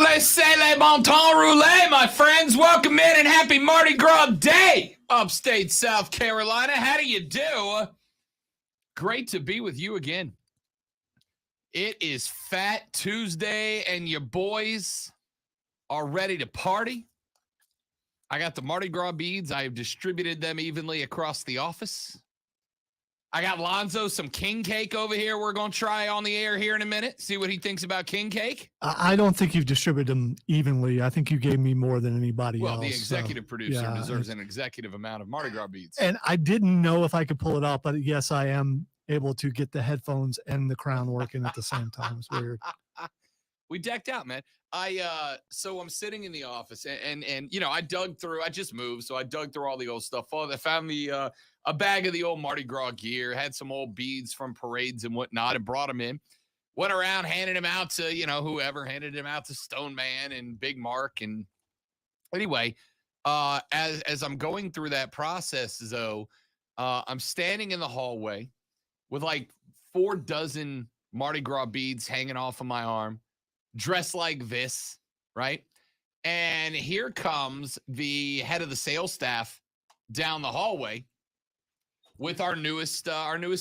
Laissez, les bon temps, rouler, my friends. Welcome in and happy Mardi Gras Day, upstate South Carolina. How do you do? Great to be with you again. It is Fat Tuesday, and your boys are ready to party. I got the Mardi Gras beads. I have distributed them evenly across the office. I got Lonzo some king cake over here we're going to try on the air here in a minute. See what he thinks about king cake. I don't think you've distributed them evenly. I think you gave me more than anybody else. Well, the executive producer deserves an executive amount of Mardi Gras beads. And I didn't know if I could pull it off, but yes, I am able to get the headphones and the crown working at the same time. It's weird. We decked out, man. So I'm sitting in the office and you know, I just moved, so I dug through all the old stuff. I found a bag of the old Mardi Gras gear, had some old beads from parades and whatnot, and brought them in. Went around, handed them out to, whoever, handed them out to Stone Man and Big Mark. And anyway, as I'm going through that process, though, I'm standing in the hallway with like 4 dozen Mardi Gras beads hanging off of my arm, dressed like this, right? And here comes the head of the sales staff down the hallway with our newest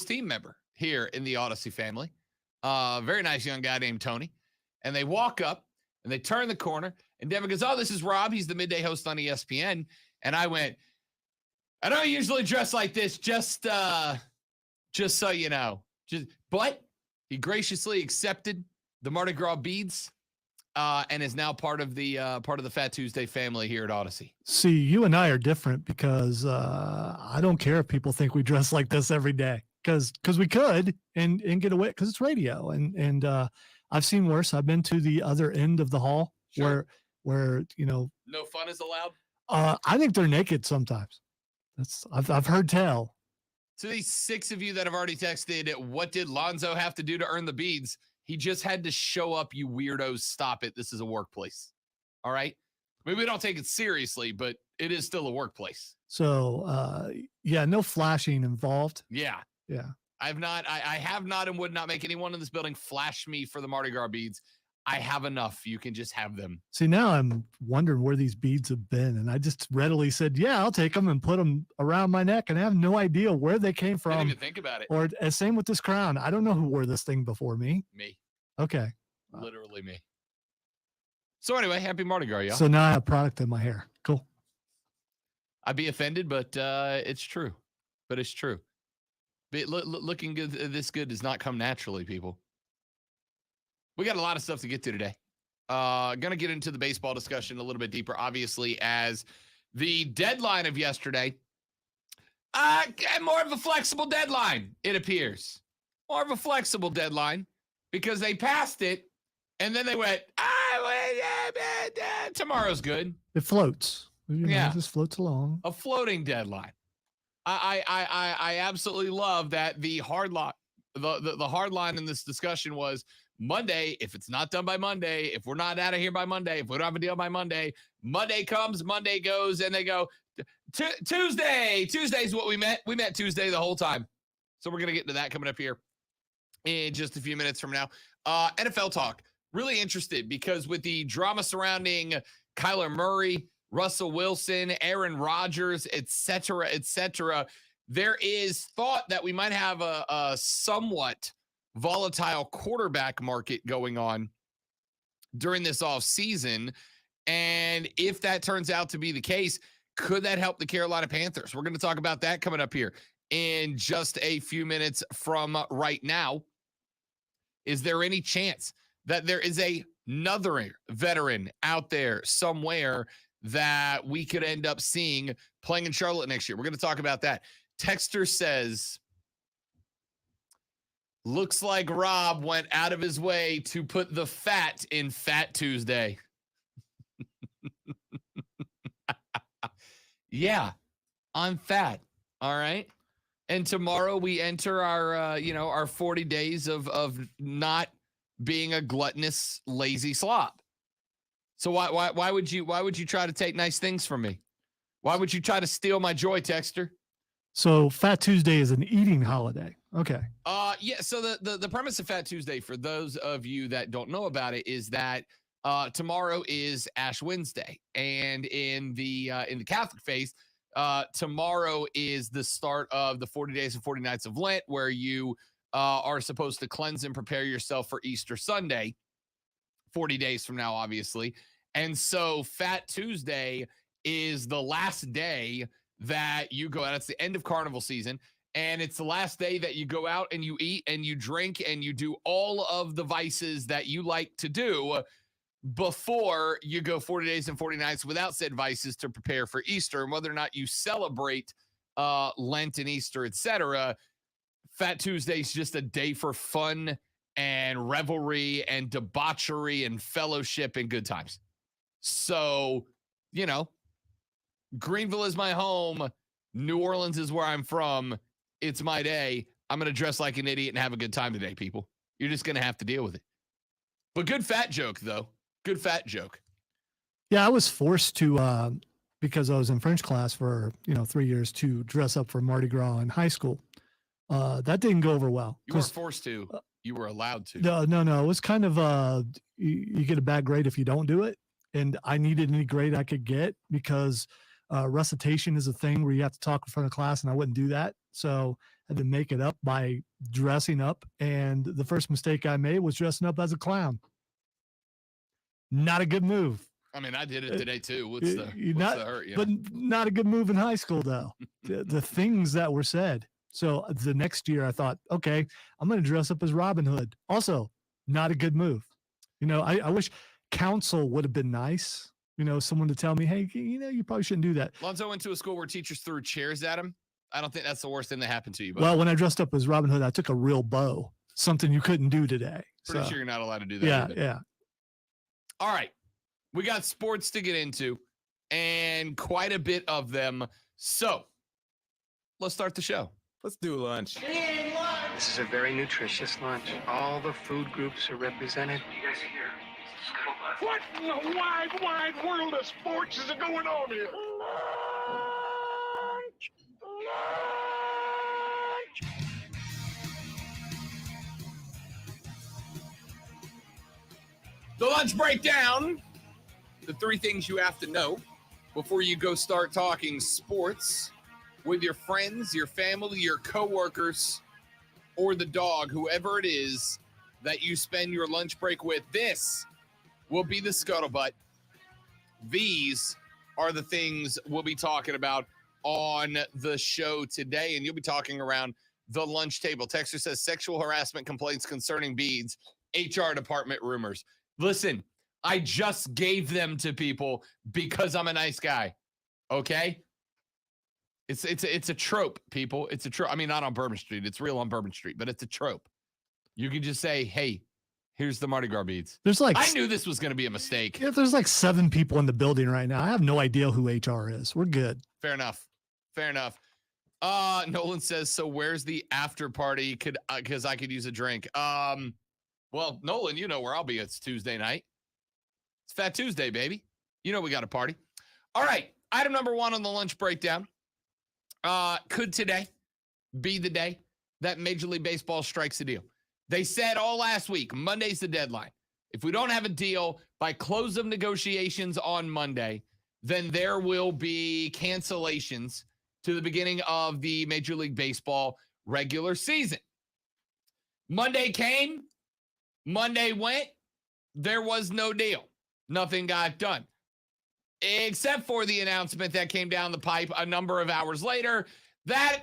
team member here in the Odyssey family. Very nice young guy named Tony. And they walk up and they turn the corner and Devin goes, "Oh, this is Rob. He's the midday host on ESPN." And I went, "I don't usually dress like this, just so you know." But he graciously accepted the Mardi Gras beads and is now part of the Fat Tuesday family here at Odyssey. See, you and I are different because I don't care if people think we dress like this every day because we could and get away because it's radio and I've seen worse. I've been to the other end of the hall. Sure. where no fun is allowed. I think they're naked sometimes. I've heard tell. To these 6 of you that have already texted, what did Lonzo have to do to earn the beads? He just had to show up, you weirdos. Stop it. This is a workplace. All right? Maybe we don't take it seriously, but it is still a workplace. So, no flashing involved. Yeah. I have not and would not make anyone in this building flash me for the Mardi Gras beads. I have enough. You can just have them. See, now I'm wondering where these beads have been. And I just readily said, yeah, I'll take them and put them around my neck. And I have no idea where they came from. I didn't even think about it. Or same with this crown. I don't know who wore this thing before me. Me. Okay. Literally me. So anyway, happy Mardi Gras, y'all. So now I have product in my hair. Cool. I'd be offended, but it's true. But it's true. But looking good, this good does not come naturally, people. We got a lot of stuff to get to today. Going to get into the baseball discussion a little bit deeper, obviously, as the deadline of yesterday, more of a flexible deadline, it appears. More of a flexible deadline because they passed it, and then they went, tomorrow's good. It floats. It just floats along. A floating deadline. I absolutely love that the hard line, the hard line in this discussion was Monday. If it's not done by Monday, if we're not out of here by Monday, if we don't have a deal by Monday, Monday comes, Monday goes, and they go Tuesday. Tuesday's what we met. We met Tuesday the whole time. So we're going to get into that coming up here in just a few minutes from now. NFL talk. Really interested because with the drama surrounding Kyler Murray, Russell Wilson, Aaron Rodgers, et cetera, there is thought that we might have a somewhat volatile quarterback market going on during this offseason. And if that turns out to be the case, could that help the Carolina Panthers? We're going to talk about that coming up here in just a few minutes from right now. Is there any chance that there is another veteran out there somewhere that we could end up seeing playing in Charlotte next year? We're going to talk about that. Texter says, looks like Rob went out of his way to put the fat in Fat Tuesday. Yeah, I'm fat. All right. And tomorrow we enter our 40 days of not being a gluttonous, lazy slob. So why would you try to take nice things from me? Why would you try to steal my joy, Texter? So Fat Tuesday is an eating holiday. Okay. Yeah. So the premise of Fat Tuesday, for those of you that don't know about it, is that Tomorrow is Ash Wednesday, and in the Catholic faith, tomorrow is the start of the 40 days and 40 nights of Lent, where you are supposed to cleanse and prepare yourself for Easter Sunday, 40 days from now, obviously. And so Fat Tuesday is the last day that you go out. It's the end of carnival season. And it's the last day that you go out and you eat and you drink and you do all of the vices that you like to do before you go 40 days and 40 nights without said vices to prepare for Easter. And whether or not you celebrate Lent and Easter, etc., Fat Tuesday is just a day for fun and revelry and debauchery and fellowship and good times. So, you know, Greenville is my home. New Orleans is where I'm from. It's my day. I'm going to dress like an idiot and have a good time today, people. You're just going to have to deal with it. But good fat joke, though. Good fat joke. Yeah, I was forced to, because I was in French class for, 3 years, to dress up for Mardi Gras in high school. That didn't go over well. You weren't forced to. You were allowed to. No. It was kind of, you get a bad grade if you don't do it. And I needed any grade I could get because recitation is a thing where you have to talk in front of class, and I wouldn't do that. So I had to make it up by dressing up. And the first mistake I made was dressing up as a clown. Not a good move. I mean, I did it today too. What's the hurt? But not a good move in high school, though. the things that were said. So the next year I thought, okay, I'm going to dress up as Robin Hood. Also, not a good move. I wish counsel would have been nice. Someone to tell me, hey, you probably shouldn't do that. Lonzo went to a school where teachers threw chairs at him. I don't think that's the worst thing that happened to you. Buddy. Well, when I dressed up as Robin Hood, I took a real bow, something you couldn't do today. Pretty sure you're not allowed to do that. Yeah, either. yeah. All right. We got sports to get into and quite a bit of them. So let's start the show. Let's do lunch. This is a very nutritious lunch. All the food groups are represented. You guys are here. What in the wide world of sports is going on here? The lunch breakdown. The three things you have to know before you go start talking sports with your friends, your family, your coworkers, or the dog, whoever it is that you spend your lunch break with. This will be the scuttlebutt. These are the things we'll be talking about on the show today, and you'll be talking around the lunch table. Texter says sexual harassment complaints concerning beads, HR department rumors. Listen, I just gave them to people because I'm a nice guy. Okay? It's a trope, people. It's a trope. I mean, not on Bourbon Street. It's real on Bourbon Street, but it's a trope. You can just say, hey, here's the Mardi Gras beads. I knew this was going to be a mistake. If there's 7 people in the building right now, I have no idea who HR is. We're good. Fair enough. Nolan says, so where's the after party? Because I could use a drink. Well, Nolan, you know where I'll be. It's Tuesday night. It's Fat Tuesday, baby. You know we got a party. All right. Item number 1 on the lunch breakdown. Could today be the day that Major League Baseball strikes a deal? They said all last week, Monday's the deadline. If we don't have a deal by close of negotiations on Monday, then there will be cancellations to the beginning of the Major League Baseball regular season. Monday came. Monday went. There was no deal. Nothing got done. Except for the announcement that came down the pipe a number of hours later that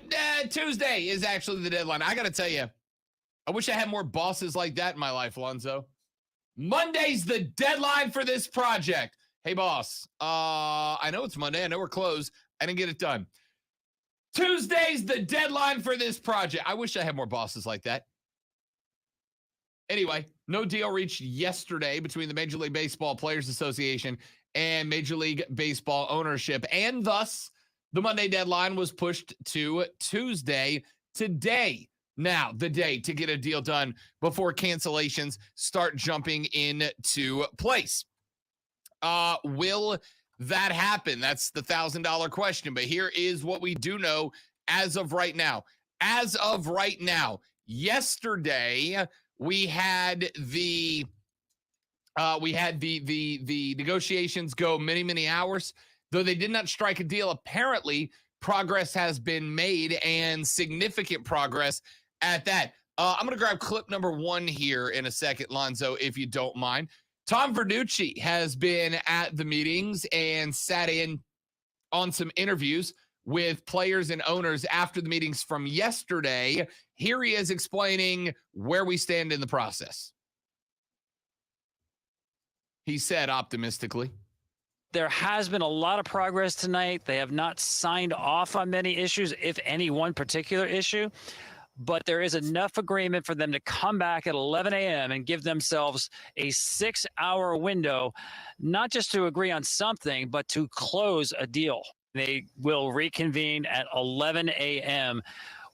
Tuesday is actually the deadline. I got to tell you, I wish I had more bosses like that in my life, Lonzo. Monday's the deadline for this project. Hey, boss, I know it's Monday. I know we're closed. I didn't get it done. Tuesday's the deadline for this project. I wish I had more bosses like that. Anyway, no deal reached yesterday between the Major League Baseball Players Association and Major League Baseball ownership, and thus the Monday deadline was pushed to Tuesday. Today, now the day to get a deal done before cancellations start jumping into place. Will that happen? That's the $1,000 question. But here is what we do know as of right now. As of right now, yesterday we had the We had the negotiations go many, many hours. Though they did not strike a deal, apparently progress has been made, and significant progress at that. I'm going to grab clip number 1 here in a second, Lonzo, if you don't mind. Tom Verducci has been at the meetings and sat in on some interviews with players and owners after the meetings from yesterday. Here he is explaining where we stand in the process. He said optimistically, there has been a lot of progress tonight. They have not signed off on many issues, if any one particular issue, but there is enough agreement for them to come back at 11 a.m. and give themselves a 6-hour window, not just to agree on something, but to close a deal. They will reconvene at 11 a.m.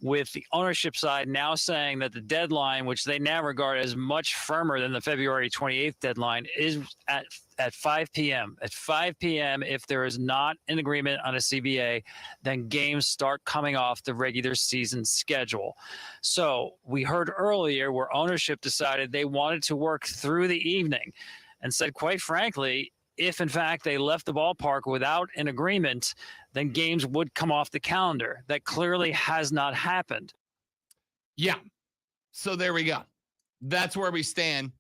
with the ownership side now saying that the deadline, which they now regard as much firmer than the February 28th deadline, is at 5 p.m. At 5 p.m., if there is not an agreement on a CBA, then games start coming off the regular season schedule. So we heard earlier where ownership decided they wanted to work through the evening and said, quite frankly, if in fact they left the ballpark without an agreement, then games would come off the calendar. That clearly has not happened. Yeah. So there we go. That's where we stand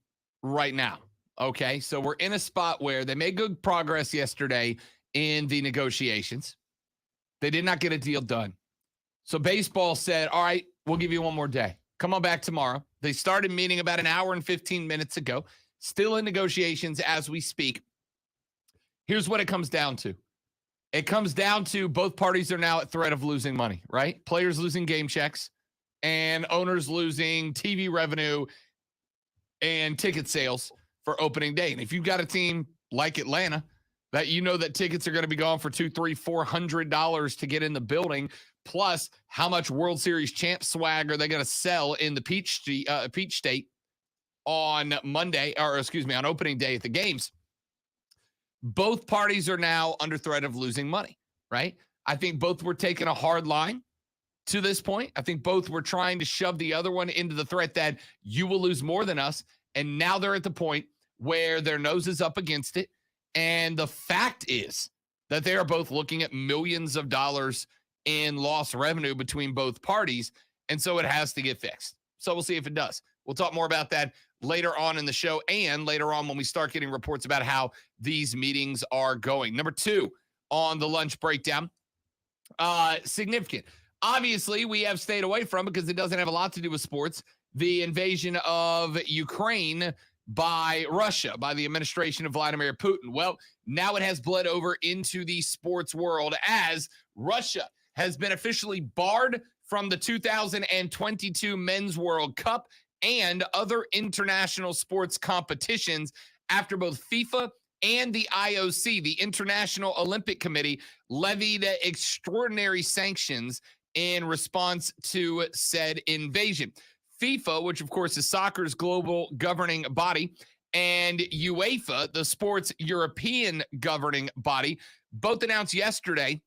right now. Okay. So we're in a spot where they made good progress yesterday in the negotiations. They did not get a deal done. So baseball said, all right, we'll give you one more day. Come on back tomorrow. They started meeting about an hour and 15 minutes ago, still in negotiations as we speak. Here's what it comes down to. It comes down to both parties are now at threat of losing money, right? Players losing game checks and owners losing TV revenue and ticket sales for opening day. And if you've got a team like Atlanta that you know that tickets are going to be gone for $200, $300, $400 to get in the building, plus how much World Series champ swag are they going to sell in the Peach State on Monday, or excuse me, on opening day at the games. Both parties are now under threat of losing money, right? I think both were taking a hard line to this point. I think both were trying to shove the other one into the threat that you will lose more than us. And now they're at the point where their nose is up against it. And the fact is that they are both looking at millions of dollars in lost revenue between both parties. And so it has to get fixed. So we'll see if it does. We'll talk more about that later on in the show and later on when we start getting reports about how these meetings are going. Number 2 on the lunch breakdown, significant. Obviously, we have stayed away from because it doesn't have a lot to do with sports. The invasion of Ukraine by Russia, by the administration of Vladimir Putin. Well, now it has bled over into the sports world as Russia has been officially barred from the 2022 Men's World Cup and other international sports competitions after both FIFA and the IOC, the International Olympic Committee, levied extraordinary sanctions in response to said invasion. FIFA, which of course is soccer's global governing body, and UEFA, the sport's European governing body, both announced yesterday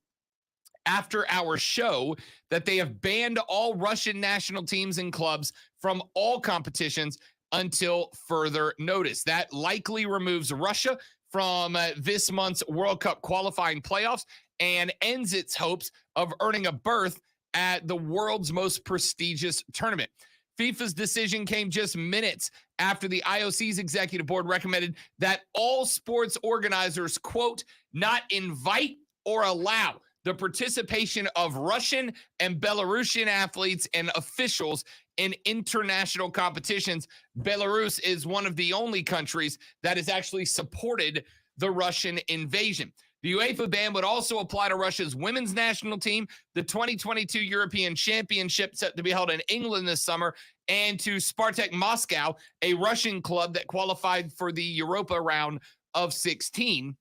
after our show that they have banned all Russian national teams and clubs from all competitions until further notice. That likely removes Russia from this month's World Cup qualifying playoffs and ends its hopes of earning a berth at the world's most prestigious tournament. FIFA's decision came just minutes after the IOC's executive board recommended that all sports organizers, quote, not invite or allow the participation of Russian and Belarusian athletes and officials in international competitions. Belarus is one of the only countries that has actually supported the Russian invasion. The UEFA ban would also apply to Russia's women's national team, the 2022 European Championship set to be held in England this summer, and to Spartak Moscow, a Russian club that qualified for the Europa round of 16.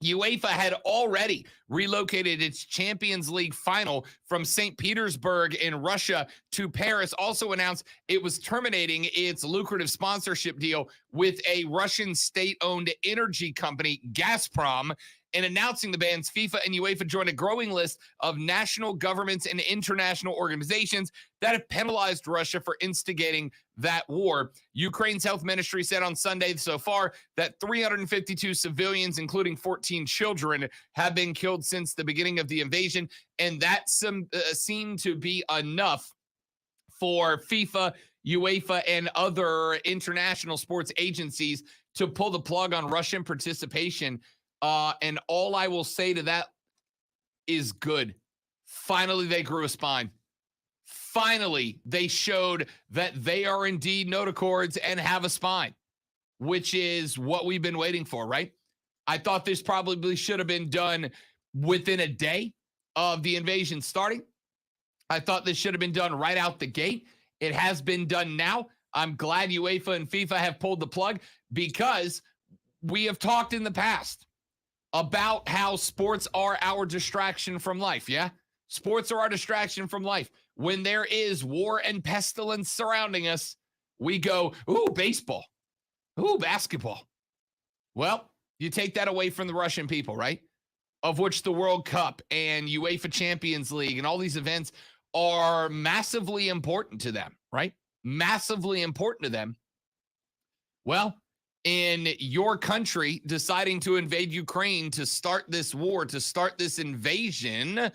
UEFA had already relocated its Champions League final from St. Petersburg in Russia to Paris, also announced it was terminating its lucrative sponsorship deal with a Russian state-owned energy company, Gazprom, In announcing the bans, FIFA and UEFA joined a growing list of national governments and international organizations that have penalized Russia for instigating that war. Ukraine's health ministry said on Sunday so far that 352 civilians, including 14 children, have been killed since the beginning of the invasion, and that seemed to be enough for FIFA, UEFA, and other international sports agencies to pull the plug on Russian participation. And all I will say to that is good. Finally, they grew a spine. Finally, they showed that they are indeed notochords and have a spine, which is what we've been waiting for, right? I thought this probably should have been done within a day of the invasion starting. I thought this should have been done right out the gate. It has been done now. I'm glad UEFA and FIFA have pulled the plug because we have talked in the past about how sports are our distraction from life, yeah? Sports are our distraction from life. When there is war and pestilence surrounding us, we go, ooh, baseball, ooh, basketball. Well, you take that away from the Russian people, right? Of which the World Cup and UEFA Champions League and all these events are massively important to them, right? Massively important to them. Well, in your country deciding to invade Ukraine, to start this war, to start this invasion,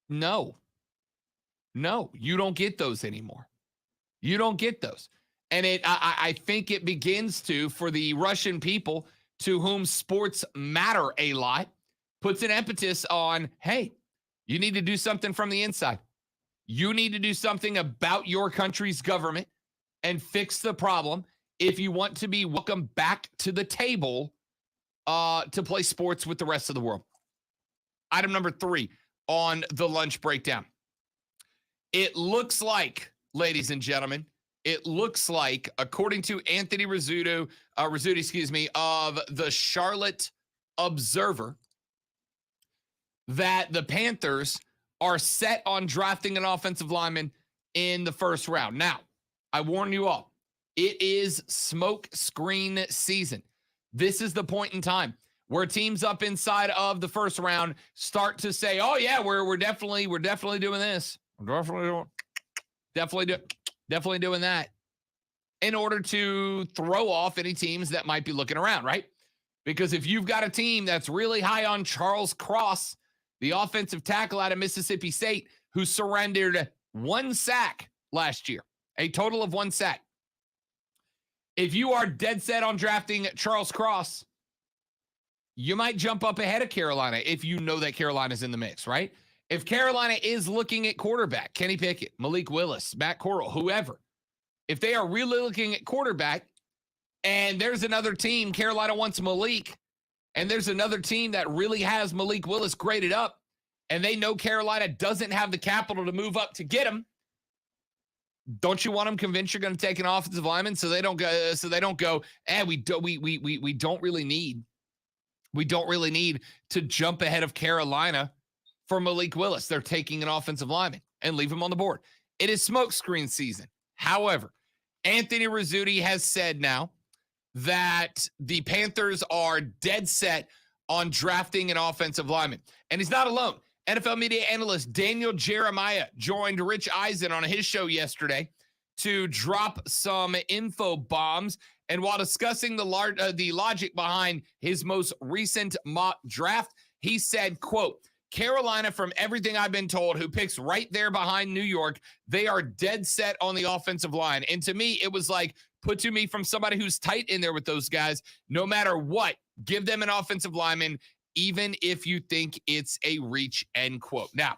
no, you don't get those anymore. You don't get those. And I think it begins to, for the Russian people to whom sports matter a lot, puts an impetus on, hey, you need to do something from the inside. You need to do something about your country's government and fix the problem if you want to be welcome back to the table to play sports with the rest of the world. Item number 3 on the lunch breakdown. It looks like, ladies and gentlemen, it looks like, according to Anthony Rizzuto, of the Charlotte Observer, that the Panthers are set on drafting an offensive lineman in the first round. Now, I warn you all, it is smoke screen season. This is the point in time where teams up inside of the first round start to say, "Oh yeah, we're definitely doing this. We're definitely doing that," in order to throw off any teams that might be looking around, right? Because if you've got a team that's really high on Charles Cross, the offensive tackle out of Mississippi State, who surrendered 1 sack last year, a total of 1 sack. If you are dead set on drafting Charles Cross, you might jump up ahead of Carolina if you know that Carolina's in the mix, right? If Carolina is looking at quarterback, Kenny Pickett, Malik Willis, Matt Corral, whoever, if they are really looking at quarterback and there's another team, Carolina wants Malik, and there's another team that really has Malik Willis graded up, and they know Carolina doesn't have the capital to move up to get him, don't you want them convinced you're going to take an offensive lineman so they don't go, we don't really need to jump ahead of Carolina for Malik Willis. They're taking an offensive lineman and leave him on the board. It is smokescreen season. However, Anthony Rizzuto has said now that the Panthers are dead set on drafting an offensive lineman. And he's not alone. NFL media analyst Daniel Jeremiah joined Rich Eisen on his show yesterday to drop some info bombs. And while discussing the logic behind his most recent mock draft, he said, quote, Carolina, from everything I've been told, who picks right there behind New York, they are dead set on the offensive line. And to me, it was like, put to me from somebody who's tight in there with those guys, no matter what, give them an offensive lineman, even if you think it's a reach, end quote. Now,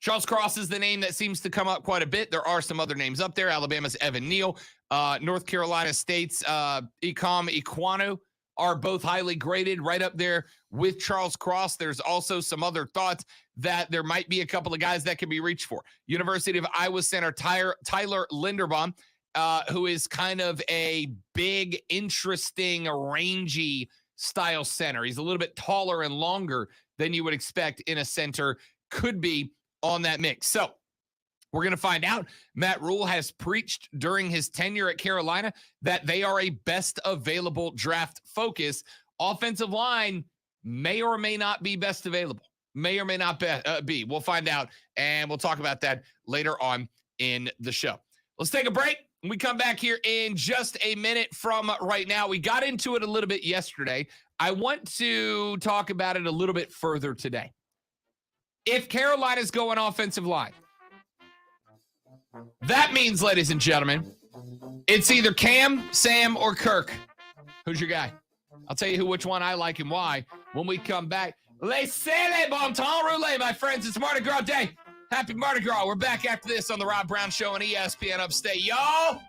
Charles Cross is the name that seems to come up quite a bit. There are some other names up there. Alabama's Evan Neal, North Carolina State's Ikom Ekwonu are both highly graded, right up there with Charles Cross. There's also some other thoughts that there might be a couple of guys that can be reached for. University of Iowa center Tyler Linderbaum, who is kind of a big, interesting, rangy style center. He's a little bit taller and longer than you would expect in a center, could be on that mix. So We're going to find out. Matt Rule has preached during his tenure at Carolina that they are a best available draft focus. Offensive line may or may not be best available. May or may not be. We'll find out, and we'll talk about that later on in the show. Let's take a break. We come back here in just a minute from right now. We got into it a little bit yesterday. I want to talk about it a little bit further today. If Carolina's going offensive line, that means, ladies and gentlemen, it's either Cam, Sam, or Kirk. Who's your guy? I'll tell you which one I like and why when we come back. Laissez, bon temps, rouler, my friends. It's Mardi Gras Day. Happy Mardi Gras. We're back after this on the Rob Brown Show on ESPN Upstate. Y'all.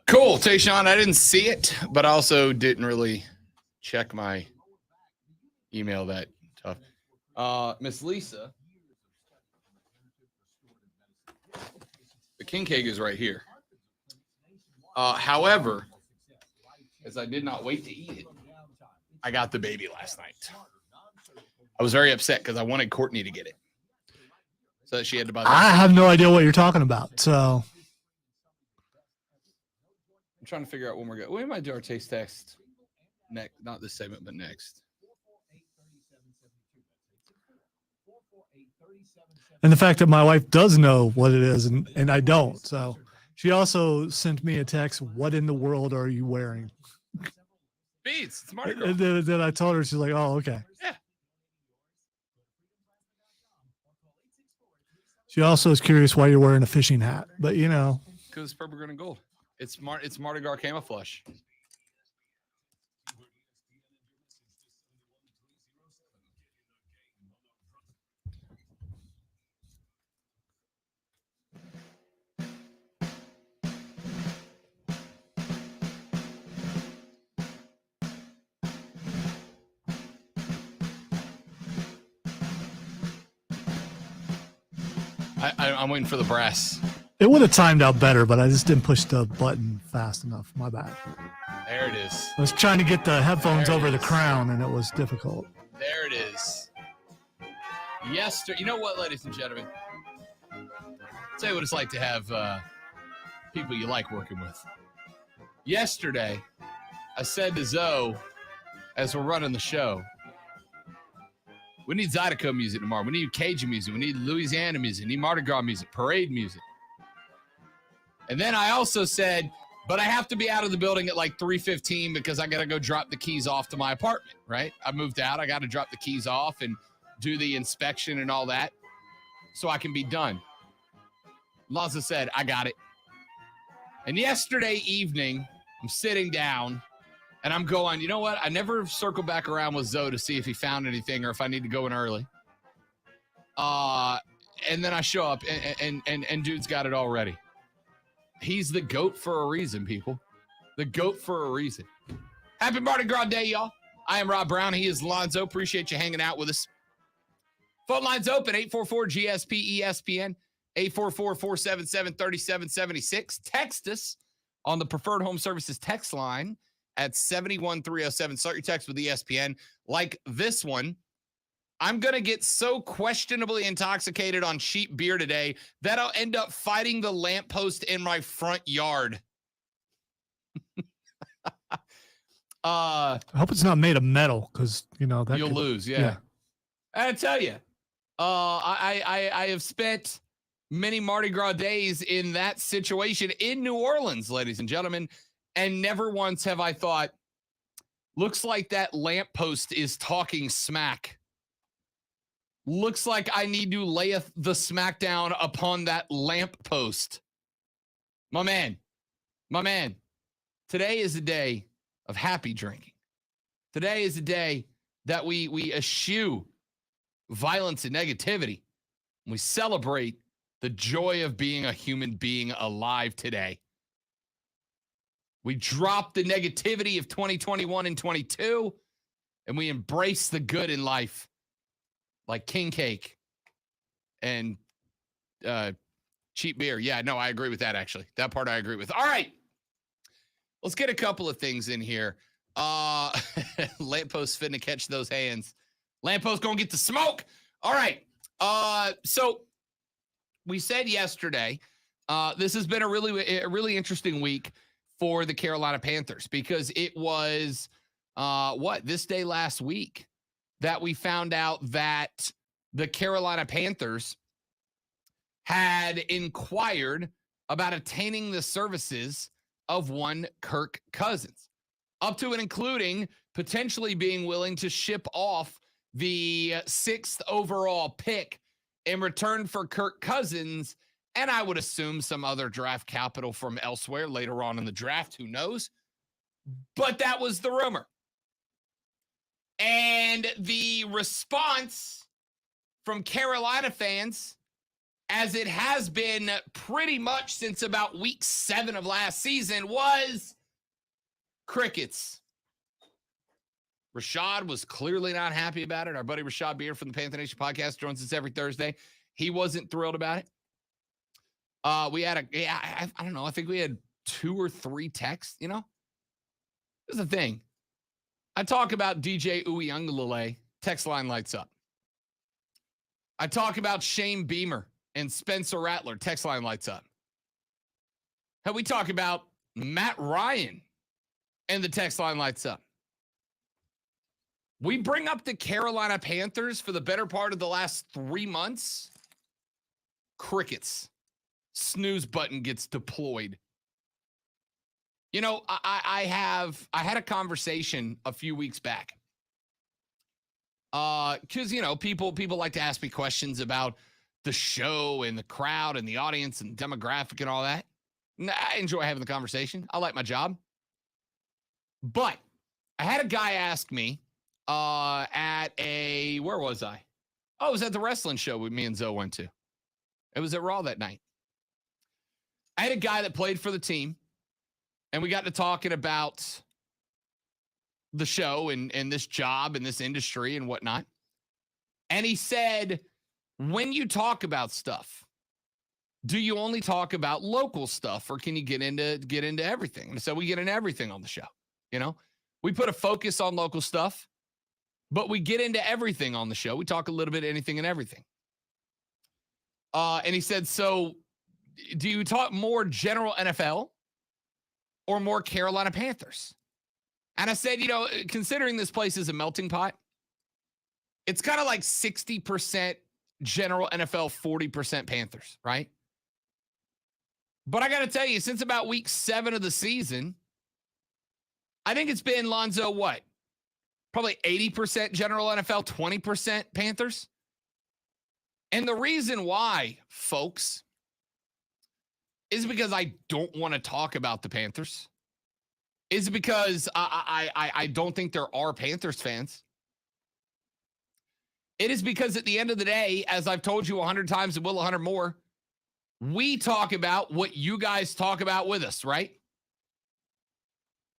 Cool, Tayshawn. I didn't see it, but I also didn't really check my email that tough. Miss Lisa, the king cake is right here. However, as I did not wait to eat it, I got the baby last night. I was very upset because I wanted Courtney to get it, so that she had to buy. I have no idea what you're talking about. So I'm trying to figure out when we're going. We might do our taste test next, not this segment, but next. And the fact that my wife does know what it is and I don't. So she also sent me a text, what in the world are you wearing? Beats. It's Mardi Gras. And then I told her, she's like, oh, okay. Yeah. She also is curious why you're wearing a fishing hat. But, you know. Because it's purple, green, and gold. It's Mardi Gras camouflage. I'm waiting for the brass. It would have timed out better, but I just didn't push the button fast enough. My bad. There it is. I was trying to get the headphones There it over the is. crown, and it was difficult. There it is. Yesterday, you know what, ladies and gentlemen? I'll tell you what it's like to have people you like working with. Yesterday, I said to Zoe, as we're running the show, we need Zydeco music tomorrow. We need Cajun music. We need Louisiana music. We need Mardi Gras music, parade music. And then I also said, but I have to be out of the building at like 3:15 because I got to go drop the keys off to my apartment, right? I moved out. I got to drop the keys off and do the inspection and all that so I can be done. Laza said, I got it. And yesterday evening, I'm sitting down and I'm going, you know what? I never circled back around with Zoe to see if he found anything or if I need to go in early. And then I show up and dude's got it all ready. He's the GOAT for a reason, people. The GOAT for a reason. Happy Mardi Gras Day, y'all. I am Rob Brown. He is Lonzo. Appreciate you hanging out with us. Phone lines open, 844-GSP-ESPN, 844-477-3776. Text us on the Preferred Home Services text line at 71307. Start your text with ESPN like this one. I'm going to get so questionably intoxicated on cheap beer today that I'll end up fighting the lamppost in my front yard. I hope it's not made of metal because, you know, that you'll could lose. Yeah. I tell you, I have spent many Mardi Gras days in that situation in New Orleans, ladies and gentlemen, and never once have I thought, looks like that lamppost is talking smack. Looks like I need to lay the smackdown upon that lamppost. My man. Today is a day of happy drinking. Today is a day that we eschew violence and negativity. We celebrate the joy of being a human being alive today. We drop the negativity of 2021 and 22, and we embrace the good in life. Like king cake and cheap beer. Yeah, no, I agree with that, actually. That part I agree with. All right. Let's get a couple of things in here. Lamppost finna catch those hands. Lamppost gonna get the smoke. All right. So we said yesterday, this has been a really interesting week for the Carolina Panthers because it was, this day last week that we found out that the Carolina Panthers had inquired about attaining the services of one Kirk Cousins, up to and including potentially being willing to ship off the 6th overall pick in return for Kirk Cousins, and I would assume some other draft capital from elsewhere later on in the draft. Who knows? But that was the rumor. And the response from Carolina fans, as it has been pretty much since about week 7 of last season, was crickets. Rashad was clearly not happy about it. Our buddy Rashad Beer from the Panther Nation podcast joins us every Thursday. He wasn't thrilled about it. We had I don't know. I think we had 2 or 3 texts, you know. Here's the thing. I talk about DJ Uiagalelei, text line lights up. I talk about Shane Beamer and Spencer Rattler, text line lights up. Hell, we talk about Matt Ryan and the text line lights up. We bring up the Carolina Panthers for the better part of the last 3 months. Crickets. Snooze button gets deployed. You know, I had a conversation a few weeks back. Because, you know, people like to ask me questions about the show and the crowd and the audience and demographic and all that. And I enjoy having the conversation. I like my job. But I had a guy ask me at where was I? Oh, it was at the wrestling show me and Zoe went to. It was at Raw that night. I had a guy that played for the team, and we got to talking about the show and this job and this industry and whatnot. And he said, when you talk about stuff, do you only talk about local stuff, or can you get into everything? And so we get into everything on the show. You know, we put a focus on local stuff, but we get into everything on the show. We talk a little bit of anything and everything. And he said, so do you talk more general NFL or more Carolina Panthers? And I said, you know, considering this place is a melting pot, it's kind of like 60% general NFL, 40% Panthers, right? But I got to tell you, since about week 7 of the season, I think it's been, Lonzo, what? Probably 80% general NFL, 20% Panthers. And the reason why, folks, is because I don't want to talk about the Panthers. Is because I don't think there are Panthers fans. It is because at the end of the day, as I've told you 100 times and will 100 more, we talk about what you guys talk about with us, right?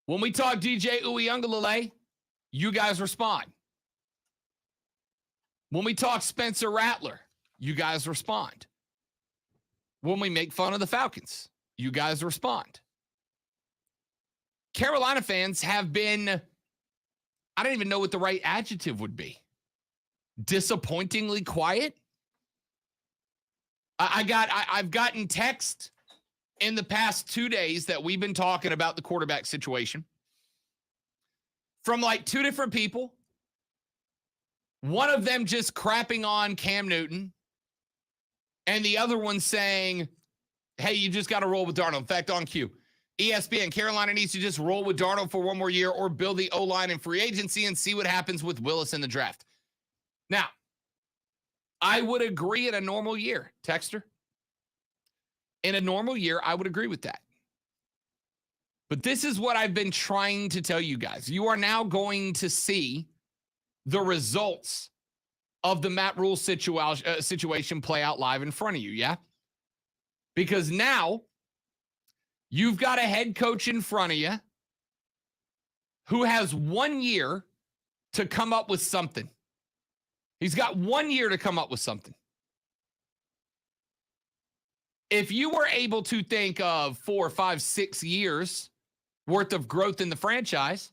When we talk DJ Uiagalelei, you guys respond. When we talk Spencer Rattler, you guys respond. When we make fun of the Falcons, you guys respond. Carolina fans have been, I don't even know what the right adjective would be. Disappointingly quiet. I've gotten text in the past 2 days that we've been talking about the quarterback situation from like 2 different people. One of them just crapping on Cam Newton, and the other one saying, hey, you just got to roll with Darnold. In fact, on cue, ESPN, Carolina needs to just roll with Darnold for 1 more year or build the O-line in free agency and see what happens with Willis in the draft. Now, I would agree in a normal year, Texter. In a normal year, I would agree with that. But this is what I've been trying to tell you guys. You are now going to see the results of the Matt Rule situation play out live in front of you, yeah? Because now you've got a head coach in front of you who has 1 year to come up with something. He's got 1 year to come up with something. If you were able to think of 4, 5, 6 years worth of growth in the franchise,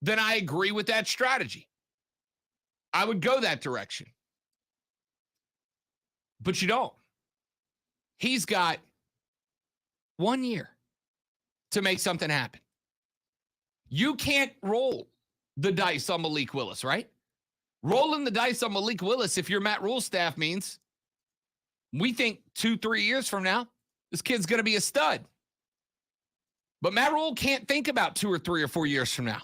then I agree with that strategy. I would go that direction. But you don't. He's got 1 year to make something happen. You can't roll the dice on Malik Willis, right? Rolling the dice on Malik Willis, if you're Matt Rule's staff, means we think 2-3 years from now, this kid's going to be a stud. But Matt Rule can't think about 2 or 3 or 4 years from now.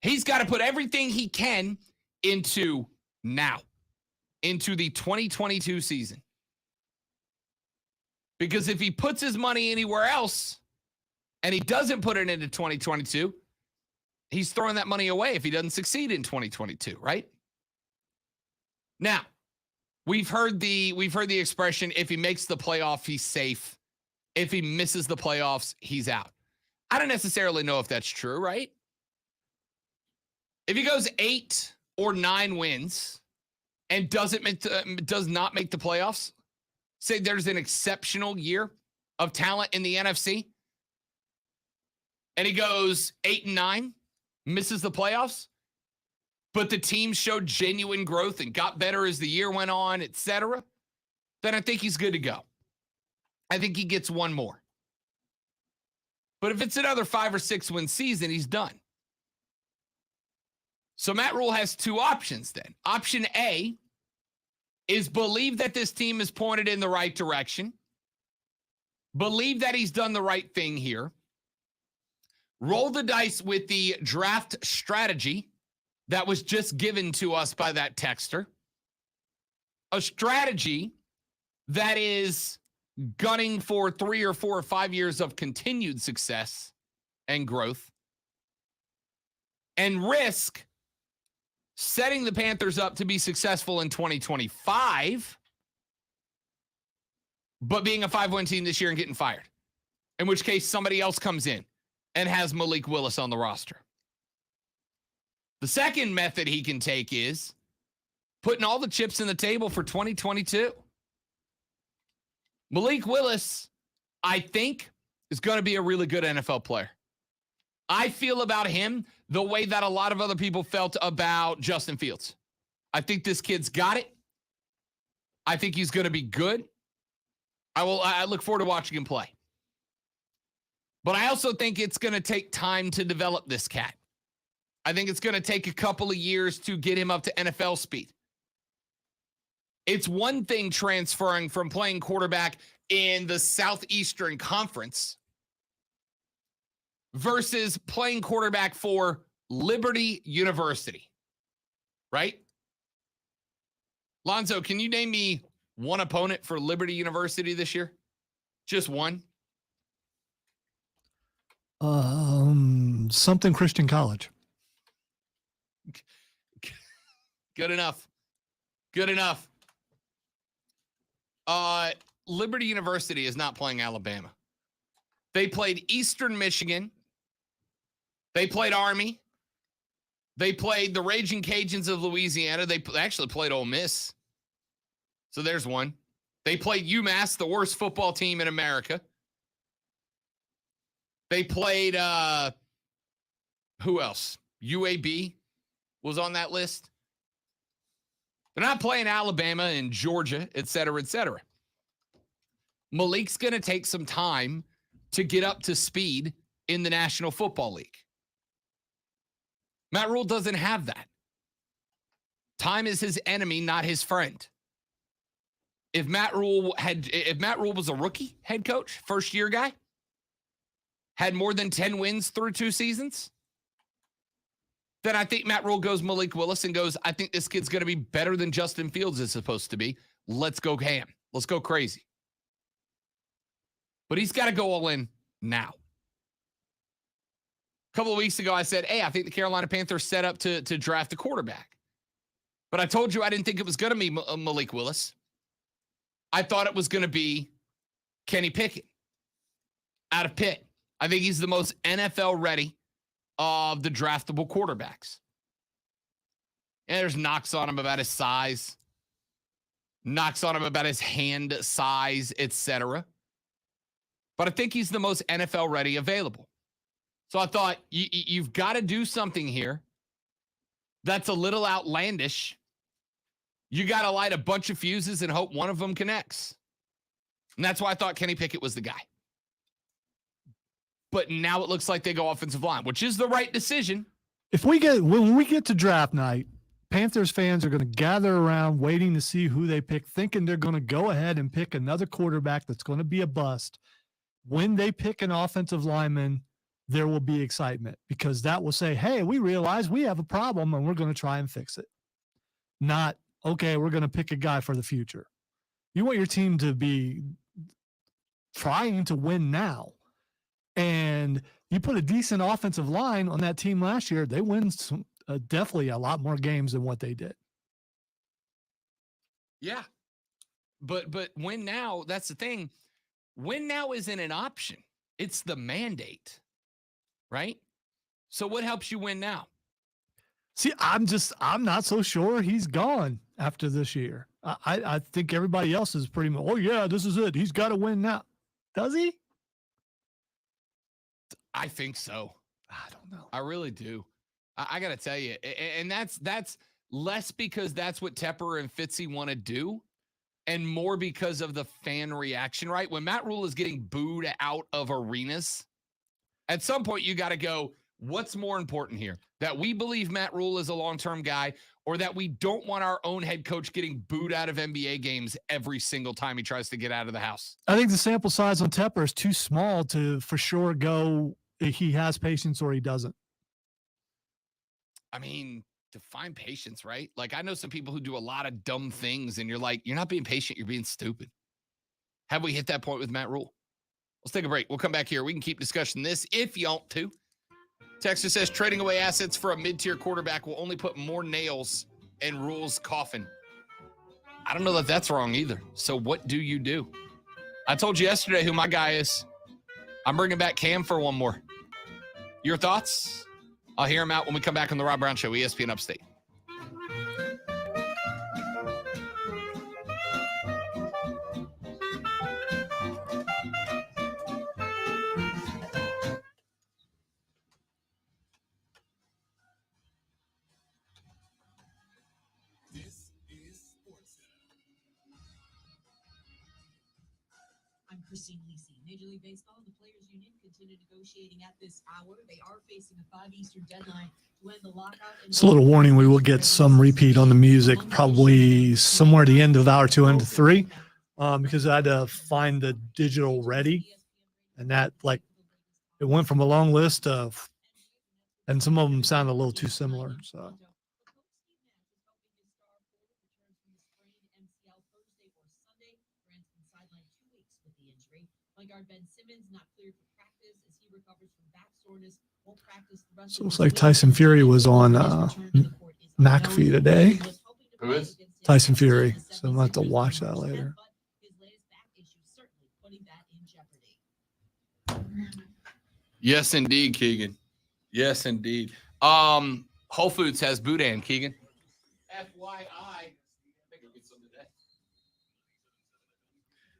He's got to put everything he can into now, into the 2022 season. Because if he puts his money anywhere else and he doesn't put it into 2022, he's throwing that money away if he doesn't succeed in 2022, right? Now, We've heard the expression, if he makes the playoff, he's safe. If he misses the playoffs, he's out. I don't necessarily know if that's true, right? If he goes 8 or 9 wins and does not make the playoffs, say there's an exceptional year of talent in the NFC, and he goes 8 and 9, misses the playoffs, but the team showed genuine growth and got better as the year went on, etc., then I think he's good to go. I think he gets one more. But if it's another 5 or 6 win season, he's done. So Matt Rule has 2 options then. Option A is believe that this team is pointed in the right direction. Believe that he's done the right thing here. Roll the dice with the draft strategy that was just given to us by that texter. A strategy that is gunning for 3 or 4 or 5 years of continued success and growth, and risk setting the Panthers up to be successful in 2025, but being a 5-win team this year and getting fired, in which case somebody else comes in and has Malik Willis on the roster. The second method he can take is putting all the chips in the table for 2022. Malik Willis, I think, is going to be a really good NFL player. I feel about him the way that a lot of other people felt about Justin Fields. I think this kid's got it. I think he's going to be good. I look forward to watching him play. But I also think it's going to take time to develop this cat. I think it's going to take a couple of years to get him up to NFL speed. It's one thing transferring from playing quarterback in the Southeastern Conference versus playing quarterback for Liberty University, right? Lonzo, can you name me one opponent for Liberty University this year? Just one? Something Christian College. Good enough. Good enough. Liberty University is not playing Alabama. They played Eastern Michigan. They played Army. They played the Raging Cajuns of Louisiana. They actually played Ole Miss. So there's one. They played UMass, the worst football team in America. They played, who else? UAB was on that list. They're not playing Alabama and Georgia, et cetera, et cetera. Malik's going to take some time to get up to speed in the National Football League. Matt Rule doesn't have that. Time is his enemy, not his friend. If Matt Rule was a rookie head coach, first year guy, had more than 10 wins through 2 seasons, then I think Matt Rule goes Malik Willis and goes, I think this kid's going to be better than Justin Fields is supposed to be. Let's go ham. Let's go crazy. But he's got to go all in now. A couple of weeks ago, I said, hey, I think the Carolina Panthers set up to draft a quarterback. But I told you I didn't think it was going to be Malik Willis. I thought it was going to be Kenny Pickett out of Pitt. I think he's the most NFL ready of the draftable quarterbacks. And there's knocks on him about his size, knocks on him about his hand size, etc. But I think he's the most NFL ready available. So I thought you've got to do something here that's a little outlandish. You got to light a bunch of fuses and hope one of them connects. And that's why I thought Kenny Pickett was the guy. But now it looks like they go offensive line, which is the right decision. When we get to draft night, Panthers fans are going to gather around waiting to see who they pick, thinking they're going to go ahead and pick another quarterback that's going to be a bust. When they pick an offensive lineman, there will be excitement because that will say, hey, we realize we have a problem and we're going to try and fix it. Not, okay, we're going to pick a guy for the future. You want your team to be trying to win now. And you put a decent offensive line on that team last year, they win definitely a lot more games than what they did. Yeah, But win now, that's the thing. Win now isn't an option. It's the mandate, right? So what helps you win now? See, I'm not so sure he's gone after this year. I think everybody else is pretty much, oh yeah, this is it. He's got to win now. Does he? I think so. I don't know. I really do. I got to tell you, and that's less because that's what Tepper and Fitzy want to do, and more because of the fan reaction, right? When Matt Rule is getting booed out of arenas, at some point you got to go, what's more important here? That we believe Matt Rule is a long-term guy, or that we don't want our own head coach getting booed out of NBA games every single time he tries to get out of the house? I think the sample size on Tepper is too small to for sure go he has patience or he doesn't. I mean, define patience, right? Like, I know some people who do a lot of dumb things, and you're like, you're not being patient, you're being stupid. Have we hit that point with Matt Rule? Let's take a break. We'll come back here. We can keep discussing this if you want to. Texter says trading away assets for a mid-tier quarterback will only put more nails in Rule's coffin. I don't know that that's wrong either. So what do you do? I told you yesterday who my guy is. I'm bringing back Cam for one more. Your thoughts? I'll hear him out when we come back on the Rob Brown Show, ESPN Upstate. I'm Christine Lisi. Major League Baseball and the Players Union continue negotiating at this hour. They are facing a 5 Eastern deadline to end the lockout. Just a little warning, we will get some repeat on the music, probably somewhere at the end of hour 2 and 3, because I had to find the digital ready, and that, like, it went from a long list of, and some of them sound a little too similar, so. Ben Simmons not cleared for practice as he recovers from back soreness. Won't practice the rest So it looks like Tyson Fury was on McAfee today. Who is? Tyson Fury. So I'm going to have to watch that later. Yes, indeed, Keegan. Yes, indeed. Whole Foods has Boudin, Keegan. FYI.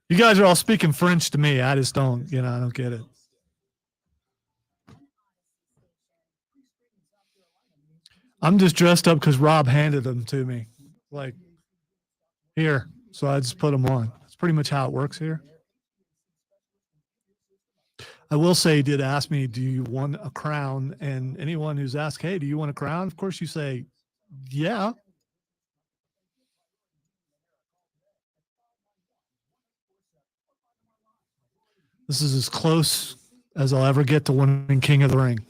You guys are all speaking French to me. I just don't, I don't get it. I'm just dressed up because Rob handed them to me. Like, here. So I just put them on. That's pretty much how it works here. I will say he did ask me, do you want a crown? And anyone who's asked, hey, do you want a crown? Of course you say, yeah. This is as close as I'll ever get to winning King of the Ring.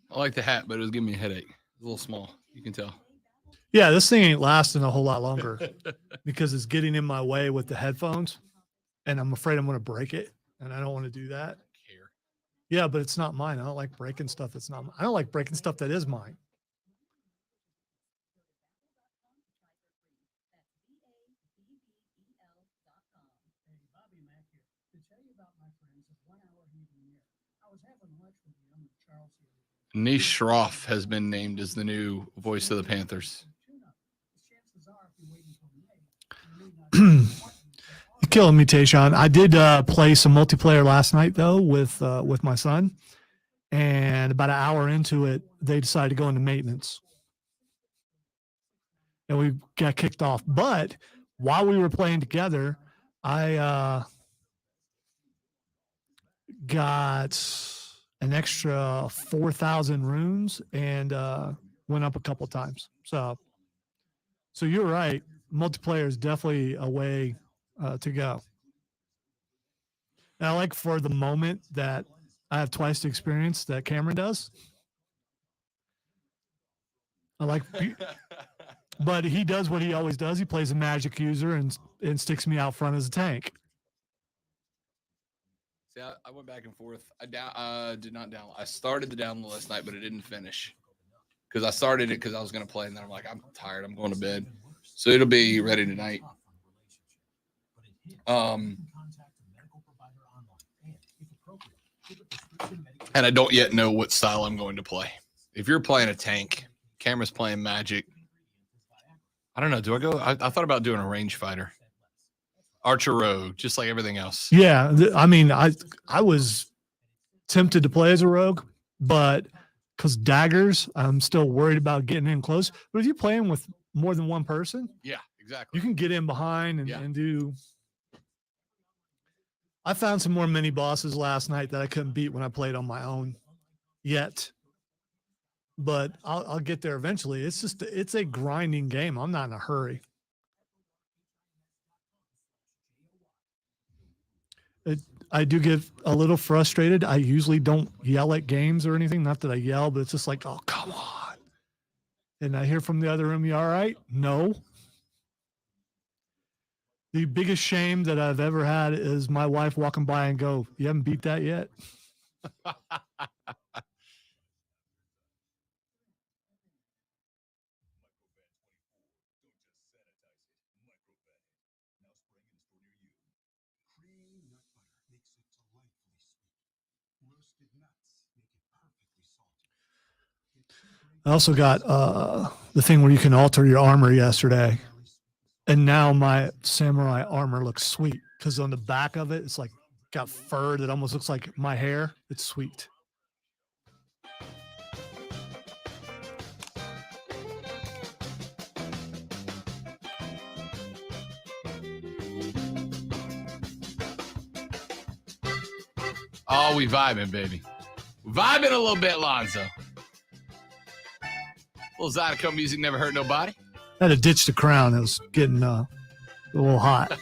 I like the hat, but it was giving me a headache. It's a little small. You can tell. Yeah, this thing ain't lasting a whole lot longer because it's getting in my way with the headphones, and I'm afraid I'm going to break it, and I don't want to do that. Yeah, but it's not mine. I don't like breaking stuff that's not mine. I don't like breaking stuff that is mine. Nish Shroff has been named as the new voice of the Panthers. You're killing me, Tayshawn. I did play some multiplayer last night, though, with my son. And about an hour into it, they decided to go into maintenance. And we got kicked off. But while we were playing together, I got an extra 4,000 runes and went up a couple of times. So you're right. Multiplayer is definitely a way to go. And I like for the moment that I have twice the experience that Cameron does. I like, but he does what he always does. He plays a magic user and sticks me out front as a tank. See, I went back and forth. I did not download. I started the download last night, but it didn't finish. because I started it because I was going to play, and then I'm like, I'm tired. I'm going to bed. So it'll be ready tonight. And I don't yet know what style I'm going to play. If you're playing a tank, Cameron's playing Magic. I don't know. Do I go? I thought about doing a range fighter. Archer Rogue, just like everything else. Yeah. I mean, I was tempted to play as a rogue, but because daggers, I'm still worried about getting in close. But if you're playing with more than one person, Yeah, exactly. you can get in behind and do. I found some more mini bosses last night that I couldn't beat when I played on my own yet. But I'll get there eventually. It's a grinding game. I'm not in a hurry. I do get a little frustrated. I usually don't yell at games or anything. Not that I yell, but it's just like, oh, come on. And I hear from the other room, you all right? No. The biggest shame that I've ever had is my wife walking by and go, you haven't beat that yet? I also got the thing where you can alter your armor yesterday. And now my samurai armor looks sweet because on the back of it, it's like got fur that almost looks like my hair. It's sweet. Oh, we vibing, baby. Vibing a little bit, Lonzo. A little Zydeco music never hurt nobody. I had to ditch the crown. It was getting a little hot.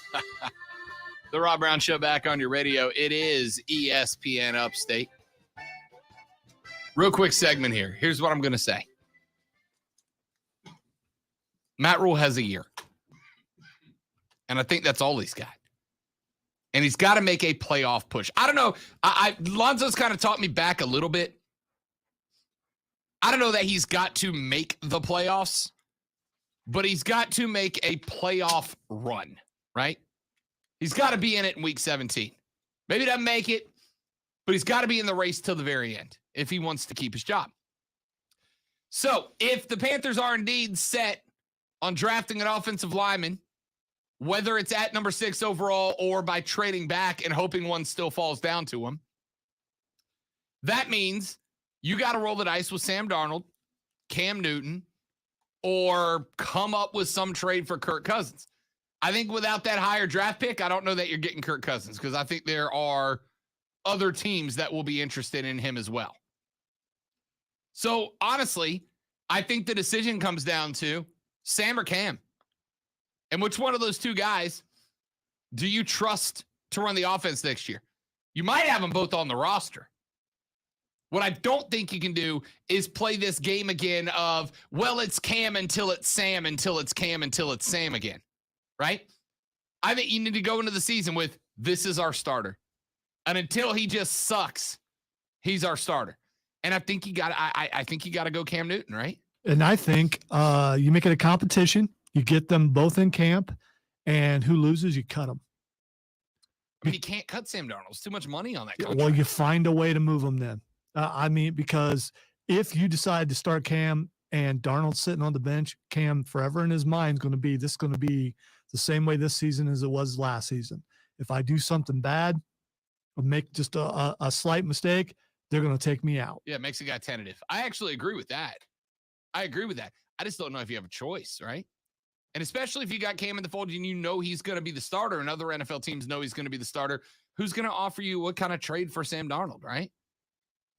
The Rob Brown Show back on your radio. It is ESPN Upstate. Real quick segment here. Here's what I'm going to say. Matt Rule has a year. And I think that's all he's got. And he's got to make a playoff push. I don't know. Lonzo's kind of taught me back a little bit. I don't know that he's got to make the playoffs, but he's got to make a playoff run, right? He's got to be in it in week 17. Maybe he doesn't make it, but he's got to be in the race till the very end if he wants to keep his job. So if the Panthers are indeed set on drafting an offensive lineman, whether it's at number 6 overall or by trading back and hoping one still falls down to him, that means you got to roll the dice with Sam Darnold, Cam Newton, or come up with some trade for Kirk Cousins. I think without that higher draft pick, I don't know that you're getting Kirk Cousins because I think there are other teams that will be interested in him as well. So honestly, I think the decision comes down to Sam or Cam. And which one of those two guys do you trust to run the offense next year? You might have them both on the roster. What I don't think you can do is play this game again of, well, it's Cam until it's Sam, until it's Cam, until it's Sam again, right? I think you need to go into the season with, this is our starter. And until he just sucks, he's our starter. And I think you got to go Cam Newton, right? And I think you make it a competition. You get them both in camp, and who loses, you cut them. I mean, you can't cut Sam Darnold. It's too much money on that contract. Well, you find a way to move them then. I mean, because if you decide to start Cam and Darnold sitting on the bench, Cam forever in his mind is going to be, this is going to be the same way this season as it was last season. If I do something bad or make just a slight mistake, they're going to take me out. Yeah, it makes a guy tentative. I actually agree with that. I just don't know if you have a choice, right? And especially if you got Cam in the fold and you know he's going to be the starter and other NFL teams know he's going to be the starter, who's going to offer you what kind of trade for Sam Darnold, right?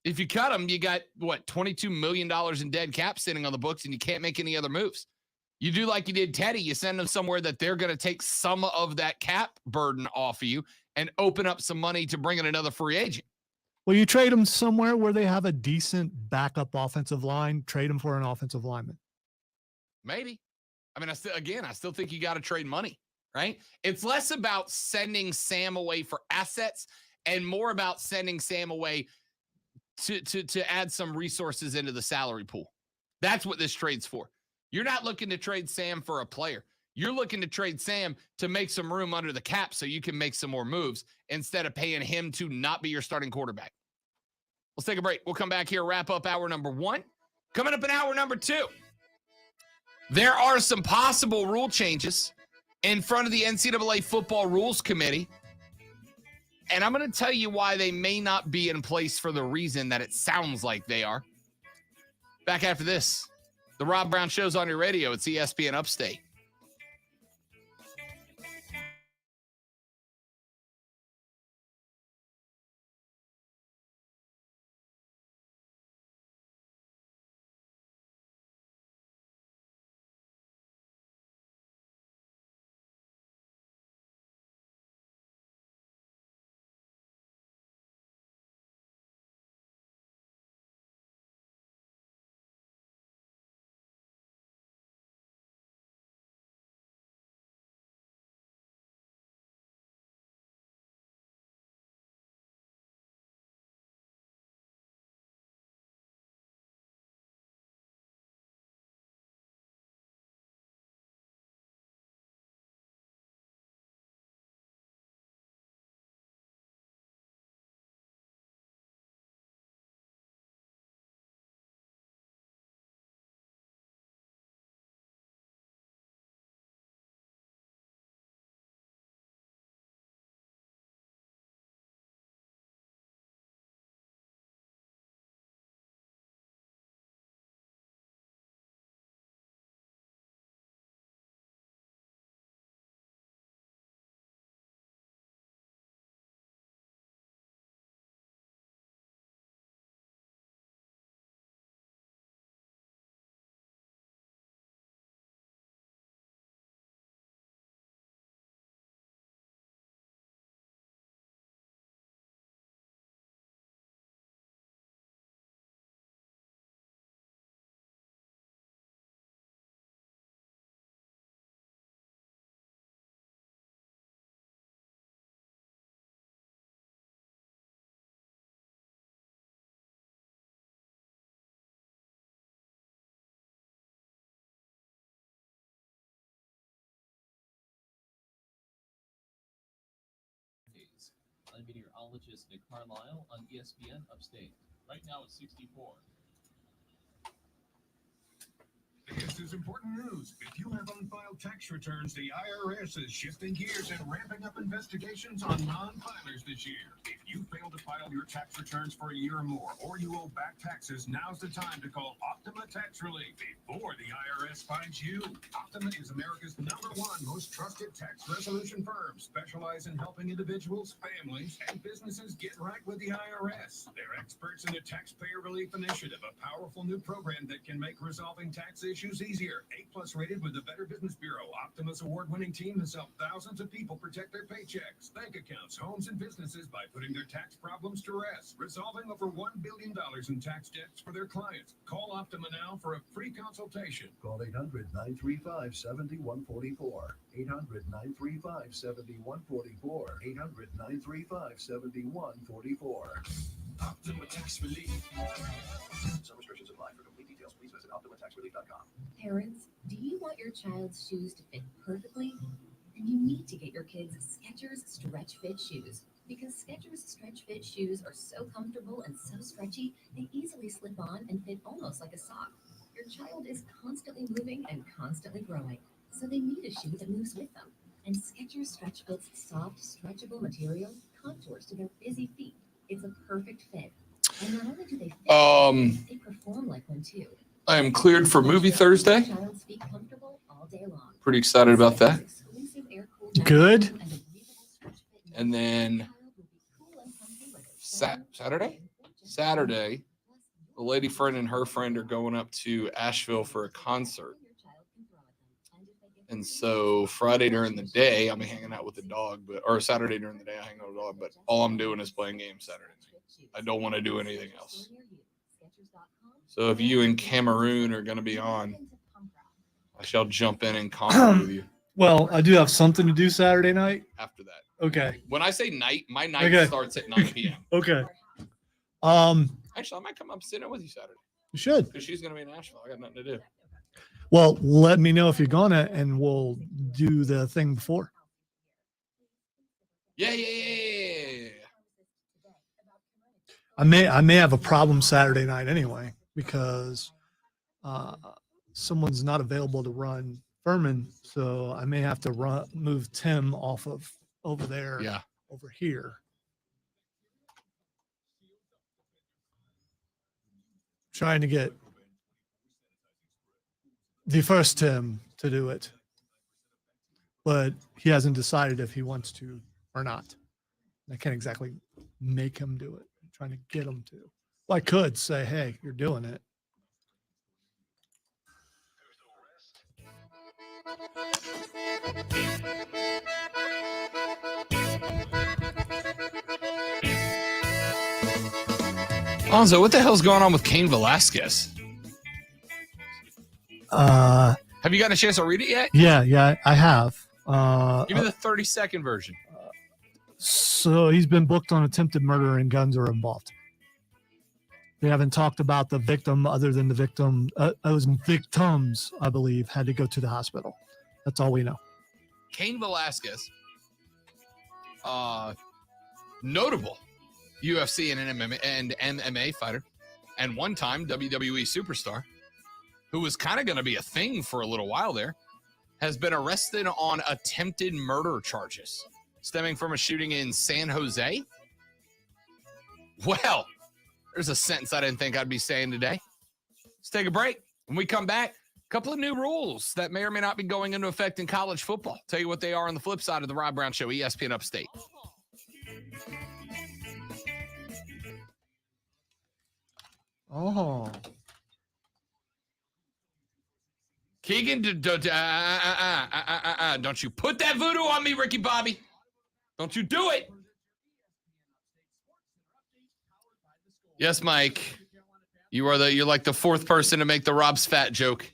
If you cut him, you got, $22 million in dead cap sitting on the books and you can't make any other moves. You do like you did Teddy. You send them somewhere that they're going to take some of that cap burden off of you and open up some money to bring in another free agent. Well, you trade them somewhere where they have a decent backup offensive line, trade them for an offensive lineman. Maybe. I mean, I still think you got to trade money, right? It's less about sending Sam away for assets and more about sending Sam away to add some resources into the salary pool. That's what this trade's for. You're not looking to trade Sam for a player. You're looking to trade Sam to make some room under the cap so you can make some more moves instead of paying him to not be your starting quarterback. Let's take a break. We'll come back here, wrap up hour number 1. Coming up in hour number 2, there are some possible rule changes in front of the NCAA Football Rules Committee. And I'm going to tell you why they may not be in place for the reason that it sounds like they are. Back after this. The Rob Brown Show's on your radio. It's ESPN Upstate. I'm meteorologist Nick Carlisle on ESPN Upstate. Right now it's 64. This is important news. If you have unfiled tax returns, the IRS is shifting gears and ramping up investigations on non-filers this year. If you failed to file your tax returns for a year or more, or you owe back taxes, now's the time to call Optima Tax Relief before the IRS finds you. Optima is America's #1 most trusted tax resolution firm, specialize in helping individuals, families, and businesses get right with the IRS. They're experts in the Taxpayer Relief Initiative, a powerful new program that can make resolving tax issues easier. A+ rated with the Better Business Bureau. Optima's award-winning team has helped thousands of people protect their paychecks, bank accounts, homes, and businesses by putting their tax problems to rest, resolving over $1 billion in tax debts for their clients. Call Optima now for a free consultation. Call 800-935-7144. 800-935-7144. 800-935-7144. Optima Tax Relief. Some restrictions apply. For complete details, please visit OptimaTaxRelief.com. Parents, do you want your child's shoes to fit perfectly? Then you need to get your kids Skechers Stretch Fit shoes. Because Skechers Stretch Fit shoes are so comfortable and so stretchy, they easily slip on and fit almost like a sock. Your child is constantly moving and constantly growing, so they need a shoe that moves with them. And Skechers Stretch Fit's soft, stretchable material contours to their busy feet. It's a perfect fit. And not only do they fit, they perform like one too. I am cleared for movie Thursday. Child's feet comfortable all day long. Pretty excited about that. Good. And then Saturday, the lady friend and her friend are going up to Asheville for a concert. And so Friday during the day, I'm hanging out with the dog, or Saturday during the day, I hang out with the dog, but all I'm doing is playing games Saturday night. I don't want to do anything else. So if you in Cameroon are going to be on, I shall jump in and comment with you. Well, I do have something to do Saturday night. After that. Okay. When I say night, my night starts at 9 p.m. Okay. Actually, I might come up sit in with you Saturday. You should. Because she's going to be in Nashville. I got nothing to do. Well, let me know if you're gonna, and we'll do the thing before. Yeah. I may have a problem Saturday night anyway because someone's not available to run Furman, so I may have to move Tim off of over there, over here. Trying to get the first Tim to do it, but he hasn't decided if he wants to or not. I can't exactly make him do it. I'm trying to get him to. Well, I could say, hey, you're doing it. Alonzo, what the hell's going on with Cain Velasquez? Have you gotten a chance to read it yet? Yeah, I have. Give me the 30-second version. So he's been booked on attempted murder and guns are involved. They haven't talked about the victim other than the victim. It was victims, I believe, had to go to the hospital. That's all we know. Cain Velasquez, notable UFC and MMA fighter, and one-time WWE superstar, who was kind of going to be a thing for a little while there, has been arrested on attempted murder charges stemming from a shooting in San Jose. Well, there's a sentence I didn't think I'd be saying today. Let's take a break. When we come back, a couple of new rules that may or may not be going into effect in college football. Tell you what they are on the flip side of the Rob Brown Show, ESPN Upstate. Oh. Keegan, don't you put that voodoo on me, Ricky Bobby. Don't you do it. Yes, Mike. You're like the fourth person to make the Rob's fat joke.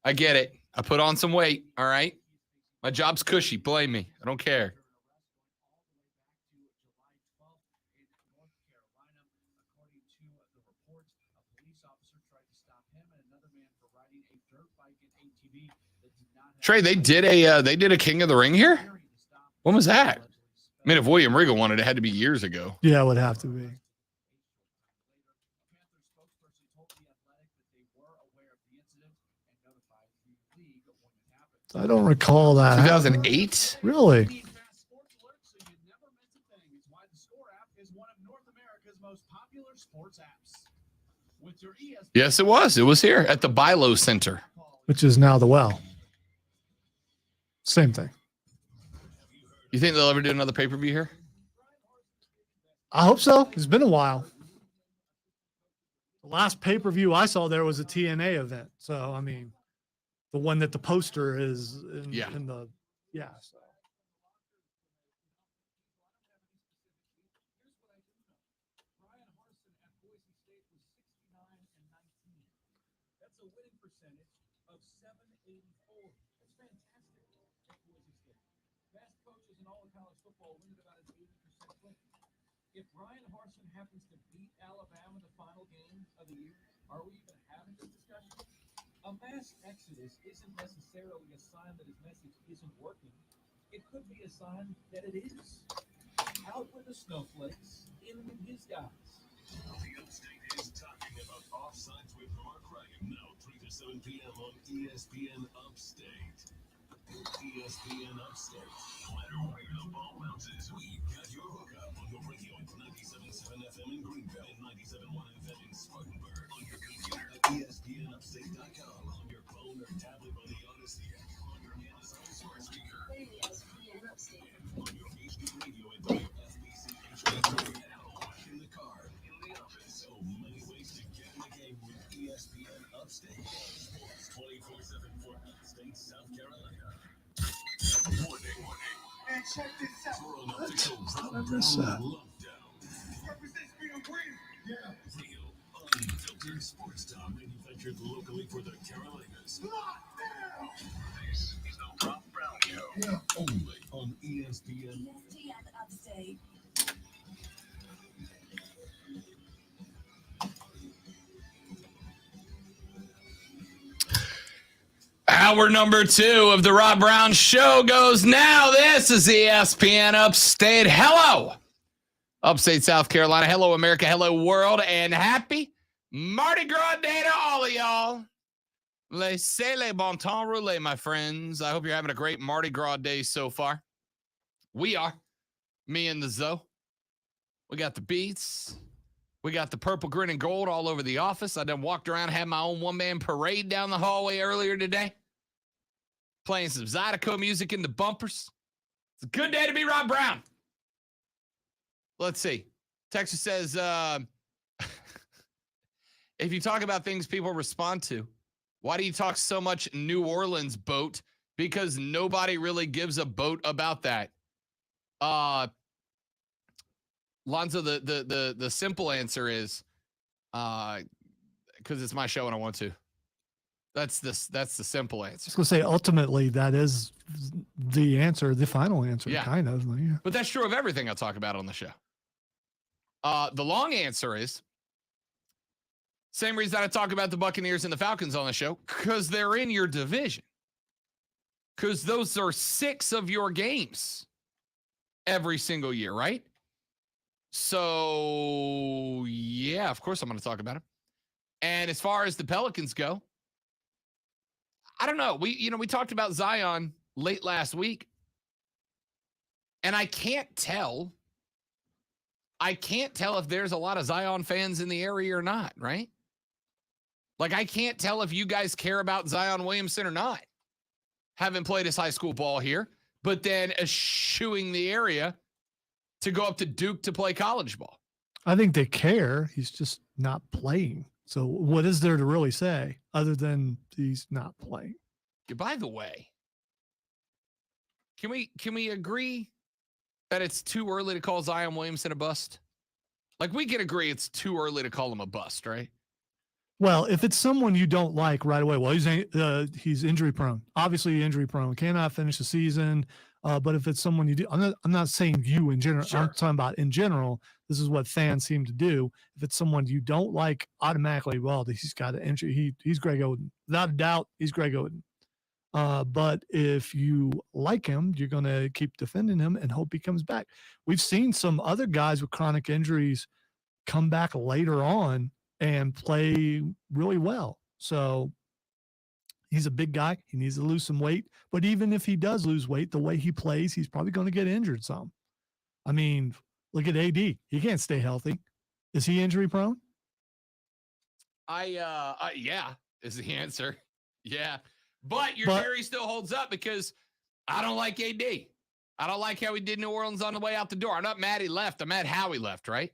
I get it. I put on some weight, all right? My job's cushy. Blame me. I don't care. Trey, they did a King of the Ring here? When was that? I mean, if William Regal wanted, it had to be years ago. Yeah, it would have to be. I don't recall that. 2008? Really? Yes, it was. It was here at the Bilo Center. Which is now the Well. Same thing. You think they'll ever do another pay-per-view here? I hope so. It's been a while. The last pay-per-view I saw there was a TNA event. So, I mean, the one that the poster is in, in the, so. If Brian Harsin happens to beat Alabama in the final game of the year, are we even having this discussion? A mass exodus isn't necessarily a sign that his message isn't working. It could be a sign that it is. Out with the snowflakes, in with his guys. The Upstate is talking about Offsides with Mark Ryan now 3 to 7 p.m. on ESPN Upstate. ESPN Upstate. No matter where the ball bounces, we've got your hookup on your radio at 97.7 FM in Greenville and 97.1 FM in Spartanburg. On your computer at ESPNUpstate.com. On your phone or tablet on the Odyssey app. On your Amazon smart speaker. ESPN Upstate. On your HD radio and WFBC HD now. In the car, in the office. So many ways to get in the game with ESPN Upstate. Sports 24/7 for Upstate, South Carolina. Warning. And check this out. For an official Rob Brown lockdown. Represents Freedom Green. Yeah. Real, unfiltered sports talk manufactured locally for the Carolinas. Lockdown. This is the Rob Brown Show. Yeah. Only on ESPN. Upstate. Hour number 2 of the Rob Brown Show goes now. This is ESPN Upstate. Hello, Upstate South Carolina. Hello, America. Hello, world. And happy Mardi Gras Day to all of y'all. Laissez, les bon temps, rouler, my friends. I hope you're having a great Mardi Gras day so far. We are. Me and the Zoe. We got the beats. We got the purple, green, and gold all over the office. I done walked around, had my own one-man parade down the hallway earlier today. Playing some Zydeco music in the bumpers. It's a good day to be Rob Brown. Let's see. Texas says, if you talk about things people respond to, why do you talk so much New Orleans boat? Because nobody really gives a boat about that. Lonzo, the simple answer is because it's my show and I want to. That's the simple answer. I was going to say, ultimately, that is the answer, the final answer, Yeah. kind of. Yeah. But that's true of everything I talk about on the show. The long answer is same reason I talk about the Buccaneers and the Falcons on the show, because they're in your division. Because those are 6 of your games every single year, right? So, yeah, of course I'm going to talk about them. And as far as the Pelicans go, I don't know. We talked about Zion late last week. And I can't tell if there's a lot of Zion fans in the area or not, right? Like, I can't tell if you guys care about Zion Williamson or not. Haven't played his high school ball here, but then eschewing the area to go up to Duke to play college ball. I think they care. He's just not playing. So what is there to really say other than he's not playing? By the way, can we agree that it's too early to call Zion Williamson a bust? Like, we can agree it's too early to call him a bust, right? Well, if it's someone you don't like right away, well, he's injury prone. Obviously injury prone. Cannot finish the season. But if it's someone you do, I'm not saying you in general. Sure. I'm talking about in general. This is what fans seem to do. If it's someone you don't like, automatically, well, he's got an injury. He's Greg Oden. Without a doubt, he's Greg Oden. But if you like him, you're going to keep defending him and hope he comes back. We've seen some other guys with chronic injuries come back later on and play really well. So he's a big guy. He needs to lose some weight. But even if he does lose weight, the way he plays, he's probably going to get injured some. I mean, look at AD. He can't stay healthy. Is he injury prone? Yeah, is the answer. Yeah. But your theory still holds up because I don't like AD. I don't like how he did New Orleans on the way out the door. I'm not mad he left. I'm mad how he left, right?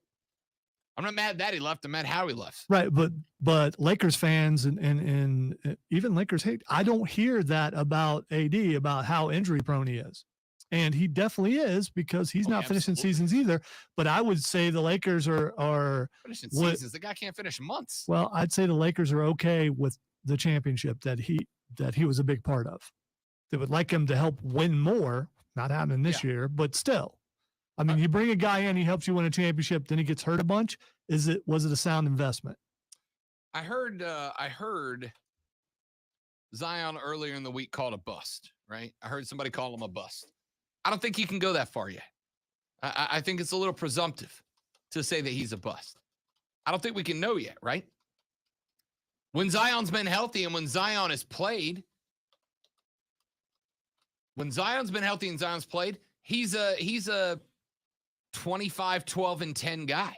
I'm not mad that he left. I'm mad how he left. Right, but Lakers fans and even Lakers hate. I don't hear that about AD, about how injury prone he is. And he definitely is, because he's not finishing seasons either. But I would say the Lakers are finishing seasons. The guy can't finish months. Well, I'd say the Lakers are okay with the championship that he was a big part of. They would like him to help win more. Not happening this year, but still. I mean, you bring a guy in, he helps you win a championship, then he gets hurt a bunch. Was it a sound investment? I heard Zion earlier in the week called a bust, right? I heard somebody call him a bust. I don't think you can go that far yet. I think it's a little presumptive to say that he's a bust. I don't think we can know yet, right? When Zion's been healthy and when Zion has played, he's a 25, 12, and 10 guy. I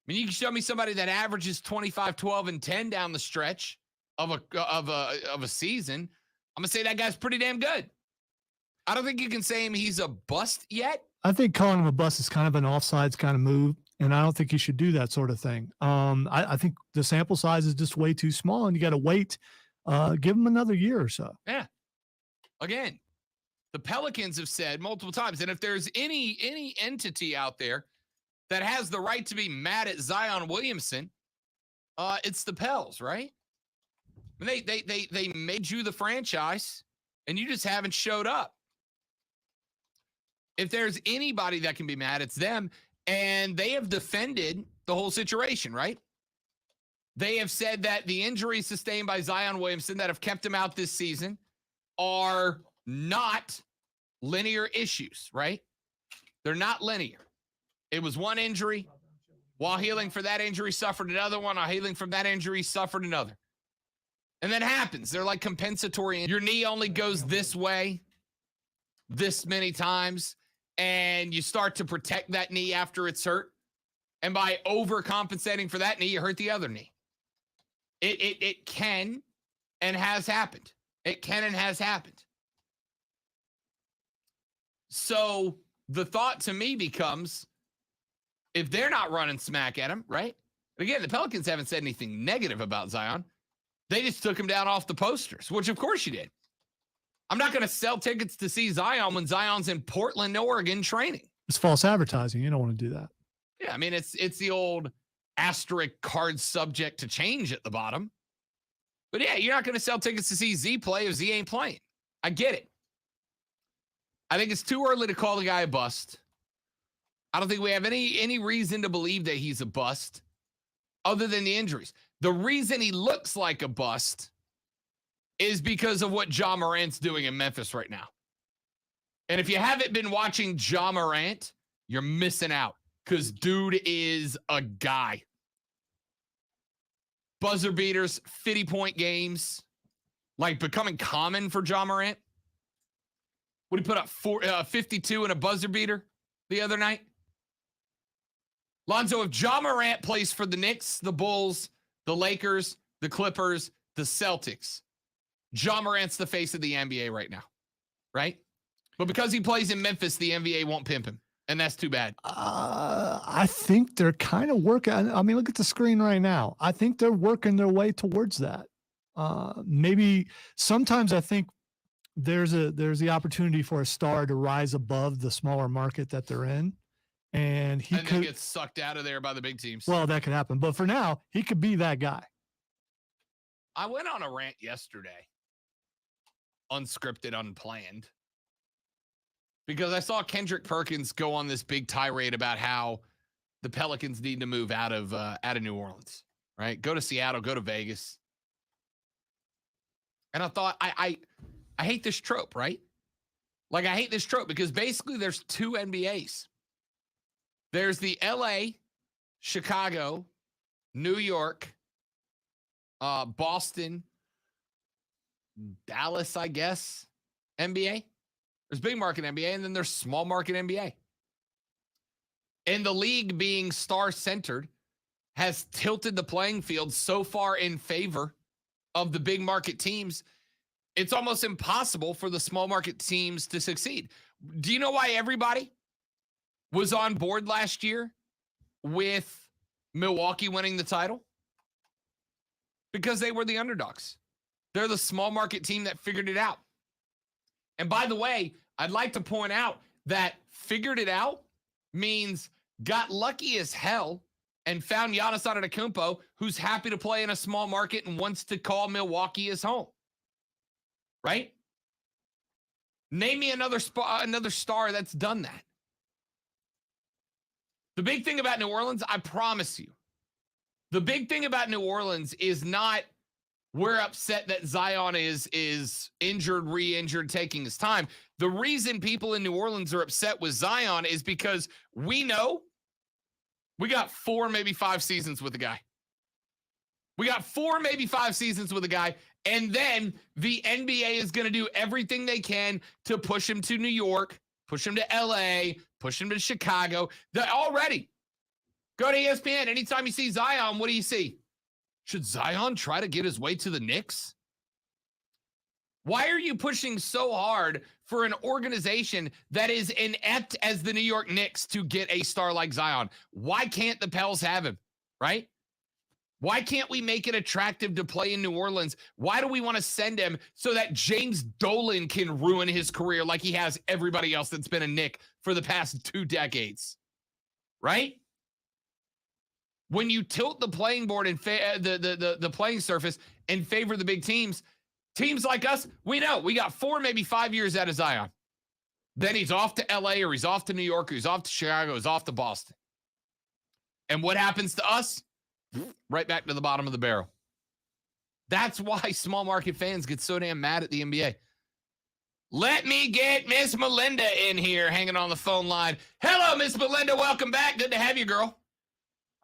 mean, you can show me somebody that averages 25, 12, and 10 down the stretch of a season. I'm gonna say that guy's pretty damn good. I don't think you can say he's a bust yet. I think calling him a bust is kind of an offsides kind of move, and I don't think you should do that sort of thing. I think the sample size is just way too small, and you got to wait. Give him another year or so. Yeah. Again, the Pelicans have said multiple times, and if there's any entity out there that has the right to be mad at Zion Williamson, it's the Pels, right? I mean, they made you the franchise, and you just haven't showed up. If there's anybody that can be mad, it's them, and they have defended the whole situation, right? They have said that the injuries sustained by Zion Williamson that have kept him out this season are not linear issues, right? They're not linear. It was one injury. While healing for that injury, suffered another one. While healing from that injury, suffered another. And that happens. They're like compensatory. Your knee only goes this way this many times, and you start to protect that knee after it's hurt. And by overcompensating for that knee, you hurt the other knee. It can and has happened. It can and has happened. So the thought to me becomes, if they're not running smack at him, right? But again, the Pelicans haven't said anything negative about Zion. They just took him down off the posters, which of course you did. I'm not going to sell tickets to see Zion when Zion's in Portland, Oregon training. It's false advertising. You don't want to do that. Yeah, I mean, it's the old asterisk card subject to change at the bottom. But yeah, you're not going to sell tickets to see Z play if Z ain't playing. I get it. I think it's too early to call the guy a bust. I don't think we have any reason to believe that he's a bust other than the injuries. The reason he looks like a bust is because of what Ja Morant's doing in Memphis right now. And if you haven't been watching Ja Morant, you're missing out, because dude is a guy. Buzzer beaters, 50-point games, like becoming common for Ja Morant. What did he put up, 52 in a buzzer beater the other night? Lonzo, if Ja Morant plays for the Knicks, the Bulls, the Lakers, the Clippers, the Celtics, Ja Morant's the face of the NBA right now, right? But because he plays in Memphis, the NBA won't pimp him, and that's too bad. I think they're kind of working. I mean, look at the screen right now. I think they're working their way towards that. Maybe sometimes I think there's the opportunity for a star to rise above the smaller market that they're in. And he could get sucked out of there by the big teams. Well, that could happen. But for now, he could be that guy. I went on a rant yesterday. Unscripted, unplanned. Because I saw Kendrick Perkins go on this big tirade about how the Pelicans need to move out of New Orleans, right? Go to Seattle, go to Vegas. And I thought, I hate this trope, right? Like, I hate this trope because basically there's two NBAs. There's the LA, Chicago, New York, Boston, Dallas, I guess, NBA. There's big market NBA, and then there's small market NBA. And the league, being star-centered, has tilted the playing field so far in favor of the big market teams, it's almost impossible for the small market teams to succeed. Do you know why everybody was on board last year with Milwaukee winning the title? Because they were the underdogs. They're the small market team that figured it out. And by the way, I'd like to point out that figured it out means got lucky as hell and found Giannis Antetokounmpo, who's happy to play in a small market and wants to call Milwaukee his home. Right? Name me another star that's done that. The big thing about New Orleans, I promise you, the big thing about New Orleans is not we're upset that Zion is injured, re-injured, taking his time. The reason people in New Orleans are upset with Zion is because we know we got 4, maybe 5 seasons with the guy. We got 4, maybe 5 seasons with the guy, and then the NBA is going to do everything they can to push him to New York, push him to LA, push him to Chicago. They're already. Go to ESPN. Anytime you see Zion, what do you see? Should Zion try to get his way to the Knicks? Why are you pushing so hard for an organization that is inept as the New York Knicks to get a star like Zion? Why can't the Pels have him, right? Why can't we make it attractive to play in New Orleans? Why do we want to send him so that James Dolan can ruin his career like he has everybody else that's been a Knick for the past 2 decades, right? When you tilt the playing board and the playing surface in favor of the big teams like us, we know we got 4, maybe 5 years out of Zion. Then he's off to LA, or he's off to New York, or he's off to Chicago, he's off to Boston. And what happens to us? right back to the bottom of the barrel. That's why small market fans get so damn mad at the NBA. Let me get Miss Melinda in here, hanging on the phone line. Hello, Miss Melinda. Welcome back. Good to have you, girl.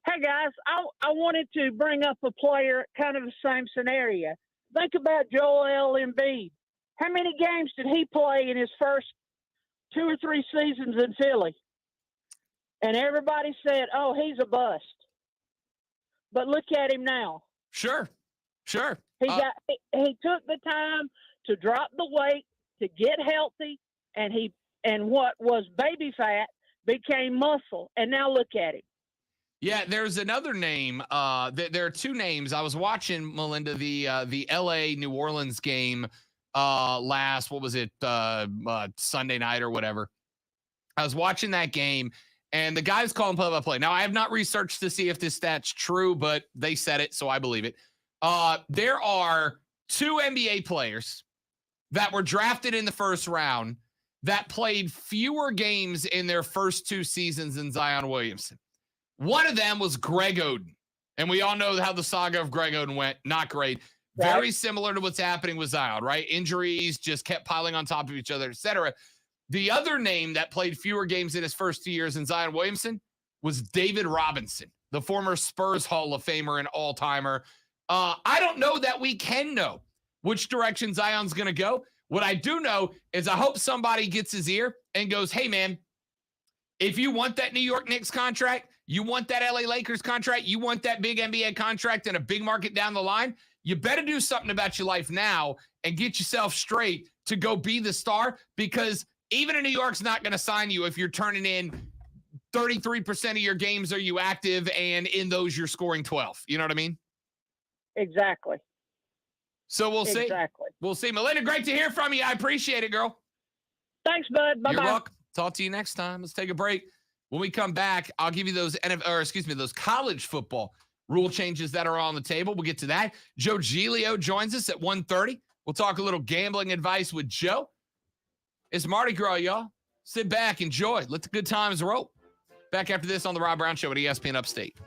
Hey guys, I wanted to bring up a player, kind of the same scenario. Think about Joel Embiid. How many games did he play in his first 2 or 3 seasons in Philly? And everybody said, "Oh, he's a bust." But look at him now. Sure. He took the time to drop the weight, to get healthy, and what was baby fat became muscle. And now look at him. Yeah, there's another name. There are 2 names. I was watching, Melinda, the LA New Orleans game last, what was it, Sunday night or whatever. I was watching that game, and the guys calling play-by-play. Now, I have not researched to see if this stat's true, but they said it, so I believe it. There are 2 NBA players that were drafted in the first round that played fewer games in their first 2 seasons than Zion Williamson. One of them was Greg Oden. And we all know how the saga of Greg Oden went. Not great. Right. Very similar to what's happening with Zion, right? Injuries just kept piling on top of each other, etc. The other name that played fewer games in his first 2 years than Zion Williamson was David Robinson, the former Spurs Hall of Famer and all-timer. I don't know that we can know which direction Zion's going to go. What I do know is I hope somebody gets his ear and goes, hey, man, if you want that New York Knicks contract, you want that LA Lakers contract, you want that big NBA contract and a big market down the line, you better do something about your life now and get yourself straight to go be the star, because even in New York's not going to sign you if you're turning in 33% of your games are you active, and in those you're scoring 12. You know what I mean? Exactly. So we'll see. Exactly. We'll see. Melinda, great to hear from you. I appreciate it, girl. Thanks, bud. Bye-bye. You're welcome. Talk to you next time. Let's take a break. When we come back, I'll give you those those college football rule changes that are on the table. We'll get to that. Joe Giglio joins us at 1:30. We'll talk a little gambling advice with Joe. It's Mardi Gras, y'all. Sit back, enjoy. Let the good times roll. Back after this on the Rob Brown Show at ESPN Upstate.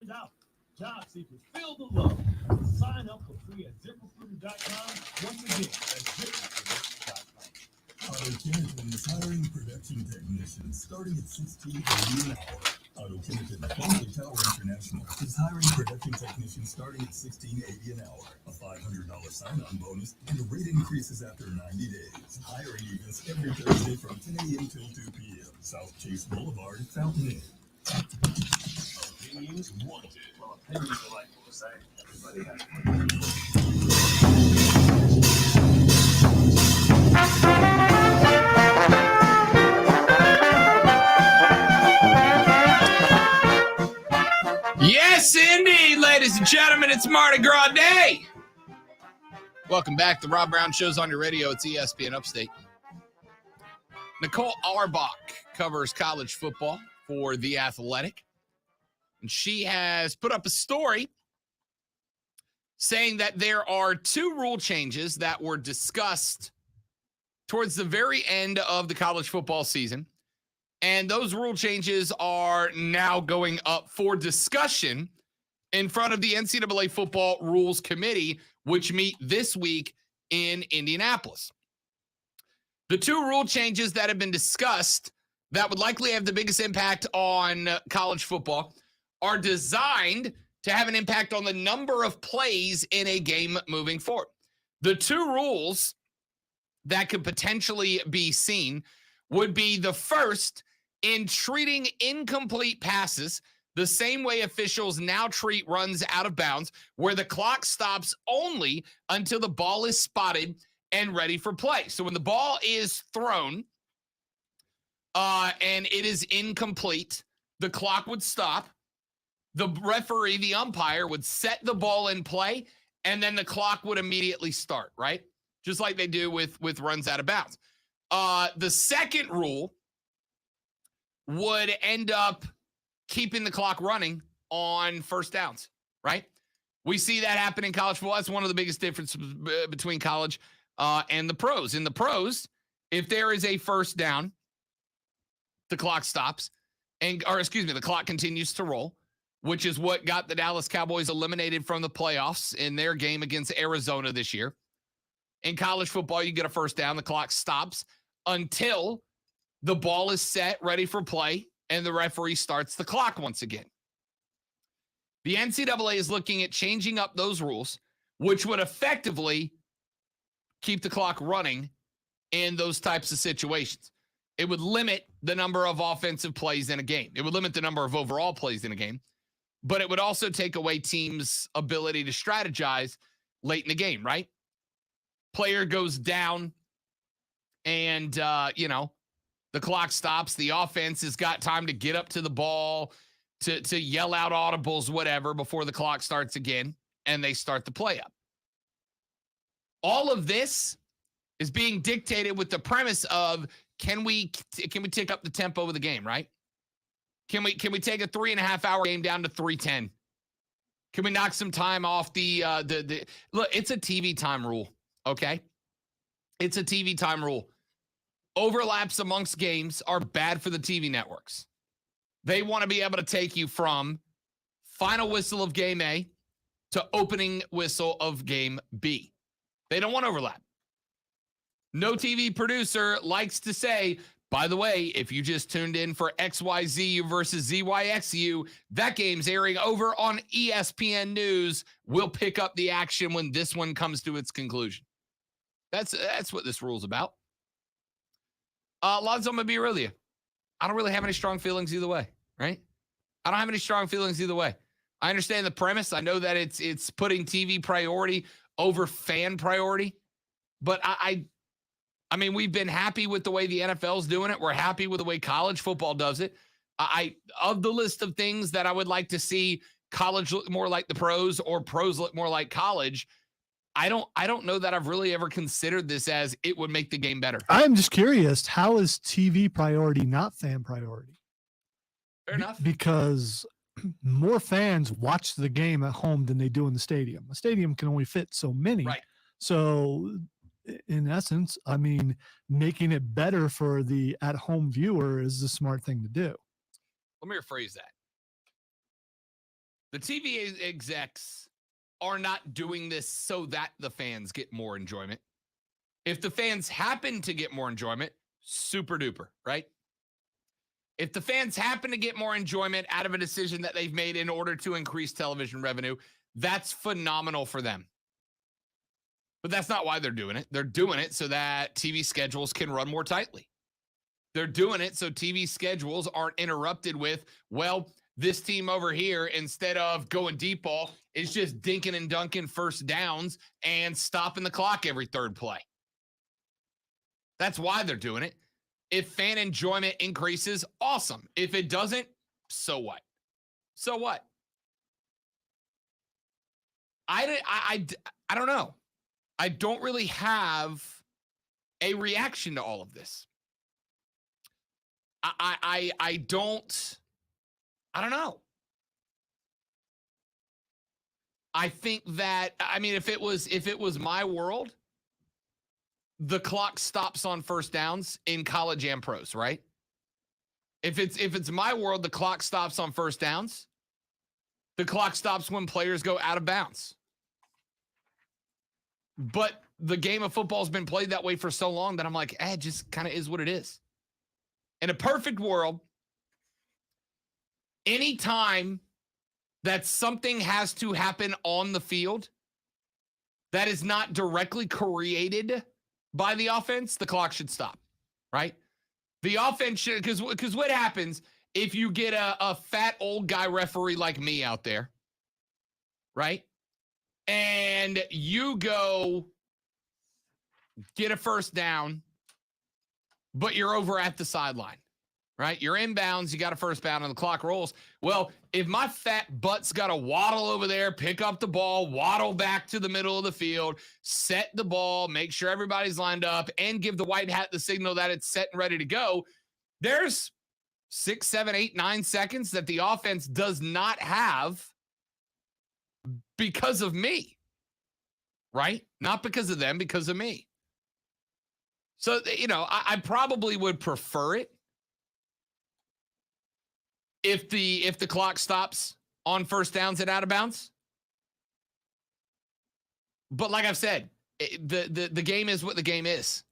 is out. Job seekers, feel the love. Sign up for free at ZipRecruiter.com. Once again, that's ZipRecruiter.com. AutoKinniton is hiring production technicians starting at $16.80 an hour. AutoKinniton, formerly Tower International, is hiring production technicians starting at $16.80 an hour. A $500 sign-on bonus and rate increases after 90 days. Hiring events every Thursday from 10 a.m. till 2 p.m. South Chase Boulevard, Fountain Inn. Opinions wanted. Well, opinions are like what we're saying. Everybody has Yes, indeed, ladies and gentlemen, it's Mardi Gras Day. Welcome back. The Rob Brown Show's on your radio. It's ESPN Upstate. Nicole Auerbach covers college football for The Athletic. And she has put up a story saying that there are 2 rule changes that were discussed towards the very end of the college football season. And those rule changes are now going up for discussion in front of the NCAA Football Rules Committee, which meet this week in Indianapolis. The 2 rule changes that have been discussed that would likely have the biggest impact on college football are designed to have an impact on the number of plays in a game moving forward. The 2 rules that could potentially be seen would be the first in treating incomplete passes the same way officials now treat runs out of bounds, where the clock stops only until the ball is spotted and ready for play. So when the ball is thrown and it is incomplete, the clock would stop. The referee, the umpire, would set the ball in play, and then the clock would immediately start, right? Just like they do with runs out of bounds. The second rule would end up keeping the clock running on first downs, right? We see that happen in college football. That's one of the biggest differences between college and the pros. In the pros, if there is a first down, the clock stops, the clock continues to roll, which is what got the Dallas Cowboys eliminated from the playoffs in their game against Arizona this year. In college football, you get a first down, the clock stops until the ball is set, ready for play, and the referee starts the clock once again. The NCAA is looking at changing up those rules, which would effectively keep the clock running in those types of situations. It would limit the number of offensive plays in a game. It would limit the number of overall plays in a game, but it would also take away teams' ability to strategize late in the game, right? Player goes down and, the clock stops. The offense has got time to get up to the ball, to yell out audibles, whatever, before the clock starts again, and they start the play up. All of this is being dictated with the premise of, can we tick up the tempo of the game, right? Can we take a 3.5-hour game down to 3:10? Can we knock some time off the look, it's a TV time rule, okay? It's a TV time rule. Overlaps amongst games are bad for the TV networks. They want to be able to take you from final whistle of game A to opening whistle of game B. They don't want overlap. No TV producer likes to say, by the way, if you just tuned in for XYZ versus ZYXU, that game's airing over on ESPN News. We'll pick up the action when this one comes to its conclusion. That's what this rule's about. Lots, I'm going to be real with you. I don't really have any strong feelings either way, right? I don't have any strong feelings either way. I understand the premise. I know that it's putting TV priority over fan priority, but I mean, we've been happy with the way the NFL's doing it. We're happy with the way college football does it. Of the list of things that I would like to see college look more like the pros or pros look more like college, I don't know that I've really ever considered this as it would make the game better. I'm just curious, how is TV priority not fan priority? Fair enough. Because more fans watch the game at home than they do in the stadium. A stadium can only fit so many. Right. So in essence, I mean, making it better for the at-home viewer is the smart thing to do. Let me rephrase that. The TV execs are not doing this so that the fans get more enjoyment. If the fans happen to get more enjoyment, super duper, right? If the fans happen to get more enjoyment out of a decision that they've made in order to increase television revenue, that's phenomenal for them. But that's not why they're doing it. They're doing it so that TV schedules can run more tightly. They're doing it so TV schedules aren't interrupted with, well, this team over here, instead of going deep ball, is just dinking and dunking first downs and stopping the clock every third play. That's why they're doing it. If fan enjoyment increases, awesome. If it doesn't, so what? So what? I don't know. I don't really have a reaction to all of this. I don't know. I think that, I mean, if it was my world, the clock stops on first downs in college and pros, right? If it's my world, the clock stops on first downs. The clock stops when players go out of bounds. But the game of football has been played that way for so long that I'm like, it just kind of is what it is. In a perfect world, anytime that something has to happen on the field that is not directly created by the offense, the clock should stop, right? The offense should, because what happens if you get a fat old guy referee like me out there, right? And you go get a first down, but you're over at the sideline, right? You're inbounds, you got a first down, and the clock rolls. Well, if my fat butt's got to waddle over there, pick up the ball, waddle back to the middle of the field, set the ball, make sure everybody's lined up, and give the white hat the signal that it's set and ready to go, there's 6, 7, 8, 9 seconds that the offense does not have because of me, right? Not because of them, because of me. So, I probably would prefer it if the clock stops on first downs and out of bounds. But like I've said, the game is what the game is.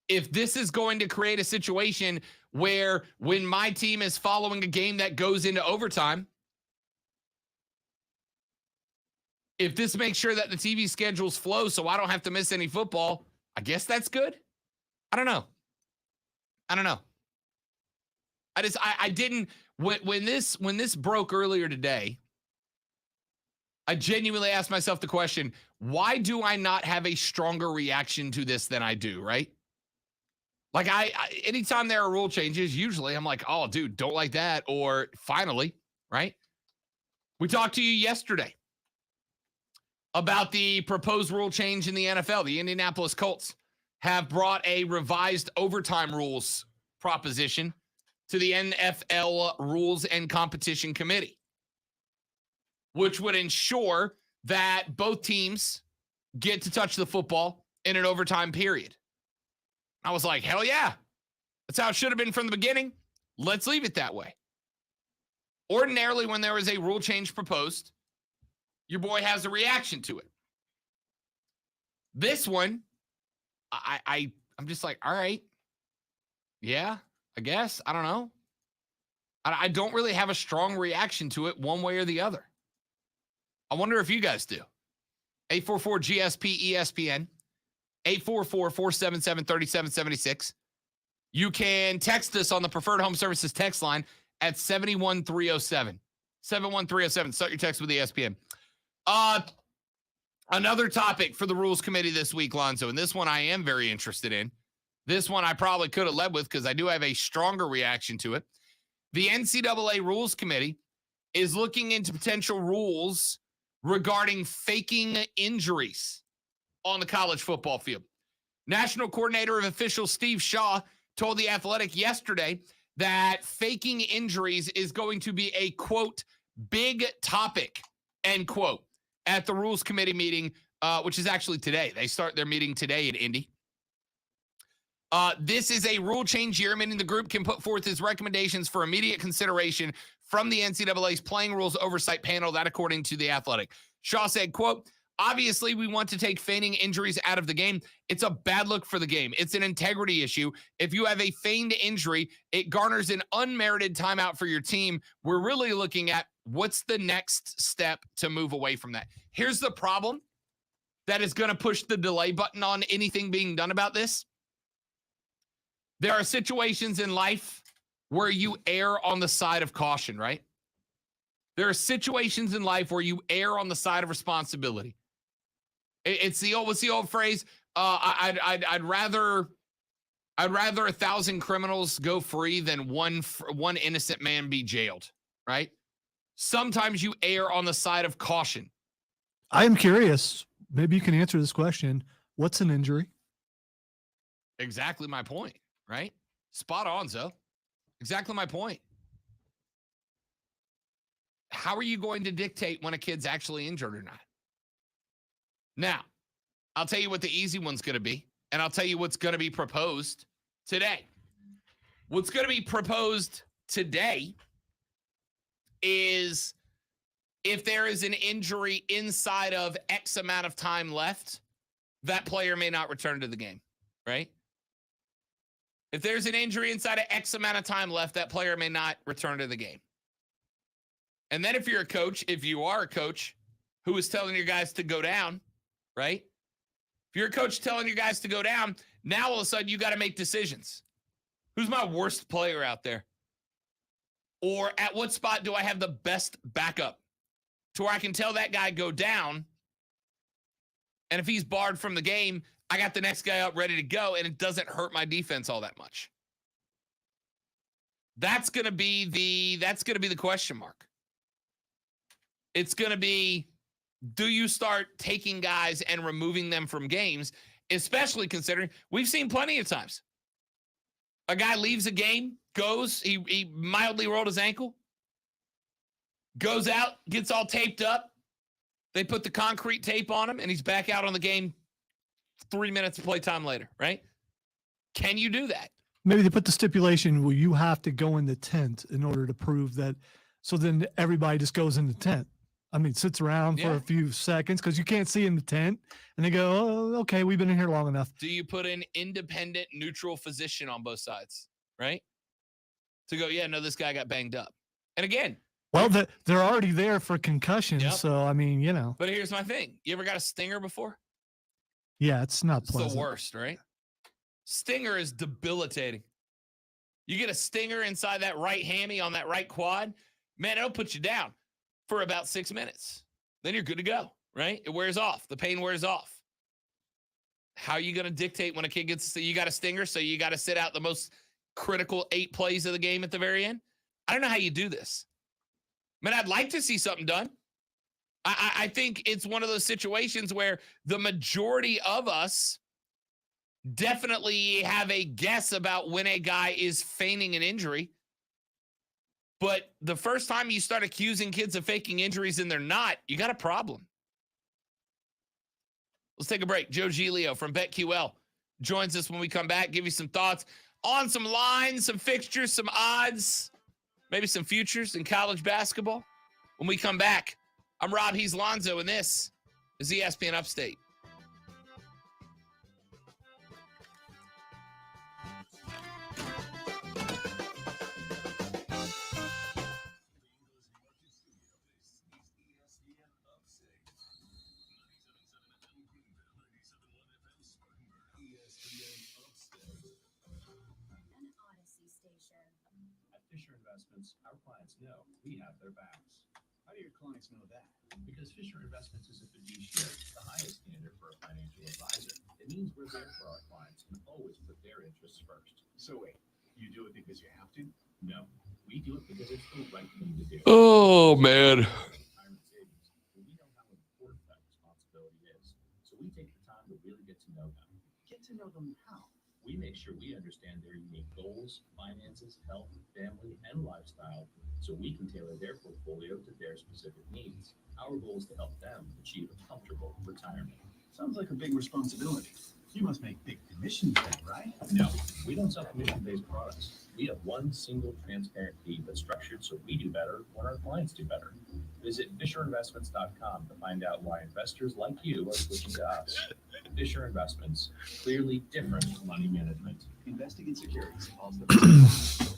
If this is going to create a situation where when my team is following a game that goes into overtime, if this makes sure that the TV schedules flow so I don't have to miss any football, I guess that's good. I don't know. I didn't, when this broke earlier today, I genuinely asked myself the question, why do I not have a stronger reaction to this than I do, right? Like anytime there are rule changes, usually I'm like, oh, dude, don't like that. Or finally, right? We talked to you yesterday about the proposed rule change in the NFL. The Indianapolis Colts have brought a revised overtime rules proposition to the NFL Rules and Competition Committee, which would ensure that both teams get to touch the football in an overtime period. I was like, hell yeah. That's how it should have been from the beginning. Let's leave it that way. Ordinarily, when there is a rule change proposed, your boy has a reaction to it. This one, I'm just like, all right. Yeah, I guess. I don't know. I don't really have a strong reaction to it one way or the other. I wonder if you guys do. 844-GSP-ESPN. 844-477-3776. You can text us on the Preferred Home Services text line at 71307. 71307. Start your text with ESPN. Another topic for the Rules Committee this week, Lonzo, and this one I am very interested in. This one I probably could have led with because I do have a stronger reaction to it. The NCAA Rules Committee is looking into potential rules regarding faking injuries on the college football field. National Coordinator of Officials Steve Shaw told The Athletic yesterday that faking injuries is going to be a, quote, big topic, end quote, at the Rules Committee meeting, which is actually today. They start their meeting today in Indy. This is a rule change year, meaning the group can put forth its recommendations for immediate consideration from the NCAA's Playing Rules Oversight Panel, that according to The Athletic. Shaw said, quote, obviously, we want to take feigning injuries out of the game. It's a bad look for the game. It's an integrity issue. If you have a feigned injury, it garners an unmerited timeout for your team. We're really looking at what's the next step to move away from that. Here's the problem that is going to push the delay button on anything being done about this. There are situations in life where you err on the side of caution, right? There are situations in life where you err on the side of responsibility. It's the old, what's the old phrase? I'd rather 1,000 criminals go free than one innocent man be jailed, right? Sometimes you err on the side of caution. I am curious. Maybe you can answer this question. What's an injury? Exactly my point, right? Spot on, Zoe. Exactly my point. How are you going to dictate when a kid's actually injured or not? Now, I'll tell you what the easy one's going to be, and I'll tell you what's going to be proposed today. What's going to be proposed today is if there is an injury inside of X amount of time left, that player may not return to the game, right? If there's an injury inside of X amount of time left, that player may not return to the game. And then if you're a coach, if you are a coach who is telling your guys to go down, right? If you're a coach telling your guys to go down, now all of a sudden you got to make decisions. Who's my worst player out there? Or at what spot do I have the best backup to where I can tell that guy go down, and if he's barred from the game, I got the next guy up ready to go, and it doesn't hurt my defense all that much. That's going to be the question mark. It's going to be, do you start taking guys and removing them from games, especially considering we've seen plenty of times. A guy leaves a game, goes, he mildly rolled his ankle, goes out, gets all taped up. They put the concrete tape on him, and he's back out on the game 3 minutes of playtime later, right? Can you do that? Maybe they put the stipulation where you have to go in the tent in order to prove that. So then everybody just goes in the tent. I mean, sits around for a few seconds because you can't see in the tent. And they go, oh, okay, we've been in here long enough. Do you put an independent, neutral physician on both sides, right? To go, yeah, no, this guy got banged up. And again. Well, they're already there for concussions. Yep. So, I mean, you know. But here's my thing. You ever got a stinger before? Yeah, it's not pleasant. It's the worst, right? Stinger is debilitating. You get a stinger inside that right hammy on that right quad, man, it'll put you down for about 6 minutes. Then you're good to go, right? It wears off. The pain wears off. How are you going to dictate when a kid gets, you got a stinger, so you got to sit out the most critical 8 plays of the game at the very end? I don't know how you do this. Man, I'd like to see something done. I think it's one of those situations where the majority of us definitely have a guess about when a guy is feigning an injury. But the first time you start accusing kids of faking injuries and they're not, you got a problem. Let's take a break. Joe Giglio from BetQL joins us when we come back. Give you some thoughts on some lines, some fixtures, some odds, maybe some futures in college basketball. When we come back, I'm Rob, he's Lonzo, and this is ESPN Upstate. Our clients know we have their backs. How do your clients know that? Because Fisher Investments is a fiduciary, the highest standard for a financial advisor. It means we're there for our clients and always put their interests first. So wait, you do it because you have to? No, we do it because it's the right thing to do. Oh, man. Retirement savings, we know how important that responsibility is. So we take the time to really get to know them. Get to know them how? We make sure we understand their unique goals, finances, health, family, and lifestyle, so we can tailor their portfolio to their specific needs. Our goal is to help them achieve a comfortable retirement. Sounds like a big responsibility. You must make big commissions then, right? No, we don't sell commission-based products. We have one single transparent fee that's structured so we do better when our clients do better. Visit FisherInvestments.com to find out why investors like you are switching to us. Fisher Investments, clearly different money management. Investing in securities involves the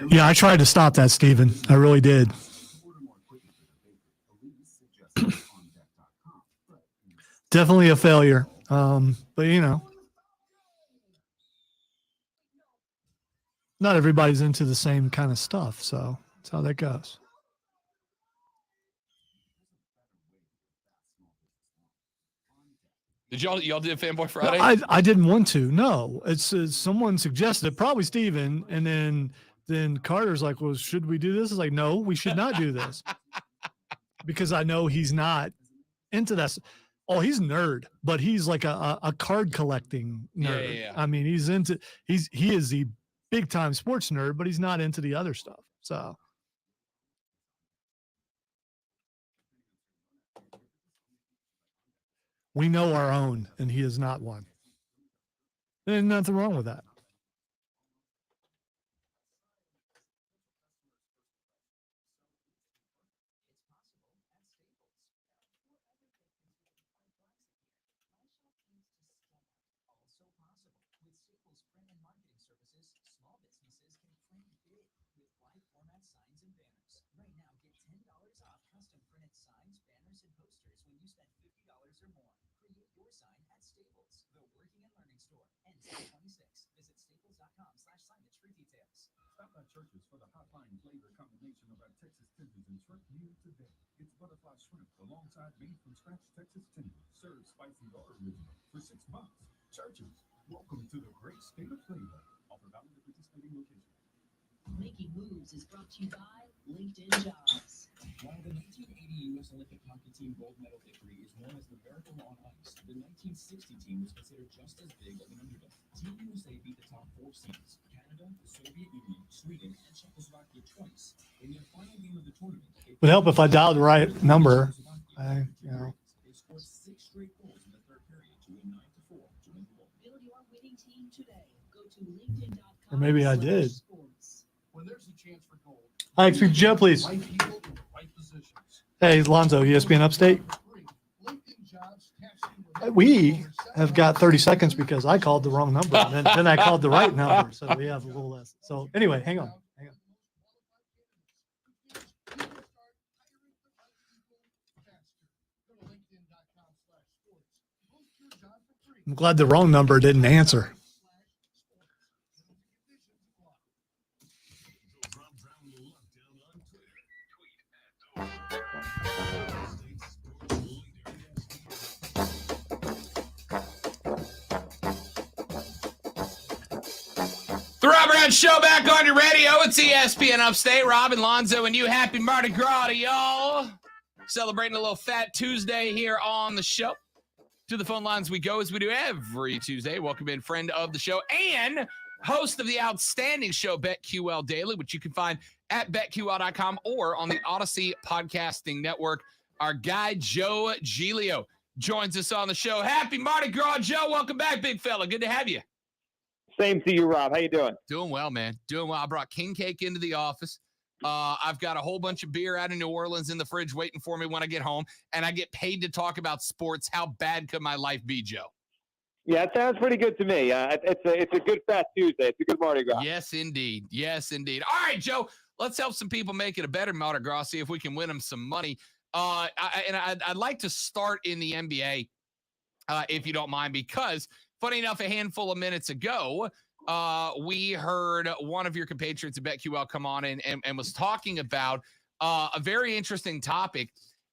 Yeah, I tried to stop that, Stephen. I really did. Definitely a failure. But not everybody's into the same kind of stuff, so that's how that goes. Did y'all did Fanboy Friday? I didn't want to. No, it's someone suggested it, probably Steven, and then Carter's like, "Well, should we do this?" It's like, "No, we should not do this," because I know he's not into that. Oh, he's a nerd, but he's like a card collecting nerd. Yeah. I mean, he is the big time sports nerd, but he's not into the other stuff. So. We know our own, and he is not one. There's nothing wrong with that. Stop by Churches for the hot-line flavor combination of our Texas tenders and shrimp meal today. It's butterfly shrimp alongside made-from-scratch Texas tenders, served spicy or original for $6. Churches, welcome to the great state of flavor. Offer valid at participating locations. Making Moves is brought to you by LinkedIn Jobs. While the 1980 U.S. Olympic hockey team gold medal victory is known as the Miracle on Ice, the 1960 team was considered just as big of an underdog. Team USA beat the top 4 seeds, Canada, the Soviet Union, Sweden, and Czechoslovakia twice. In their final game of the tournament, Would help if I dialed the right number. They scored 6 straight goals in the third period to win 9-4 to win the gold. Build your winning team today. Go to LinkedIn.com. Or maybe I did. When there's a chance for gold, Hi, speak to Joe, please. right people in the right positions. Hey, Lonzo, ESPN Upstate. LinkedIn Jobs taps you with We have got 30 seconds because I called the wrong number, and then I called the right number, so we have a little less. So anyway, hang on. I'm glad the wrong number didn't answer. The Rob Brown Show back on your radio. It's ESPN Upstate. Rob and Lonzo and you. Happy Mardi Gras to y'all. Celebrating a little Fat Tuesday here on the show. To the phone lines we go as we do every Tuesday. Welcome in friend of the show and host of the outstanding show, BetQL Daily, which you can find at BetQL.com or on the Odyssey Podcasting Network. Our guy, Joe Giglio, joins us on the show. Happy Mardi Gras, Joe. Welcome back, big fella. Good to have you. Same to you, Rob. How you doing? Doing well, man. Doing well. I brought king cake into the office. I've got a whole bunch of beer out of New Orleans in the fridge waiting for me when I get home, and I get paid to talk about sports. How bad could my life be, Joe? Yeah, it sounds pretty good to me. It's a good Fat Tuesday. It's a good Mardi Gras. Yes, indeed. Yes, indeed. All right, Joe, let's help some people make it a better Mardi Gras, see if we can win them some money. I'd like to start in the NBA, if you don't mind, because funny enough, a handful of minutes ago, we heard one of your compatriots at BetQL come on and was talking about a very interesting topic.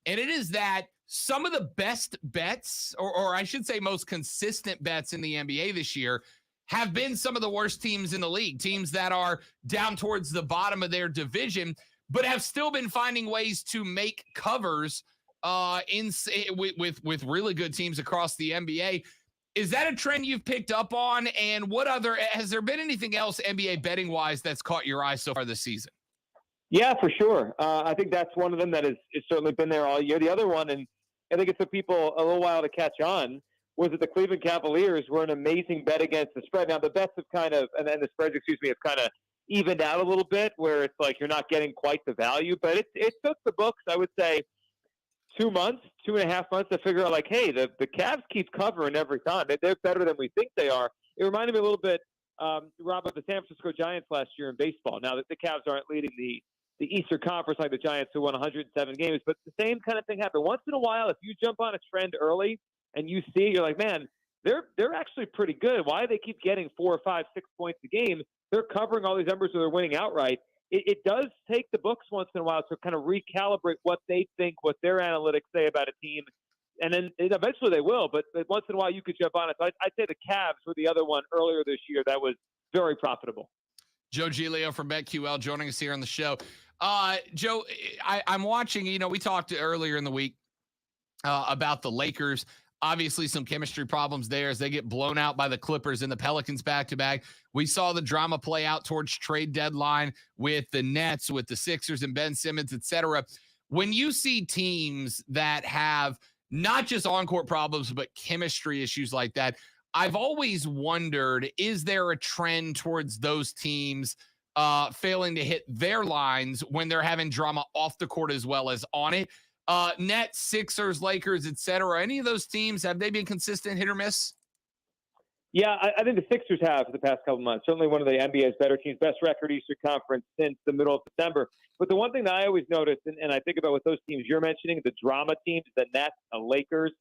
And it is that some of the best bets, or I should say most consistent bets in the NBA this year, have been some of the worst teams in the league, teams that are down towards the bottom of their division, but have still been finding ways to make covers with really good teams across the NBA. Is that a trend you've picked up on? And has there been anything else NBA betting wise that's caught your eye so far this season? Yeah, for sure. I think that's one of them that has certainly been there all year. The other one, and I think it took people a little while to catch on, was that the Cleveland Cavaliers were an amazing bet against the spread. Now, the bets have kind of, and then the spreads, have kind of evened out a little bit where it's like you're not getting quite the value. But it took the books, I would say, 2 months, 2.5 months to figure out, like, hey, the Cavs keep covering every time. They're better than we think they are. It reminded me a little bit, Rob, of the San Francisco Giants last year in baseball. Now that the Cavs aren't leading the Eastern Conference like the Giants, who won 107 games, but the same kind of thing happened. Once in a while, if you jump on a trend early and you see, you're like, man, they're actually pretty good. Why do they keep getting 4, 5, 6 points a game? They're covering all these numbers, so they're winning outright. It does take the books once in a while to kind of recalibrate what they think, what their analytics say about a team. And then eventually they will, but once in a while you could jump on it. So I'd say the Cavs were the other one earlier this year that was very profitable. Joe Giglio from BetQL joining us here on the show. Joe, I'm watching, we talked earlier in the week about the Lakers. Obviously, some chemistry problems there as they get blown out by the Clippers and the Pelicans back-to-back. We saw the drama play out towards trade deadline with the Nets, with the Sixers and Ben Simmons, et cetera. When you see teams that have not just on-court problems, but chemistry issues like that, I've always wondered, is there a trend towards those teams failing to hit their lines when they're having drama off the court as well as on it? Nets, Sixers, Lakers, et cetera. Any of those teams, have they been consistent hit or miss? Yeah, I think the Sixers have for the past couple months. Certainly one of the NBA's better teams, best record Eastern Conference since the middle of December. But the one thing that I always notice, and I think about with those teams you're mentioning, the drama teams, the Nets, the Lakers,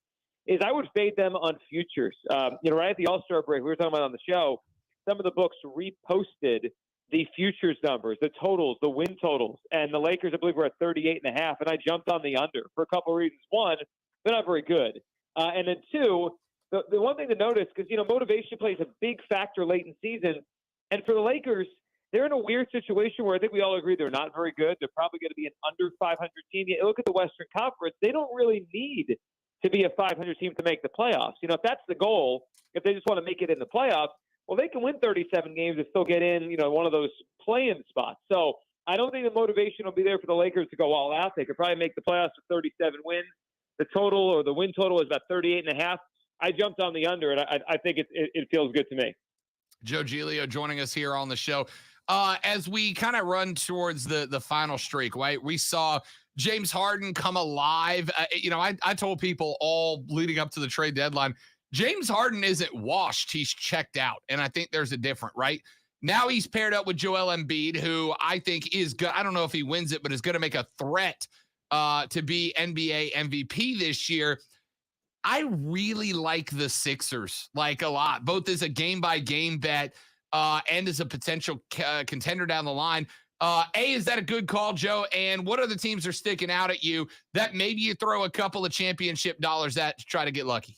is I would fade them on futures. Right at the All-Star break, we were talking about on the show, some of the books reposted the futures numbers, the totals, the win totals. And the Lakers, I believe, were at 38.5, and I jumped on the under for a couple of reasons. One, they're not very good. And then two, the one thing to notice, because, motivation plays a big factor late in season. And for the Lakers, they're in a weird situation where I think we all agree they're not very good. They're probably going to be an under 500 team. You look at the Western Conference, they don't really need to be a 500 team to make the playoffs. If that's the goal, if they just want to make it in the playoffs, well, they can win 37 games and still get in, one of those play-in spots. So I don't think the motivation will be there for the Lakers to go all out. They could probably make the playoffs with 37 wins. The total or the win total is about 38.5. I jumped on the under, and I think it feels good to me. Joe Giglio joining us here on the show. As we kind of run towards the final streak, right? We saw James Harden come alive. I told people all leading up to the trade deadline, James Harden isn't washed. He's checked out. And I think there's a different, right? Now he's paired up with Joel Embiid, who I think is good. I don't know if he wins it, but is going to make a threat to be NBA MVP this year. I really like the Sixers, a lot, both as a game-by-game bet and as a potential contender down the line. Is that a good call, Joe? And what other teams are sticking out at you that maybe you throw a couple of championship dollars at to try to get lucky?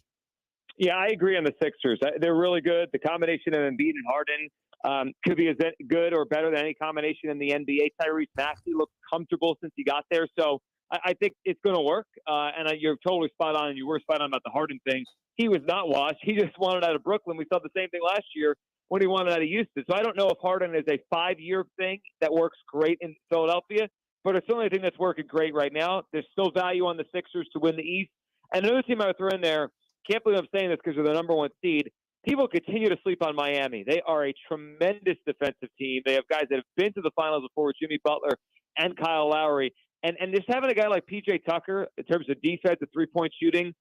Yeah, I agree on the Sixers. They're really good. The combination of Embiid and Harden could be as good or better than any combination in the NBA. Tyrese Maxey looked comfortable since he got there. So I think it's going to work. And you're totally spot on. And you were spot on about the Harden thing. He was not washed. He just wanted out of Brooklyn. We saw the same thing last year when he wanted out of Houston. So I don't know if Harden is a 5-year thing that works great in Philadelphia, but it's certainly a thing that's working great right now. There's still value on the Sixers to win the East. And another team I would throw in there, can't believe I'm saying this because they're the number one seed. People continue to sleep on Miami. They are a tremendous defensive team. They have guys that have been to the finals before with Jimmy Butler and Kyle Lowry. And just having a guy like P.J. Tucker in terms of defense and three-point shooting,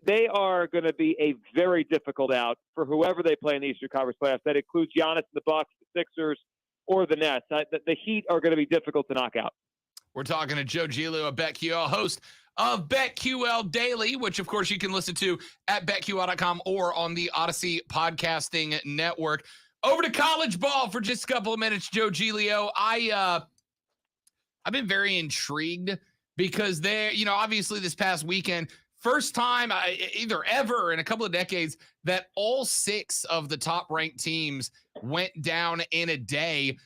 they are going to be a very difficult out for whoever they play in the Eastern Conference playoffs. That includes Giannis and the Bucks, the Sixers, or the Nets. The Heat are going to be difficult to knock out. We're talking to Joe Giglio, a BetQL host of BetQL Daily, which, of course, you can listen to at BetQL.com or on the Odyssey Podcasting Network. Over to college ball for just a couple of minutes, Joe Giglio. I've been very intrigued because obviously this past weekend, first time either ever in a couple of decades that all 6 of the top-ranked teams went down in a day.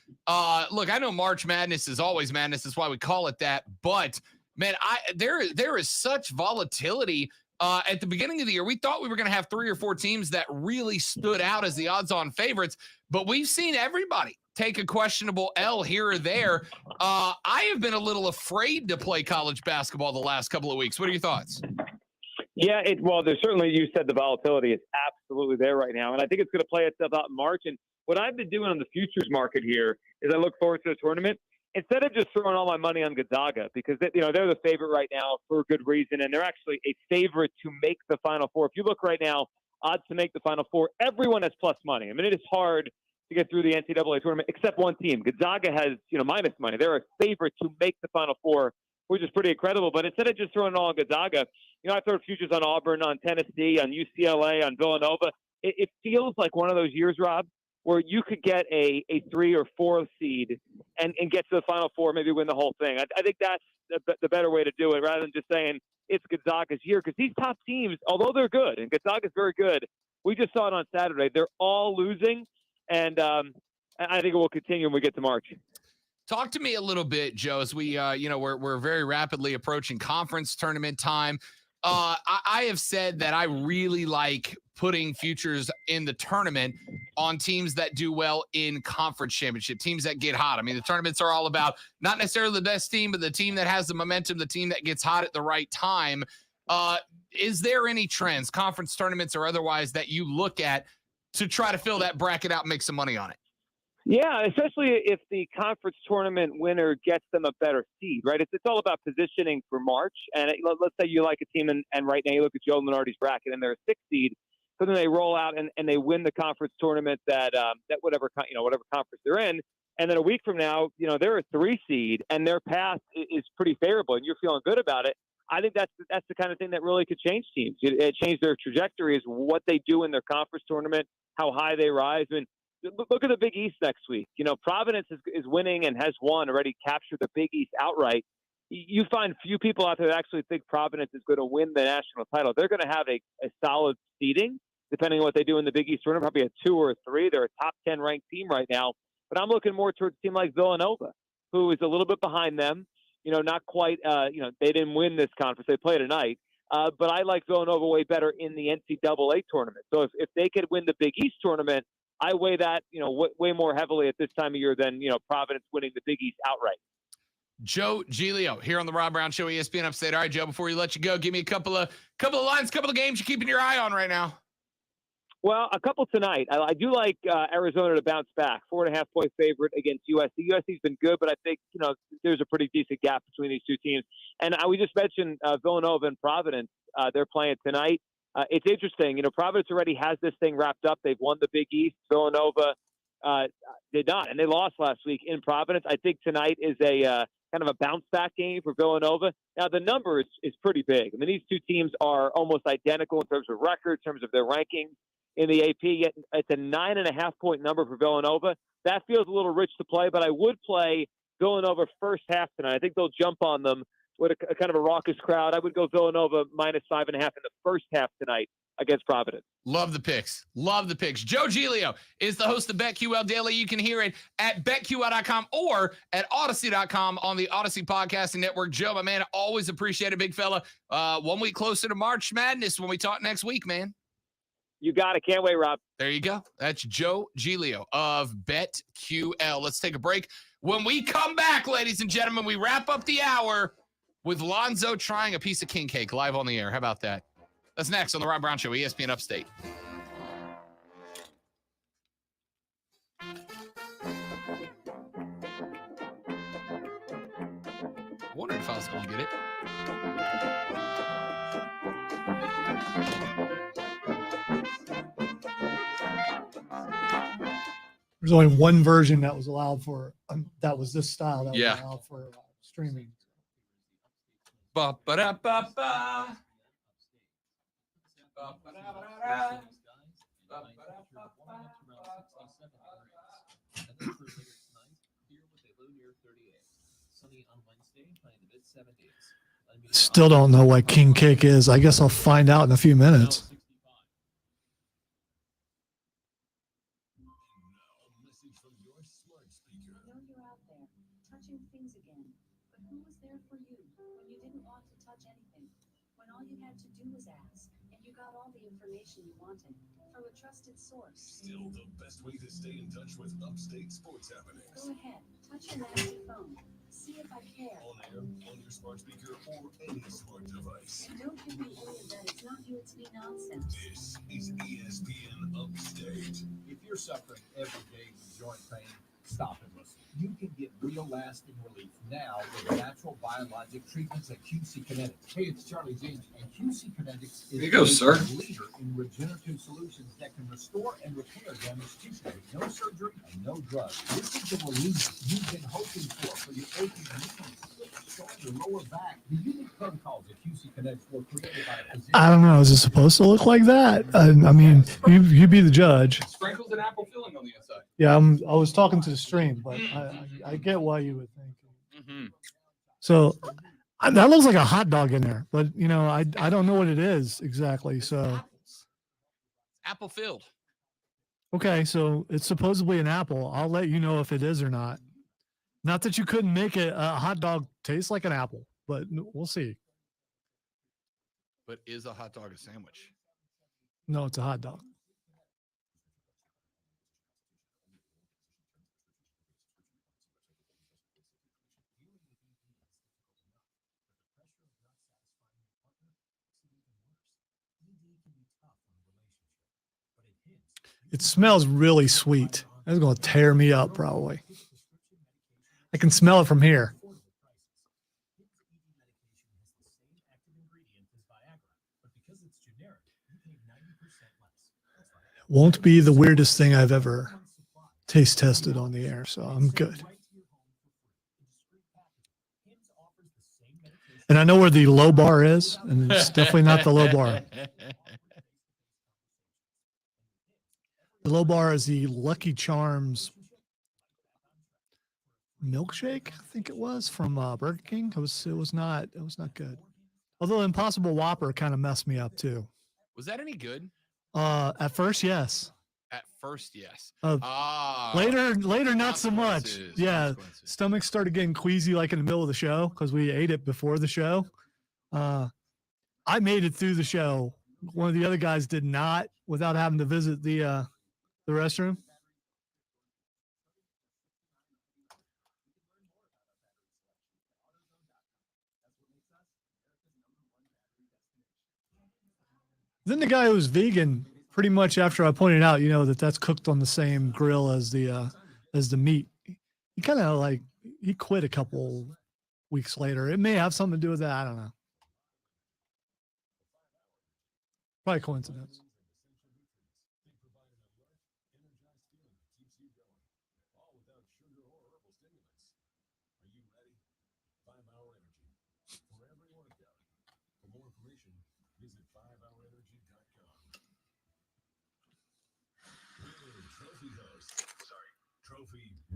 Look, I know March Madness is always madness. That's why we call it that. But, man, there is such volatility. At the beginning of the year, we thought we were going to have 3 or 4 teams that really stood out as the odds-on favorites. But we've seen everybody take a questionable L here or there. I have been a little afraid to play college basketball the last couple of weeks. What are your thoughts? Yeah, well, there's certainly, you said the volatility is absolutely there right now. And I think it's going to play itself out in March. And what I've been doing on the futures market here is I look forward to the tournament instead of just throwing all my money on Gonzaga, because they're the favorite right now for a good reason. And they're actually a favorite to make the Final Four. If you look right now, odds to make the Final Four, everyone has plus money. I mean, it is hard to get through the NCAA tournament except one team. Gonzaga has, minus money. They're a favorite to make the Final Four, which is pretty incredible. But instead of just throwing it all on Gonzaga, I throw futures on Auburn, on Tennessee, on UCLA, on Villanova. It feels like one of those years, Rob, where you could get a 3 or 4 seed and get to the Final Four, maybe win the whole thing. I think that's the better way to do it, rather than just saying it's Gonzaga's year. Because these top teams, although they're good, and Gonzaga's very good, we just saw it on Saturday, they're all losing. And I think it will continue when we get to March. Talk to me a little bit, Joe, as we, we're very rapidly approaching conference tournament time. I have said that I really like putting futures in the tournament on teams that do well in conference championship, teams that get hot. I mean, the tournaments are all about not necessarily the best team, but the team that has the momentum, the team that gets hot at the right time. Is there any trends, conference tournaments or otherwise, that you look at to try to fill that bracket out and make some money on it? Yeah, especially if the conference tournament winner gets them a better seed, right? It's all about positioning for March. And let's say you like a team, and right now you look at Joe Lunardi's bracket, and they're a 6 seed. So then they roll out and they win the conference tournament that whatever conference they're in. And then a week from now, they're a 3 seed, and their path is pretty favorable, and you're feeling good about it. I think that's the kind of thing that really could change teams. It change their trajectory, is what they do in their conference tournament, how high they rise. I mean, look at the Big East next week. Providence is winning and has won, already captured the Big East outright. You find few people out there that actually think Providence is going to win the national title. They're going to have a solid seeding, depending on what they do in the Big East tournament, probably a 2 or a 3. They're a top 10 ranked team right now. But I'm looking more towards a team like Villanova, who is a little bit behind them. Not quite, they didn't win this conference. They play tonight. But I like Villanova way better in the NCAA tournament. So if they could win the Big East tournament, I weigh that, way more heavily at this time of year than, Providence winning the Big East outright. Joe Giglio here on the Rob Brown Show, ESPN Upstate. All right, Joe, before we let you go, give me a couple of lines, couple of games you're keeping your eye on right now. Well, a couple tonight. I do like Arizona to bounce back. 4.5-point favorite against USC. USC's been good, but I think, there's a pretty decent gap between these two teams. And we just mentioned Villanova and Providence. They're playing tonight. It's interesting. Providence already has this thing wrapped up. They've won the Big East. Villanova did not, and they lost last week in Providence. I think tonight is a kind of a bounce-back game for Villanova. Now, the number is pretty big. I mean, these two teams are almost identical in terms of record, in terms of their rankings in the AP. Yet it's a 9.5-point number for Villanova. That feels a little rich to play, but I would play Villanova first half tonight. I think they'll jump on them with a kind of a raucous crowd. I would go Villanova -5.5 in the first half tonight against Providence. Love the picks. Love the picks. Joe Giglio is the host of BetQL Daily. You can hear it at BetQL.com or at Odyssey.com on the Odyssey Podcasting Network. Joe, my man, always appreciate it, big fella. 1 week closer to March Madness when we talk next week, man. You got it. Can't wait, Rob. There you go. That's Joe Giglio of BetQL. Let's take a break. When we come back, ladies and gentlemen, we wrap up the hour with Lonzo trying a piece of king cake live on the air. How about that? That's next on the Rob Brown Show, ESPN Upstate. I wondered if I was going to get it. There's only one version that was allowed for, that was this style that was allowed for streaming. Ba-ba-da-ba-ba. Still don't know what king cake is. I guess I'll find out in a few minutes. You wanted from a trusted source. Still the best way to stay in touch with upstate sports happenings. Go ahead, touch your nasty phone. See if I care. On air, on your smart speaker, or any smart device. And don't give me any of that. It's not sweet nonsense. This is ESPN Upstate. If you're suffering every day with joint pain, stop and listen. You can get real lasting relief now with natural biologic treatments at QC Kinetics. Hey, it's Charlie James, and QC Kinetics is you go, sir. a leader in regenerative solutions that can restore and repair damaged tissue with no surgery and no drugs. This is the relief you've been hoping for your aching knees, shoulder, lower back. The unique protocols at QC Kinetics were created by a physician. I don't know. Is it supposed to look like that? I mean, you be the judge. Sprinkles and apple filling on the inside. Yeah, I was talking to the stream, but I get why you would think. Mm-hmm. So that looks like a hot dog in there, but I don't know what it is exactly. So Apple filled. okay, so it's supposedly an apple. I'll let you know if it is or not. Not that you couldn't make a hot dog taste like an apple, but we'll see. But is a hot dog a sandwich? No, it's a hot dog. It smells really sweet. That's going to tear me up probably. I can smell it from here. Won't be the weirdest thing I've ever taste tested on the air, so I'm good. And I know where the low bar is, and it's definitely not the low bar. The low bar is the Lucky Charms milkshake, I think it was, from Burger King. It was not good. Although Impossible Whopper kind of messed me up too. Was that any good? At first, yes. At first, yes. Later, not so much. Yeah, stomach started getting queasy like in the middle of the show because we ate it before the show. I made it through the show. One of the other guys did not, without having to visit the restroom. Then the guy who was vegan, pretty much after I pointed out, that's cooked on the same grill as the meat. He kind of he quit a couple weeks later. It may have something to do with that. I don't know. Probably coincidence.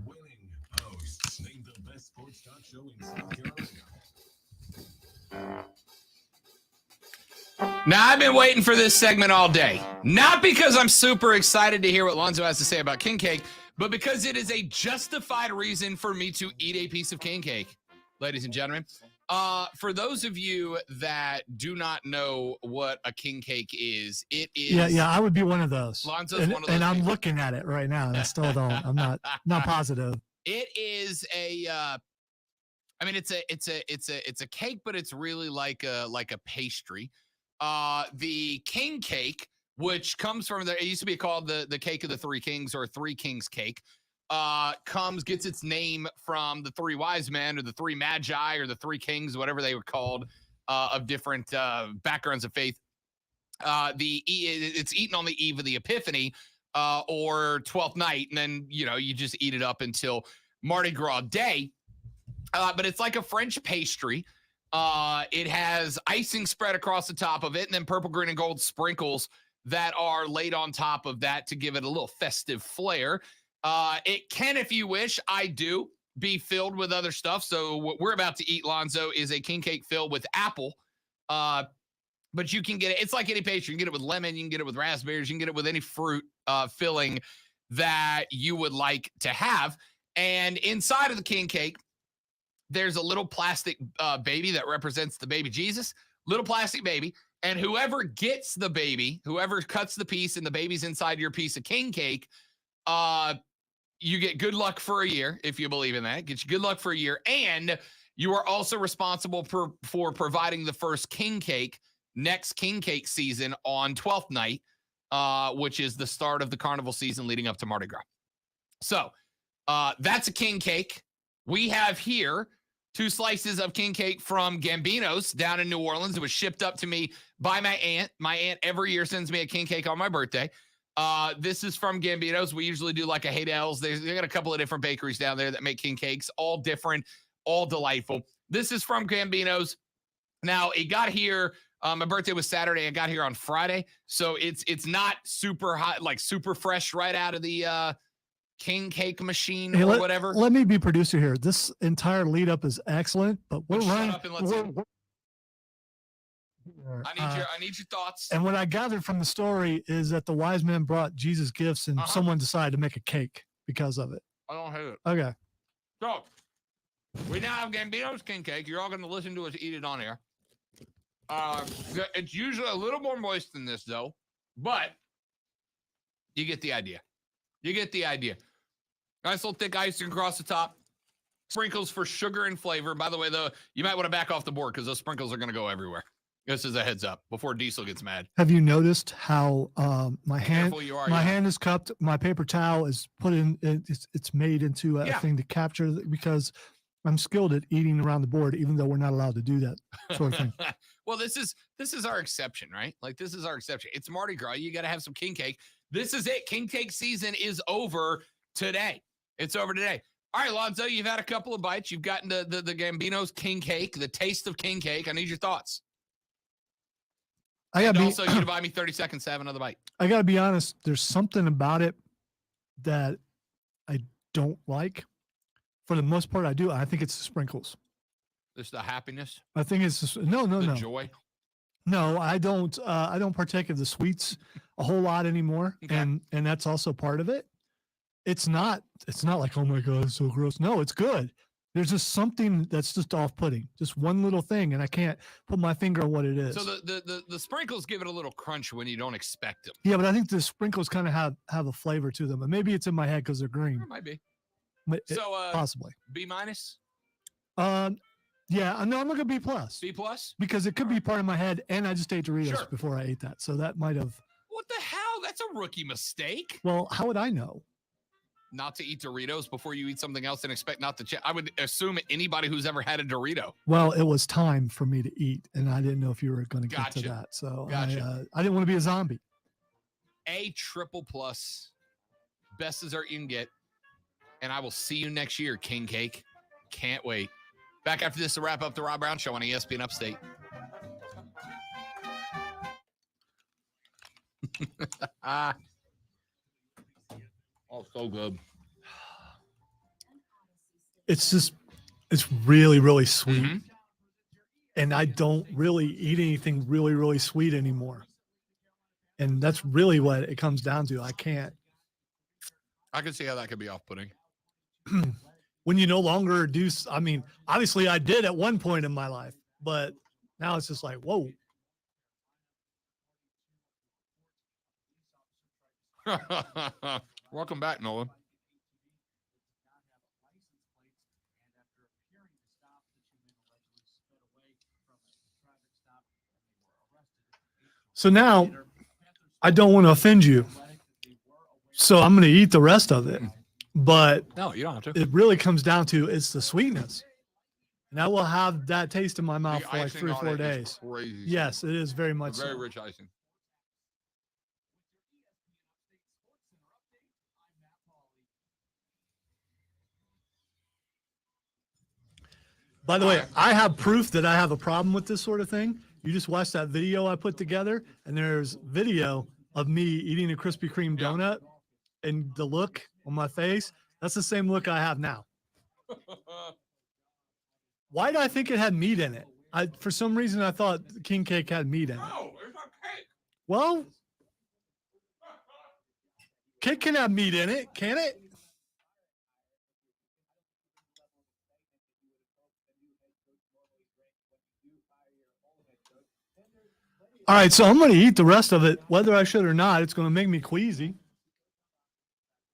Winning hosts named the best sports talk show in South Carolina. Now, I've been waiting for this segment all day. Not because I'm super excited to hear what Lonzo has to say about king cake, but because it is a justified reason for me to eat a piece of king cake, ladies and gentlemen. For those of you that do not know what a king cake is, it is. Yeah, I would be one of those. Lonzo's one of those. And I'm looking at it right now, and I still don't. I'm not positive. It is it's a cake, but it's really like a pastry. The king cake, which comes from it used to be called the cake of the three kings or three kings cake. Gets its name from the three wise men or the three magi or the three kings, whatever they were called, of different backgrounds of faith. It's eaten on the eve of the Epiphany or 12th night, and then you just eat it up until Mardi Gras Day. But it's like a French pastry. It has icing spread across the top of it, and then purple, green, and gold sprinkles that are laid on top of that to give it a little festive flair. It can, if you wish, I do, be filled with other stuff. So what we're about to eat, Lonzo, is a king cake filled with apple. But you can get it. It's like any pastry. You can get it with lemon. You can get it with raspberries. You can get it with any fruit filling that you would like to have. And inside of the king cake, there's a little plastic baby that represents the baby Jesus, little plastic baby. And whoever gets the baby, whoever cuts the piece and the baby's inside your piece of king cake, you get good luck for a year, if you believe in that. Get you good luck for a year. And you are also responsible for providing the first king cake next king cake season on 12th night, which is the start of the carnival season leading up to Mardi Gras. So that's a king cake. We have here 2 slices of king cake from Gambino's down in New Orleans. It was shipped up to me by my aunt. My aunt every year sends me a king cake on my birthday. This is from Gambino's. We usually do like a Hadel's. They got a couple of different bakeries down there that make king cakes, all different, all delightful. This is from Gambino's. Now, it got here. My birthday was Saturday. It got here on Friday. So it's not super hot, like super fresh right out of the king cake machine or whatever. Let me be producer here. This entire lead up is excellent, but we're running. I need your thoughts. And what I gathered from the story is that the wise men brought Jesus gifts, and someone decided to make a cake because of it. I don't hate it. Okay. So we now have Gambino's king cake. You're all going to listen to us eat it on air. It's usually a little more moist than this, though, but you get the idea. You get the idea. Nice little thick icing across the top. Sprinkles for sugar and flavor. By the way, though, you might want to back off the board because those sprinkles are going to go everywhere. This is a heads up before Diesel gets mad. Have you noticed how my hand hand is cupped? My paper towel is put in. It's made into a thing to capture because I'm skilled at eating around the board, even though we're not allowed to do that sort of thing. Well, this is our exception, right? Like this is our exception. It's Mardi Gras. You got to have some king cake. This is it. King cake season is over today. It's over today. All right, Lonzo, you've had a couple of bites. You've gotten the Gambino's king cake, the taste of king cake. I need your thoughts. Also, you buy me 30 seconds to have another bite. I got to be honest. There's something about it that I don't like. For the most part, I do. I think it's the sprinkles. Just the happiness. I think it's just, no. Joy. No, I don't. I don't partake of the sweets a whole lot anymore, Okay. and that's also part of it. It's not like, oh my God, it's so gross. No, it's good. There's just something that's just off-putting, just one little thing, and I can't put my finger on what it is. So the sprinkles give it a little crunch when you don't expect them. Yeah, but I think the sprinkles kind of have a flavor to them, and maybe it's in my head because they're green. It might be. So possibly B minus. Yeah, no, I'm looking at B plus. B plus because it could be part of my head, and I just ate Doritos before I ate that, so that might have. What the hell? That's a rookie mistake. Well, how would I know? Not to eat Doritos before you eat something else and expect not to I would assume anybody who's ever had a Dorito. Well, it was time for me to eat, and I didn't know if you were going to get to that. So I didn't want to be a zombie. A triple plus. Best dessert you can get. And I will see you next year, King Cake. Can't wait. Back after this to wrap up the Rob Brown Show on ESPN Upstate. Oh, so good. It's really, really sweet. Mm-hmm. And I don't really eat anything really, really sweet anymore. And that's really what it comes down to. I can't. I can see how that could be off-putting. When you no longer do, I mean, obviously I did at one point in my life, but now it's just like, whoa. Welcome back, Nolan. So now I don't want to offend you. So I'm going to eat the rest of it. But no, you don't have to. It really comes down to it's the sweetness. And I will have that taste in my mouth for like 3 or 4 days. Crazy. Yes, it is very much very rich icing. By the way, I have proof that I have a problem with this sort of thing. You just watch that video I put together, and there's video of me eating a Krispy Kreme donut, and the look on my face, that's the same look I have now. Why did I think it had meat in it? For some reason, I thought king cake had meat in it. No, it's not cake. Well, cake can have meat in it, can it? All right, so I'm going to eat the rest of it, whether I should or not. It's going to make me queasy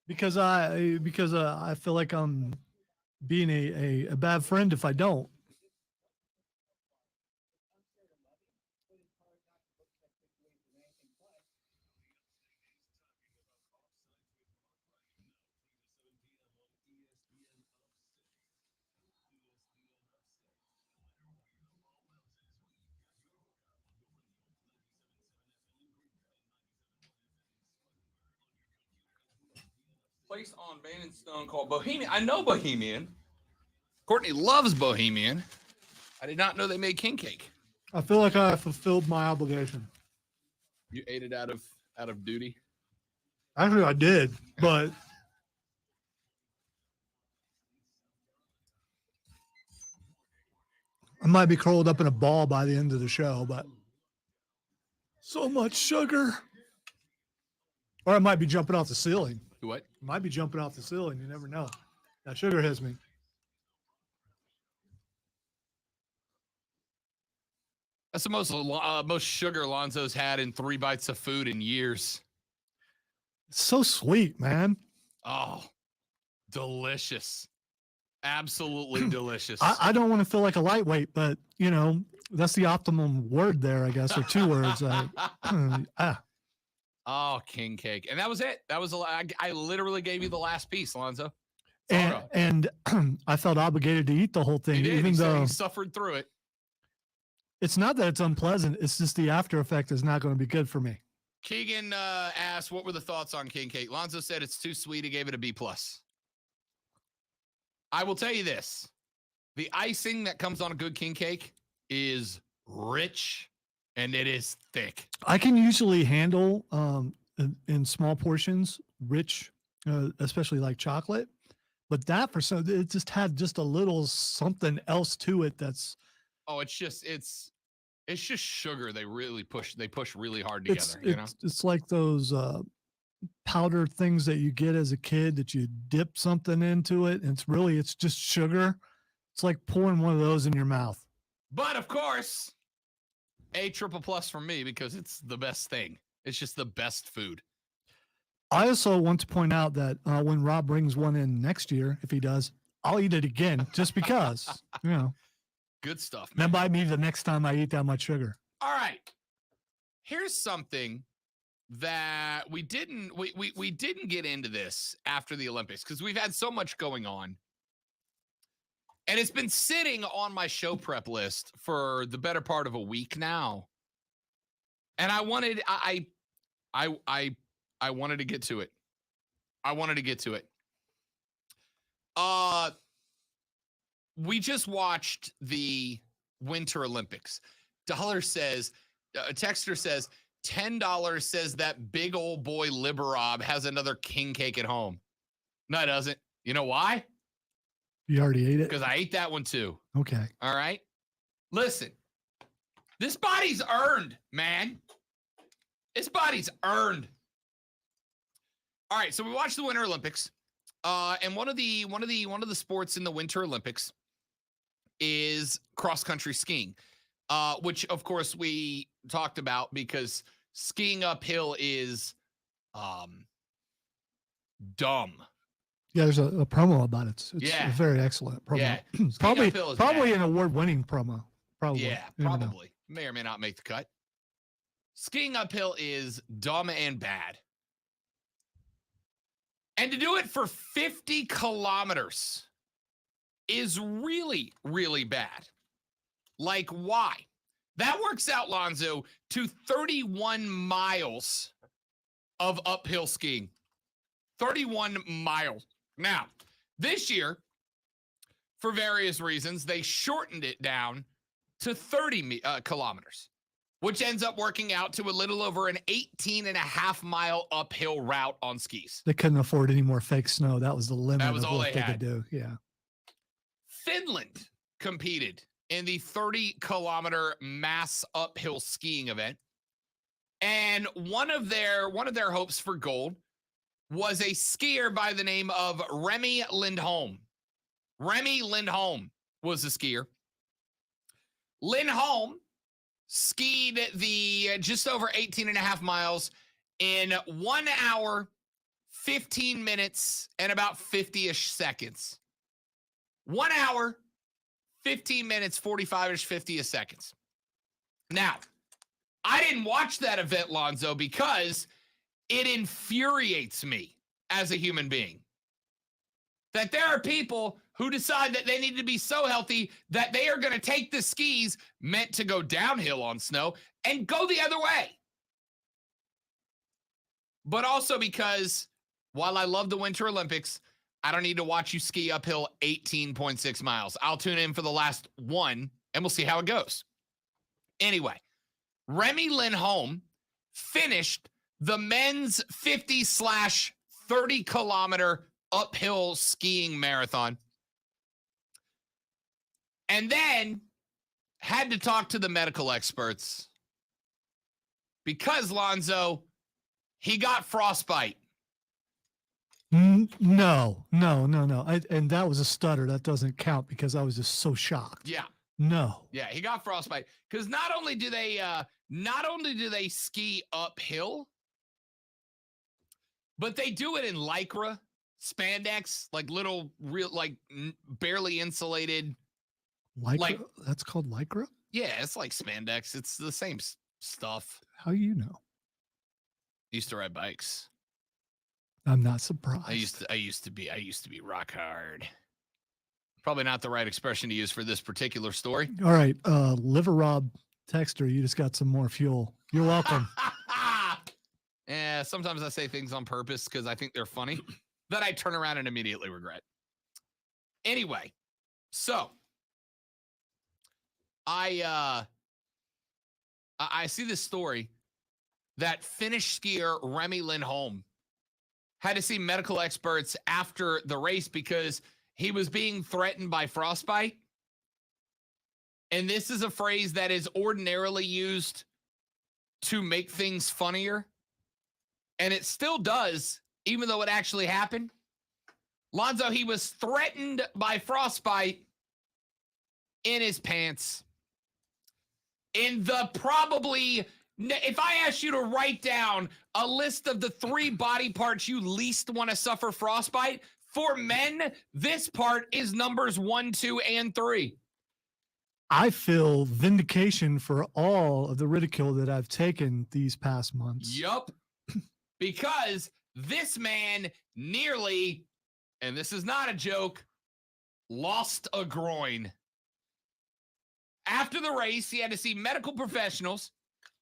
because I feel like I'm being a bad friend if I don't. place on Bane and Stone called Bohemian. I know Bohemian. Courtney loves Bohemian. I did not know they made king cake. I feel like I fulfilled my obligation. You ate it out of duty. Actually, I did, but I might be curled up in a ball by the end of the show, but so much sugar. Or I might be jumping off the ceiling. What? I might be jumping off the ceiling. You never know. That sugar hits me. That's the most sugar Lonzo's had in 3 bites of food in years. It's so sweet, man. Oh, delicious. Absolutely delicious. I don't want to feel like a lightweight, but, you know, that's the optimum word there, I guess, or 2 words. Oh, king cake. And that was it. That was I literally gave you the last piece, Lonzo. And I felt obligated to eat the whole thing, even though he suffered through it. It's not that it's unpleasant. It's just the after effect is not going to be good for me. Keegan asked, what were the thoughts on king cake? Lonzo said it's too sweet. He gave it a B+. I will tell you this. The icing that comes on a good king cake is rich and it is thick. I can usually handle in small portions, rich, especially like chocolate. But that it just had just a little something else to it that's. Oh, it's just sugar. They really push really hard together. It's like those powder things that you get as a kid that you dip something into it. And it's just sugar. It's like pouring one of those in your mouth. But of course, A ++ from me because it's the best thing. It's just the best food. I also want to point out that when Rob brings one in next year, if he does, I'll eat it again just because, you know. Good stuff, Then man. buy me the next time I eat that much sugar. All right. Here's something that we didn't get into this after the Olympics because we've had so much going on. And it's been sitting on my show prep list for the better part of a week now. And I wanted to get to it. We just watched the Winter Olympics. Dollar says, a texter says, $10 says that big old boy Liberob has another king cake at home. No, it doesn't. You know why? You already ate it? Because I ate that one too. Okay. All right. Listen, this body's earned, man. This body's earned. All right. So we watched the Winter Olympics. And one of the sports in the Winter Olympics is cross-country skiing, which, of course, we talked about because skiing uphill is dumb. Yeah, there's a promo about it. It's a very excellent promo. Yeah. probably an award-winning promo. Probably. Yeah, probably. May or may not make the cut. Skiing uphill is dumb and bad. And to do it for 50 kilometers is really, really bad. Like, why? That works out, Lonzo, to 31 miles of uphill skiing. 31 miles. Now, this year, for various reasons, they shortened it down to 30 kilometers, which ends up working out to a little over an 18.5-mile uphill route on skis. They couldn't afford any more fake snow. That was the limit That was of all what they could do. Yeah. Finland competed in the 30-kilometer mass uphill skiing event. And one of their hopes for gold was a skier by the name of Remy Lindholm. Remy Lindholm was a skier. Lindholm skied the just over 18.5 miles in 1 hour, 15 minutes, and about 50-ish seconds. 1 hour, 15 minutes, 45-ish, 50-ish seconds. Now, I didn't watch that event, Lonzo, because it infuriates me as a human being that there are people who decide that they need to be so healthy that they are going to take the skis meant to go downhill on snow and go the other way. But also because while I love the Winter Olympics, I don't need to watch you ski uphill 18.6 miles. I'll tune in for the last one, and we'll see how it goes. Anyway, Remy Lindholm finished the men's 50/30-kilometer uphill skiing marathon, and then had to talk to the medical experts because, Lonzo, he got frostbite. No. And that was a stutter. That doesn't count because I was just so shocked. Yeah. No. Yeah, he got frostbite because not only do they ski uphill, but they do it in Lycra, spandex, like little real, like barely insulated. Lycra? That's called Lycra? Yeah, it's like spandex. It's the same stuff. How you know? Used to ride bikes. I'm not surprised. I used to be rock hard. Probably not the right expression to use for this particular story. All right, Liver Rob Texter, you just got some more fuel. You're welcome. Yeah, sometimes I say things on purpose because I think they're funny that I turn around and immediately regret. Anyway, so I see this story that Finnish skier Remy Lindholm had to see medical experts after the race because he was being threatened by frostbite. And this is a phrase that is ordinarily used to make things funnier. And it still does, even though it actually happened. Lonzo, he was threatened by frostbite in his pants. In the probably, if I asked you to write down a list of the 3 body parts you least want to suffer frostbite, for men, this part is numbers 1, 2, and 3. I feel vindication for all of the ridicule that I've taken these past months. Yup. Because this man nearly, and this is not a joke, lost a groin. After the race, he had to see medical professionals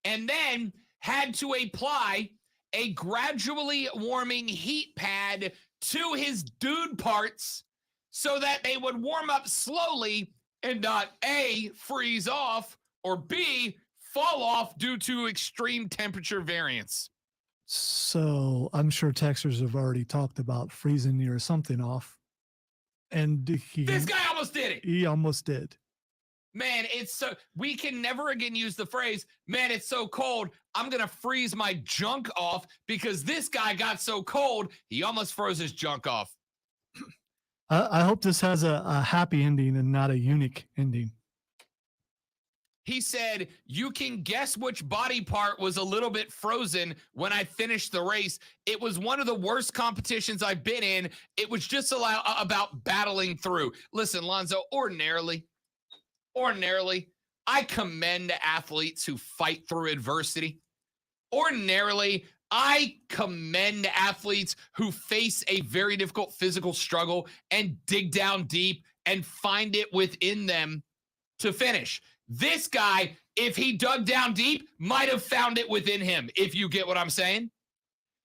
and then had to apply a gradually warming heat pad to his dude parts so that they would warm up slowly and not A, freeze off, or B, fall off due to extreme temperature variance. So I'm sure Texers have already talked about freezing you or something off. And This guy almost did it. He almost did. Man, it's so, we can never again use the phrase, man, it's so cold, I'm going to freeze my junk off, because this guy got so cold, he almost froze his junk off. I hope this has a happy ending and not a unique ending. He said, you can guess which body part was a little bit frozen when I finished the race. It was one of the worst competitions I've been in. It was just about battling through. Listen, Lonzo, ordinarily, I commend athletes who fight through adversity. Ordinarily, I commend athletes who face a very difficult physical struggle and dig down deep and find it within them to finish. This guy, if he dug down deep, might have found it within him, if you get what I'm saying.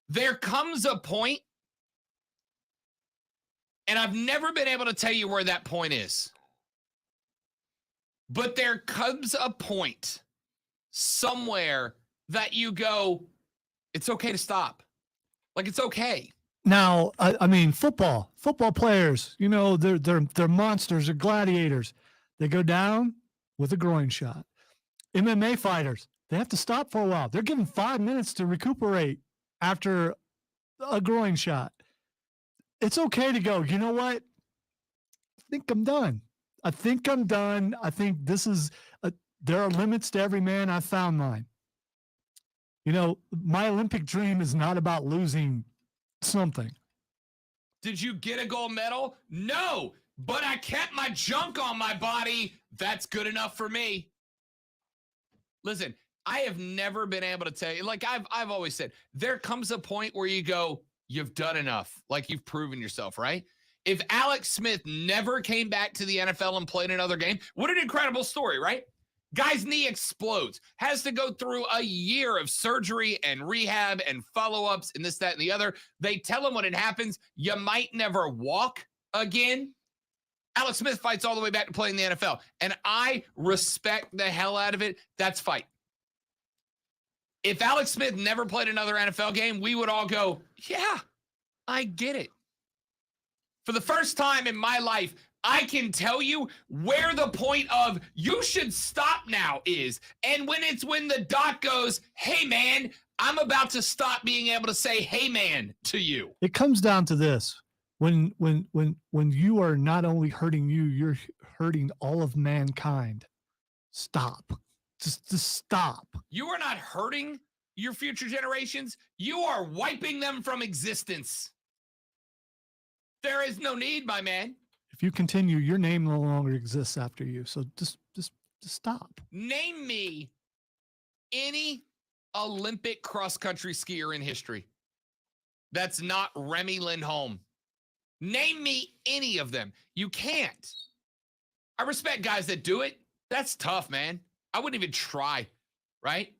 There comes a point, and I've never been able to tell you where that point is, but there comes a point somewhere that you go, it's okay to stop. Like, it's okay. Now, I mean, football players, you know, they're monsters, they're gladiators. They go down with a groin shot. MMA fighters, they have to stop for a while. They're given 5 minutes to recuperate after a groin shot. It's okay to go, you know what? I think I'm done. I think this is, there are limits to every man. I found mine. You know, my Olympic dream is not about losing something. Did you get a gold medal? No, but I kept my junk on my body. That's good enough for me. Listen, I have never been able to tell you, like I've always said, there comes a point where you go, you've done enough. Like, you've proven yourself, right? If Alex Smith never came back to the NFL and played another game, what an incredible story, right? Guy's knee explodes, has to go through a year of surgery and rehab and follow-ups and this, that, and the other. They tell him when it happens, you might never walk again. Alex Smith fights all the way back to playing the NFL, and I respect the hell out of it. That's fight. If Alex Smith never played another NFL game, we would all go, yeah, I get it. For the first time in my life, I can tell you where the point of you should stop now is. And when the doc goes, hey, man, I'm about to stop being able to say, hey, man, to you. It comes down to this. When you are not only hurting you, you're hurting all of mankind. Stop. Just stop. You are not hurting your future generations. You are wiping them from existence. There is no need, my man. If you continue, your name no longer exists after you. So just stop. Name me any Olympic cross-country skier in history that's not Remy Lindholm. Name me any of them. You can't. I respect guys that do it. That's tough, man. I wouldn't even try, right?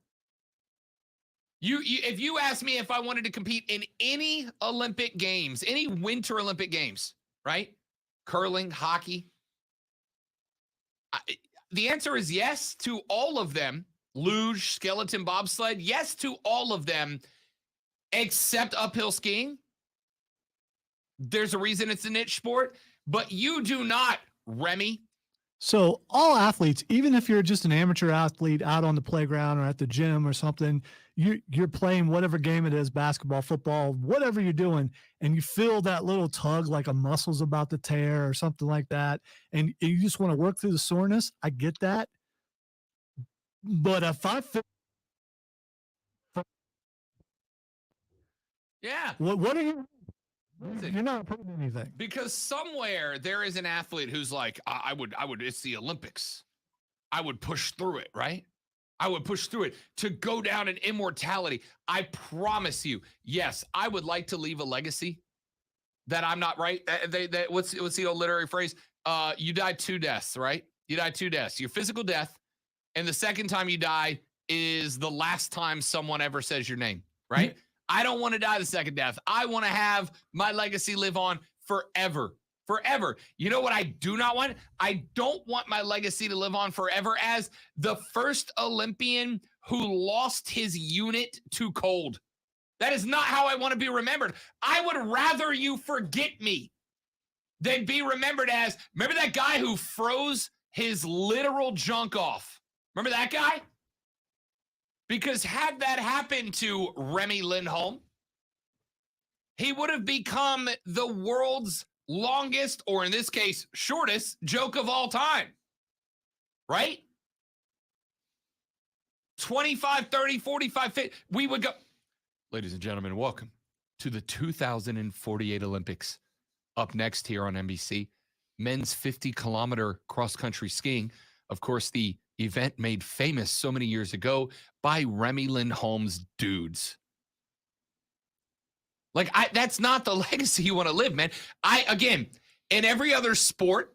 If you asked me if I wanted to compete in any Olympic games, any Winter Olympic games, right? Curling, hockey. The answer is yes to all of them. Luge, skeleton, bobsled. Yes to all of them, except uphill skiing. There's a reason it's a niche sport, but you do not, Remy. So all athletes, even if you're just an amateur athlete out on the playground or at the gym or something, you're playing whatever game it is, basketball, football, whatever you're doing, and you feel that little tug like a muscle's about to tear or something like that, and you just want to work through the soreness. I get that. But if I feel yeah. What are you? You're not putting anything. Because somewhere there is an athlete who's like, I would, it's the Olympics. I would push through it, right? I would push through it to go down in immortality. I promise you, yes, I would like to leave a legacy that I'm not right. What's the old literary phrase? You die two deaths, right? You die two deaths. Your physical death, and the second time you die is the last time someone ever says your name, right? I don't want to die the second death. I want to have my legacy live on forever. Forever. You know what I do not want? I don't want my legacy to live on forever as the first Olympian who lost his unit to cold. That is not how I want to be remembered. I would rather you forget me than be remembered as, remember that guy who froze his literal junk off? Remember that guy? Because had that happened to Remy Lindholm, he would have become the world's longest, or in this case, shortest joke of all time. Right? 25, 30, 45, 50. We would go. Ladies and gentlemen, welcome to the 2048 Olympics. Up next here on NBC, men's 50-kilometer cross-country skiing. Of course, the event made famous so many years ago by Remy Lindholm's dudes. Like, that's not the legacy you want to live, man. Again, in every other sport,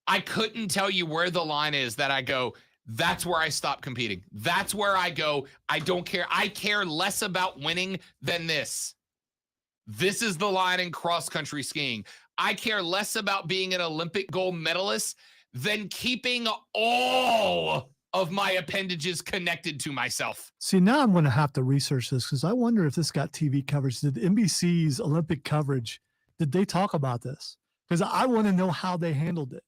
I couldn't tell you where the line is that I go, that's where I stop competing. That's where I go, I don't care. I care less about winning than this. This is the line in cross-country skiing. I care less about being an Olympic gold medalist than keeping all of my appendages connected to myself. See, now I'm going to have to research this because I wonder if this got TV coverage. Did NBC's Olympic coverage, did they talk about this? Because I want to know how they handled it,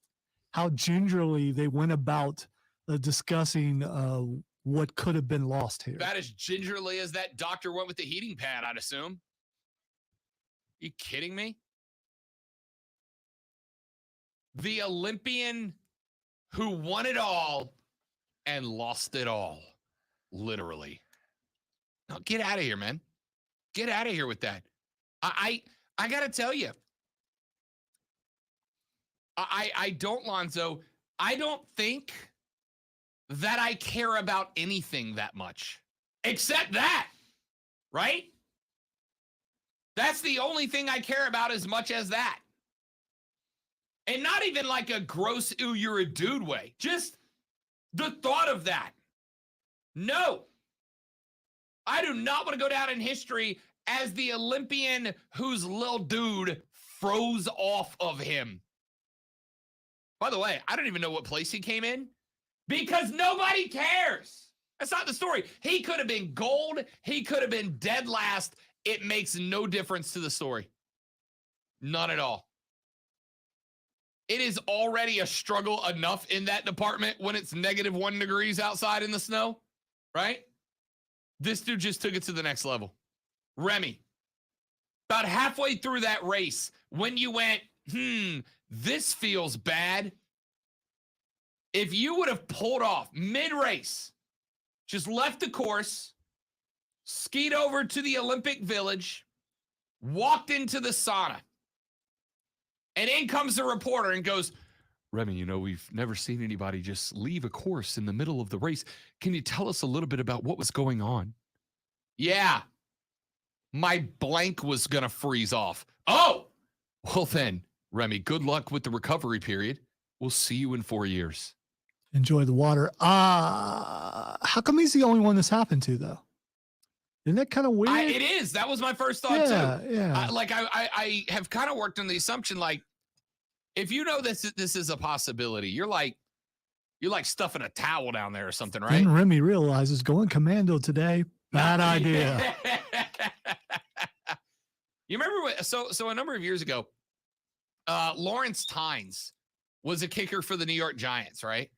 how gingerly they went about discussing what could have been lost here. About as gingerly as that doctor went with the heating pad, I'd assume. You kidding me? The Olympian who won it all and lost it all, literally. Now, get out of here, man. Get out of here with that. I got to tell you, I don't, Lonzo, I don't think that I care about anything that much, except that, right? That's the only thing I care about as much as that. And not even like a gross, ooh, you're a dude way. Just the thought of that. No. I do not want to go down in history as the Olympian whose little dude froze off of him. By the way, I don't even know what place he came in because nobody cares. That's not the story. He could have been gold. He could have been dead last. It makes no difference to the story. None at all. It is already a struggle enough in that department when it's -1 degrees outside in the snow, right? This dude just took it to the next level. Remy, about halfway through that race, when you went, this feels bad. If you would have pulled off mid-race, just left the course, skied over to the Olympic Village, walked into the sauna, and in comes the reporter and goes, Remy, you know, we've never seen anybody just leave a course in the middle of the race. Can you tell us a little bit about what was going on? Yeah. My blank was going to freeze off. Oh, well then, Remy, good luck with the recovery period. We'll see you in 4 years. Enjoy the water. How come he's the only one this happened to, though? Isn't that kind of weird? It is. That was my first thought, too. Yeah. I have kind of worked on the assumption, like, if you know this is a possibility, you're like stuffing a towel down there or something, right? Then Remy realizes going commando today, bad idea. You remember what? So a number of years ago, Lawrence Tynes was a kicker for the New York Giants, right?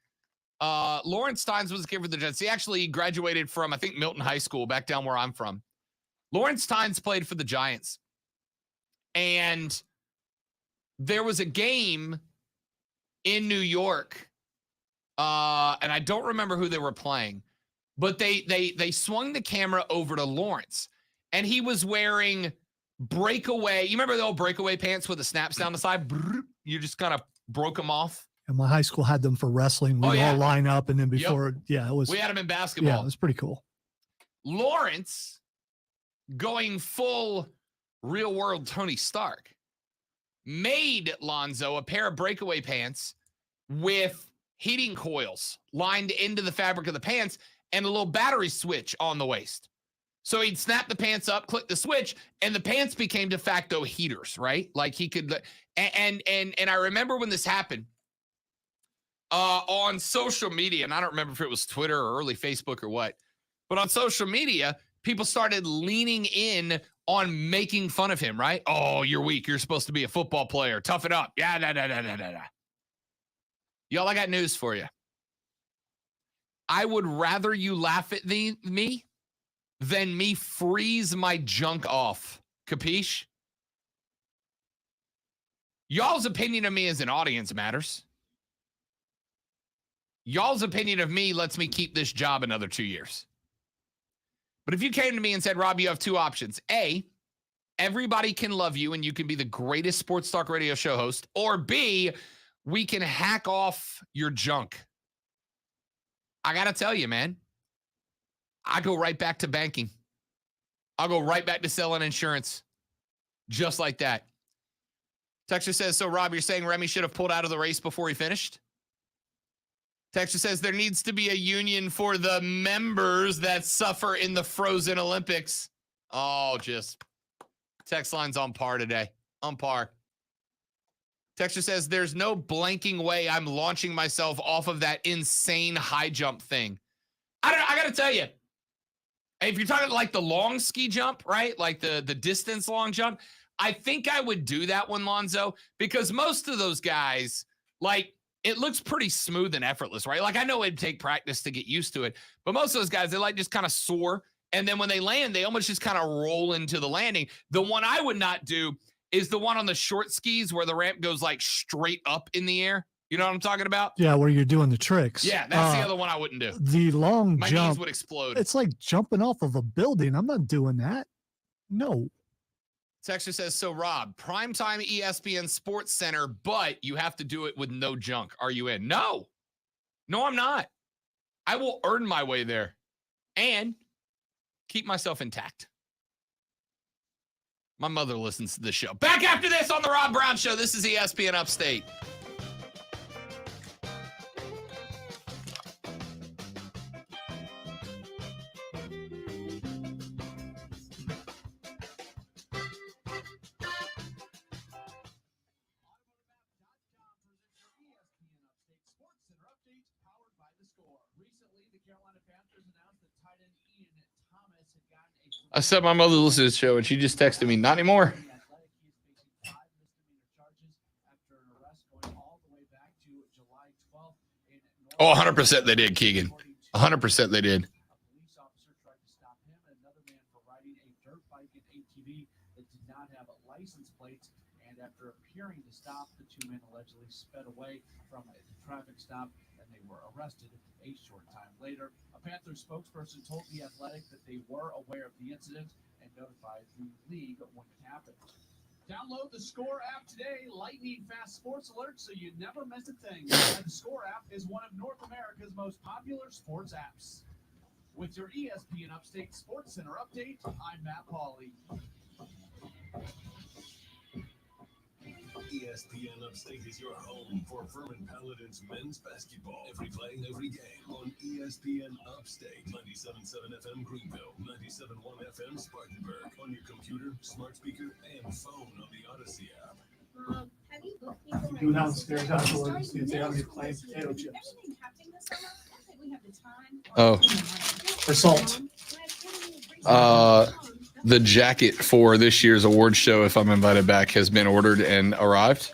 Lawrence Tynes was a kicker for the Giants. He actually graduated from, I think, Milton High School back down where I'm from. Lawrence Tynes played for the Giants. And there was a game in New York, and I don't remember who they were playing, but they swung the camera over to Lawrence, and he was wearing breakaway. You remember the old breakaway pants with the snaps down the side? You just kind of broke them off. And my high school had them for wrestling. We'd all line up, and then before, it was. We had them in basketball. Yeah, it was pretty cool. Lawrence going full real world Tony Stark made Lonzo a pair of breakaway pants with heating coils lined into the fabric of the pants and a little battery switch on the waist. So he'd snap the pants up, click the switch, and the pants became de facto heaters, right? Like he could, and I remember when this happened on social media, and I don't remember if it was Twitter or early Facebook or what, but on social media, people started leaning in on making fun of him, right? Oh, you're weak. You're supposed to be a football player. Tough it up. Yeah, da. Y'all, I got news for you. I would rather you laugh at me than me freeze my junk off. Capiche? Y'all's opinion of me as an audience matters. Y'all's opinion of me lets me keep this job another 2 years. But if you came to me and said, Rob, you have two options. A, everybody can love you and you can be the greatest sports talk radio show host. Or B, we can hack off your junk. I got to tell you, man, I go right back to banking. I'll go right back to selling insurance. Just like that. Texture says, so Rob, you're saying Remy should have pulled out of the race before he finished? Texture says there needs to be a union for the members that suffer in the frozen Olympics. Oh, just text line's on par today. On par. Texture says there's no blanking way I'm launching myself off of that insane high jump thing. I got to tell you, if you're talking like the long ski jump, right? Like the distance long jump, I think I would do that one, Lonzo, because most of those guys, like, it looks pretty smooth and effortless, right? Like, I know it'd take practice to get used to it, but most of those guys, they like just kind of soar. And then when they land, they almost just kind of roll into the landing. The one I would not do is the one on the short skis where the ramp goes like straight up in the air. You know what I'm talking about? Yeah, where you're doing the tricks. Yeah, that's the other one I wouldn't do. The long My jump. knees would explode. It's like jumping off of a building. I'm not doing that. No. Texture says, so Rob, primetime ESPN Sports Center, but you have to do it with no junk. Are you in? No, I'm not. I will earn my way there and keep myself intact. My mother listens to this show. Back after this on the Rob Brown Show. This is ESPN Upstate. I said my mother listens to the show, and she just texted me, not anymore. Oh, 100% they did, Keegan. 100% they did. Police officer tried to stop him and another man for riding a dirt bike and ATV that did not have license plates. And after appearing to stop, the two men allegedly sped away from a traffic stop, and they were arrested a short time later. A Panthers spokesperson told The Athletic that they were aware of the incident and notified the league when it happened. Download the Score app today. Lightning fast sports alerts so you never miss a thing. The Score app is one of North America's most popular sports apps. With your ESPN Upstate Sports Center update, I'm Matt Pauley. ESPN Upstate is your home for Furman Paladins men's basketball. Every play, every game on ESPN Upstate. 97.7 FM Greenville, 97.1 FM Spartanburg. On your computer, smart speaker, and phone on the Odyssey app. Have you booked people Do downstairs afterwards, see if they have any plain potato chips. Oh. Or salt. The jacket for this year's award show, if I'm invited back, has been ordered and arrived.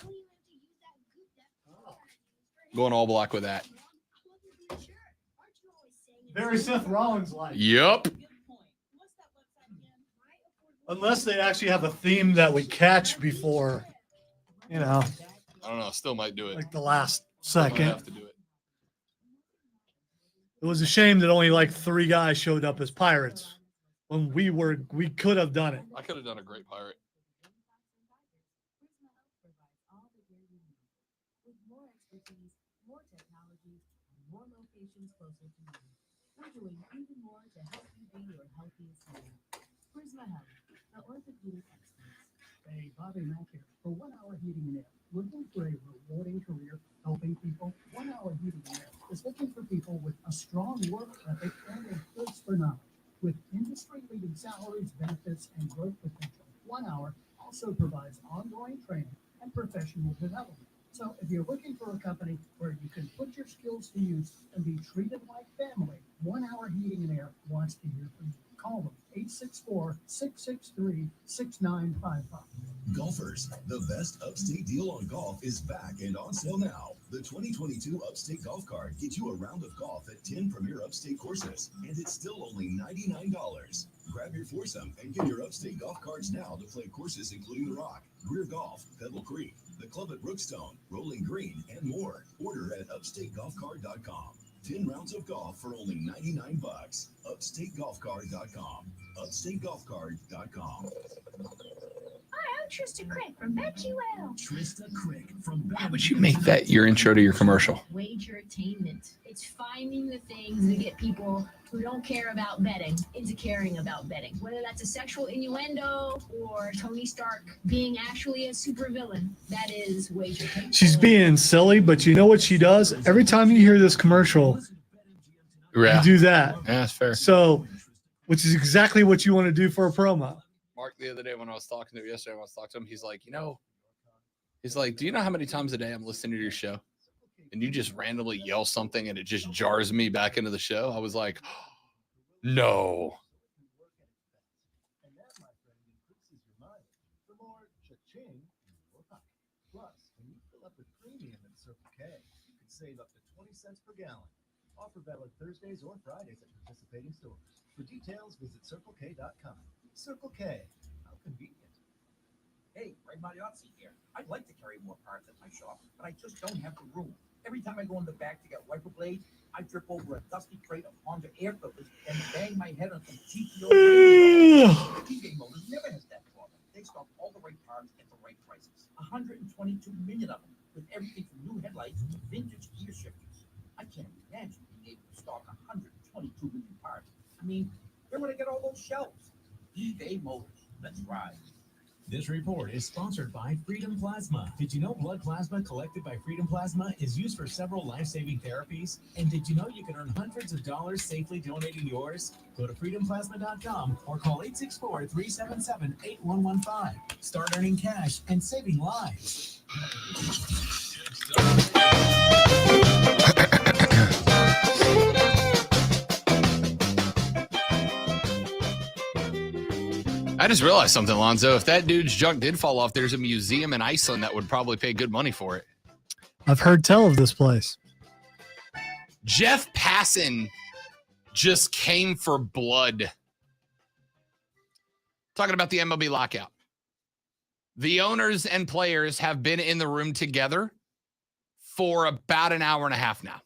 Going all black with that. Very Seth Rollins like. Yep. Unless they actually have a theme that we catch before, you know, I don't know. Still might do it. like the last Still might second. have to do it. It was a shame that only like 3 guys showed up as pirates when we could have done it. I could have done a great pirate. With more expertise, more technology, and more locations closer to you. We're doing even more to help you be your healthiest man. Prisma Health, the orthopedic experts. Hey, Bobby Mack here. For 1 hour heating and air, looking for a rewarding career helping people? 1 hour heating and air is looking for people with a strong work ethic and a thirst for knowledge. With industry-leading salaries, benefits, and growth potential, 1 hour also provides ongoing training and professional development. So if you're looking for a company where you can put your skills to use and be treated like family, 1 hour heating and air wants to hear from you. Call them 864-663-6955. Golfers, the best upstate deal on golf is back and on sale now. The 2022 Upstate Golf Card gets you a round of golf at 10 premier upstate courses, and it's still only $99. Grab your foursome and get your Upstate Golf Cards now to play courses including The Rock, Greer Golf, Pebble Creek, the Club at Brookstone, Rolling Green, and more. Order at upstategolfcard.com. 10 rounds of golf for only $99. UpstateGolfCard.com. UpstateGolfCard.com. Hi, I'm Trista Crick from BetQL. Trista Crick from Why would you make that your intro to your commercial? Wagertainment. It's finding the things that get people who don't care about betting into caring about betting. Whether that's a sexual innuendo or Tony Stark being actually a supervillain, that is wagertainment. She's being silly, but you know what she does? Every time you hear this commercial, Yeah. you do that. Yeah, that's fair. So, which is exactly what you want to do for a promo. Mark, the other day when I was talking to him yesterday, he's like, do you know how many times a day I'm listening to your show? And you just randomly yell something and it just jars me back into the show. I was like, no. And that, my friend, increases your money. For more cha-ching in your pocket. Plus, when you fill up with premium at Circle K, you can save up to 20 cents per gallon. Offer valid Thursdays or Fridays at participating stores. For details, visit CircleK.com. Circle K. How convenient. Hey, Ray Mariotti here. I'd like to carry more parts at my shop, but I just don't have the room. Every time I go in the back to get wiper blades, I trip over a dusty crate of Honda air filters and bang my head on some GTO radio. TJ Motors never has that problem. They stock all the right parts at the right prices. 122 million of them, with everything from new headlights to vintage gear shifters. I can't imagine being able to stock 122 million parts. I mean, where would I get all those shelves? eBay Motors. Let's ride. This report is sponsored by Freedom Plasma. Did you know blood plasma collected by Freedom Plasma is used for several life-saving therapies? And did you know you can earn hundreds of dollars safely donating yours? Go to freedomplasma.com or call 864-377-8115. Start earning cash and saving lives. I just realized something, Lonzo. If that dude's junk did fall off, there's a museum in Iceland that would probably pay good money for it. I've heard tell of this place. Jeff Passan just came for blood. Talking about the MLB lockout. The owners and players have been in the room together for about an hour and a half now.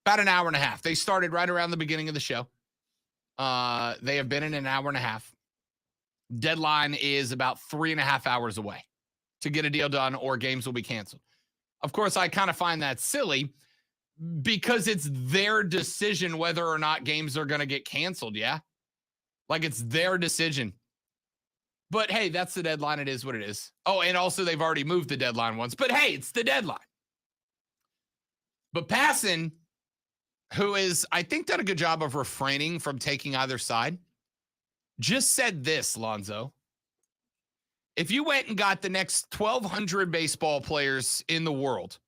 About an hour and a half. They started right around the beginning of the show. They have been in an hour and a half. Deadline is about 3.5 hours away to get a deal done or games will be canceled. Of course, I kind of find that silly because it's their decision whether or not games are going to get canceled, yeah? Like, it's their decision. But, hey, that's the deadline. It is what it is. Oh, and also they've already moved the deadline once. But, hey, it's the deadline. But Passan, who is, I think, done a good job of refraining from taking either side, just said this, Lonzo. If you went and got the next 1,200 baseball players in the world,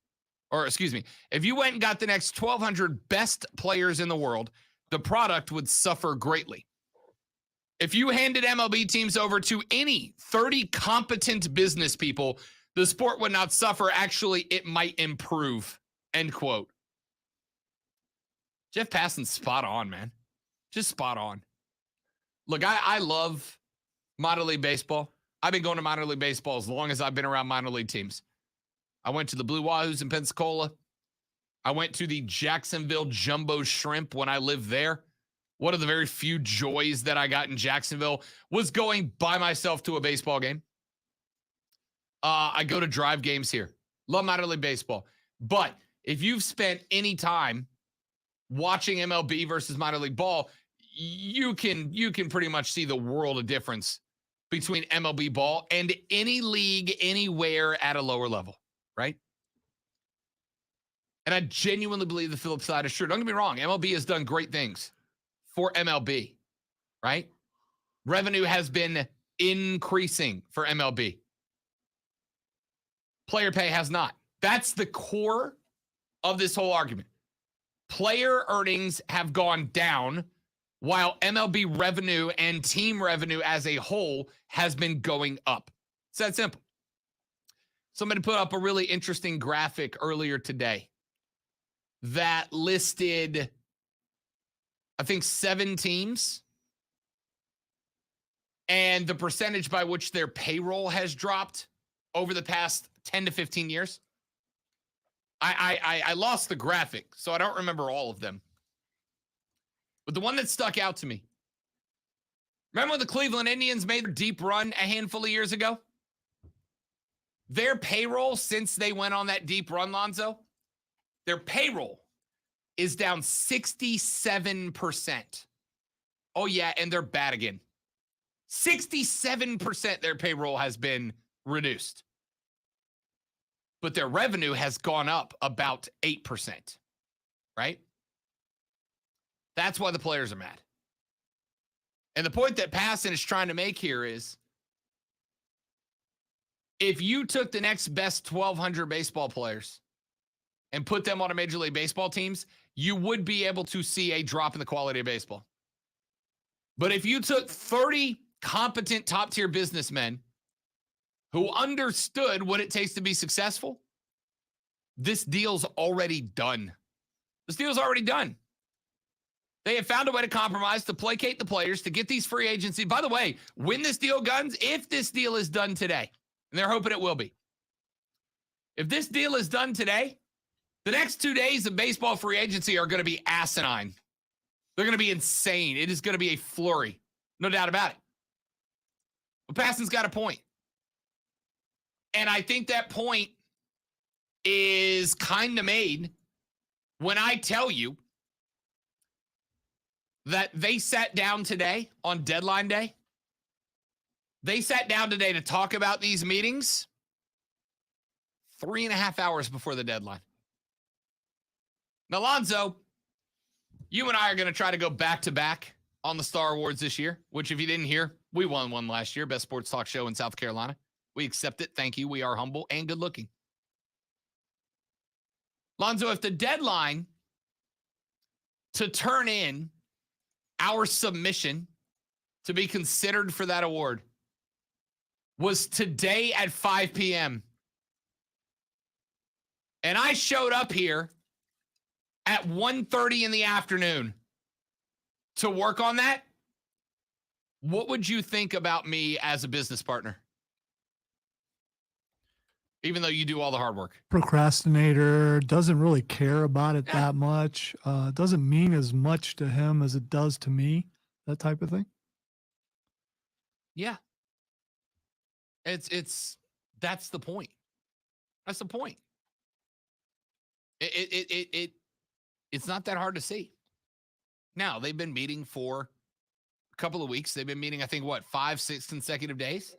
or excuse me, if you went and got the next 1,200 best players in the world, the product would suffer greatly. If you handed MLB teams over to any 30 competent business people, the sport would not suffer. Actually, it might improve. End quote. Jeff Passan's spot on, man. Just spot on. Look, I love minor league baseball. I've been going to minor league baseball as long as I've been around minor league teams. I went to the Blue Wahoos in Pensacola. I went to the Jacksonville Jumbo Shrimp when I lived there. One of the very few joys that I got in Jacksonville was going by myself to a baseball game. I go to drive games here. Love minor league baseball. But if you've spent any time watching MLB versus minor league ball, you can pretty much see the world of difference between MLB ball and any league anywhere at a lower level, right? And I genuinely believe the flip side is true. Don't get me wrong. MLB has done great things for MLB, right? Revenue has been increasing for MLB. Player pay has not. That's the core of this whole argument. Player earnings have gone down while MLB revenue and team revenue as a whole has been going up. It's that simple. Somebody put up a really interesting graphic earlier today that listed, I think, 7 teams and the percentage by which their payroll has dropped over the past 10 to 15 years. I lost the graphic, so I don't remember all of them. But the one that stuck out to me, remember when the Cleveland Indians made a deep run a handful of years ago? Their payroll, since they went on that deep run, Lonzo, their payroll is down 67%. Oh, yeah, and they're bad again. 67% their payroll has been reduced. But their revenue has gone up about 8%, right? That's why the players are mad. And the point that Passan is trying to make here is, if you took the next best 1,200 baseball players and put them on a Major League Baseball teams, you would be able to see a drop in the quality of baseball. But if you took 30 competent top-tier businessmen who understood what it takes to be successful, this deal's already done. This deal's already done. They have found a way to compromise, to placate the players, to get these free agency. By the way, when this deal guns, if this deal is done today, and they're hoping it will be, if this deal is done today, the next 2 days of baseball free agency are going to be asinine. They're going to be insane. It is going to be a flurry. No doubt about it. But Passan's got a point. And I think that point is kind of made when I tell you that they sat down today on deadline day. They sat down today to talk about these meetings 3.5 hours before the deadline. Now, Lonzo, you and I are going to try to go back-to-back on the Star Awards this year, which, if you didn't hear, we won one last year, best sports talk show in South Carolina. We accept it. Thank you. We are humble and good-looking. Lonzo, if the deadline to turn in our submission to be considered for that award was today at 5 p.m. And I showed up here at 1:30 in the afternoon to work on that. What would you think about me as a business partner? Even though you do all the hard work. Procrastinator, doesn't really care about it that much. Doesn't mean as much to him as it does to me, that type of thing. Yeah. That's the point. That's the point. It's not that hard to see. Now, they've been meeting for a couple of weeks. They've been meeting, I think, 5, 6 consecutive days.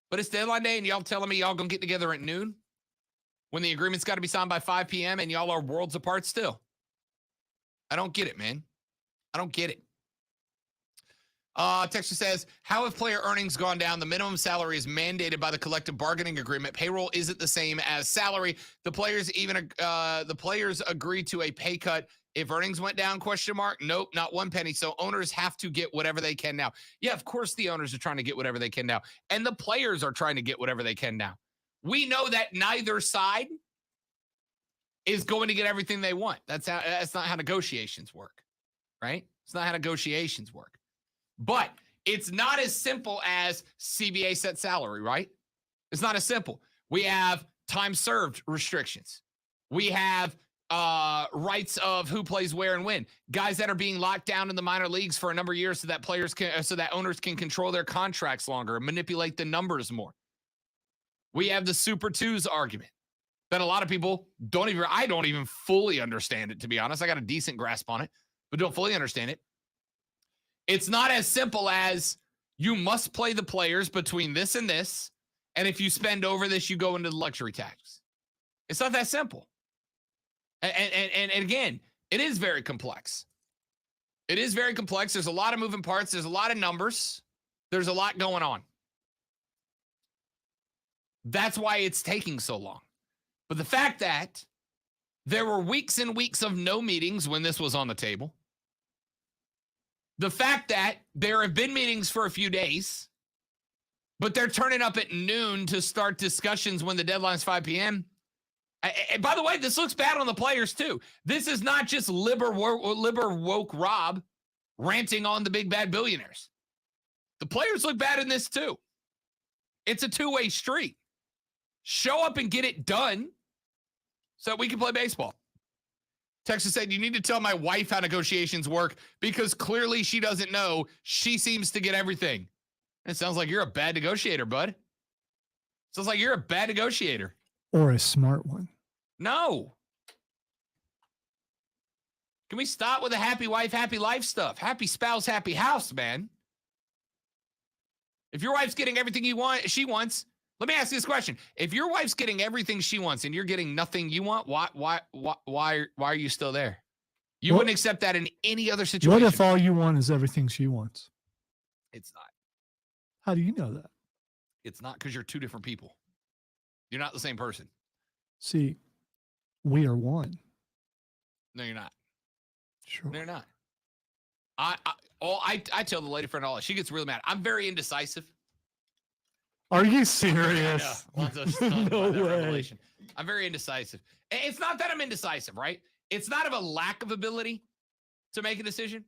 But it's deadline day, and y'all telling me y'all gonna get together at noon when the agreement's got to be signed by 5 p.m. and y'all are worlds apart still. I don't get it, man. I don't get it. Texture says, how have player earnings gone down? The minimum salary is mandated by the collective bargaining agreement. Payroll isn't the same as salary. The players agree to a pay cut if earnings went down, ? Nope, not one penny. So owners have to get whatever they can now. Yeah, of course the owners are trying to get whatever they can now. And the players are trying to get whatever they can now. We know that neither side is going to get everything they want. That's not how negotiations work, right? It's not how negotiations work. But it's not as simple as CBA set salary, right? It's not as simple. We have time served restrictions. We have rights of who plays where and when. Guys that are being locked down in the minor leagues for a number of years so that owners can control their contracts longer and manipulate the numbers more. We have the Super Twos argument that a lot of people I don't even fully understand it, to be honest. I got a decent grasp on it, but don't fully understand it. It's not as simple as you must play the players between this and this, and if you spend over this, you go into the luxury tax. It's not that simple. And again, it is very complex. It is very complex. There's a lot of moving parts. There's a lot of numbers. There's a lot going on. That's why it's taking so long. But the fact that there were weeks and weeks of no meetings when this was on the table, the fact that there have been meetings for a few days, but they're turning up at noon to start discussions when the deadline's 5 p.m. And by the way, this looks bad on the players too. This is not just liber woke Rob ranting on the big bad billionaires. The players look bad in this too. It's a two-way street. Show up and get it done so that we can play baseball. Texas said, you need to tell my wife how negotiations work because clearly she doesn't know. She seems to get everything. It sounds like you're a bad negotiator, bud. Sounds like you're a bad negotiator. Or a smart one. No. Can we stop with the happy wife, happy life stuff? Happy spouse, happy house, man. If your wife's getting everything she wants, let me ask you this question. If your wife's getting everything she wants and you're getting nothing you want, why are you still there? You wouldn't accept that in any other situation. What if all you want is everything she wants? It's not. How do you know that? It's not, because you're two different people. You're not the same person. See, we are one. No, you're not. Sure. No, you're not. I tell the lady friend all that. She gets really mad. I'm very indecisive. Are you serious? No way. I'm very indecisive. It's not that I'm indecisive, right? It's not of a lack of ability to make a decision.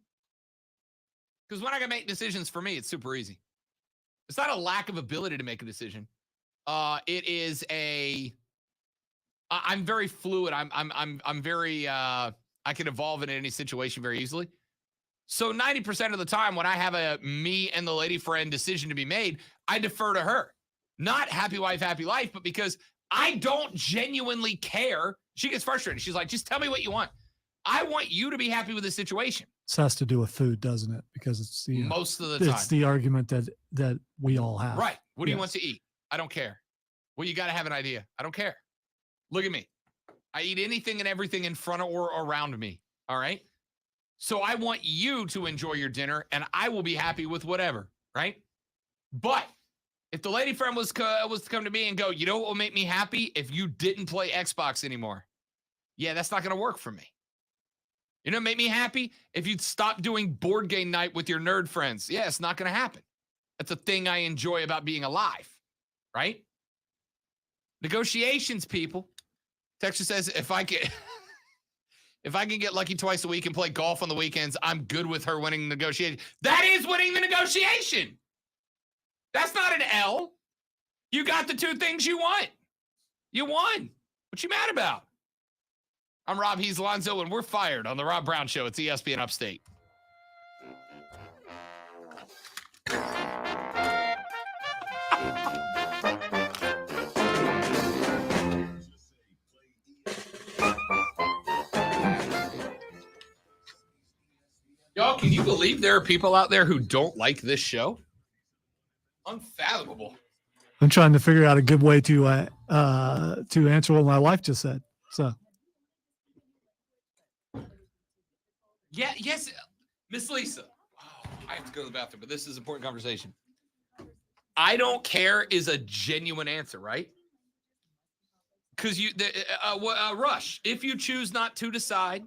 Because when I can make decisions, for me, it's super easy. It's not a lack of ability to make a decision. It is I'm very fluid. I'm very I can evolve in any situation very easily. So 90% of the time when I have a me and the lady friend decision to be made, I defer to her. Not happy wife, happy life, but because I don't genuinely care. She gets frustrated. She's like, just tell me what you want. I want you to be happy with the situation. This has to do with food, doesn't it? Because it's the most of the time. It's the argument that we all have. Right. What do you want to eat? I don't care. Well, you got to have an idea. I don't care. Look at me. I eat anything and everything in front of or around me. All right. So I want you to enjoy your dinner and I will be happy with whatever. Right. But if the lady friend was to come to me and go, you know what will make me happy? If you didn't play Xbox anymore. Yeah, that's not going to work for me. You know, make me happy if you'd stop doing board game night with your nerd friends. Yeah, it's not going to happen. That's a thing I enjoy about being alive, right? Negotiations, people. Texture says if I can get lucky twice a week and play golf on the weekends, I'm good with her winning the negotiation. That is winning the negotiation. That's not an L. You got the two things you want. You won. What you mad about? I'm Rob, he's Alonzo, and we're fired on the Rob Brown Show. It's ESPN Upstate. Y'all, can you believe there are people out there who don't like this show? Unfathomable. I'm trying to figure out a good way to answer what my wife just said. So. Yeah, yes, Miss Lisa. Oh, I have to go to the bathroom, but this is an important conversation. I don't care is a genuine answer, right? Because Rush, if you choose not to decide,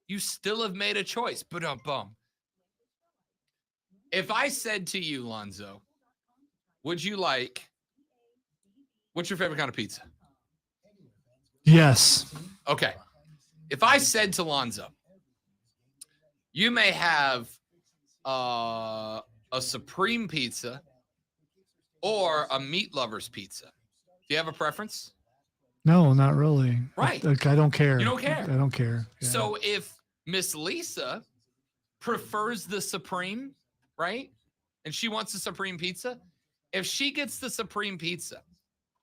you still have made a choice. But if I said to you, Lonzo, what's your favorite kind of pizza? Yes. Okay. If I said to Lonzo, you may have a Supreme pizza or a meat lover's pizza. Do you have a preference? No, not really. Right. I don't care. You don't care. I don't care. Yeah. So if Miss Lisa prefers the Supreme, right? And she wants the Supreme pizza, if she gets the Supreme pizza,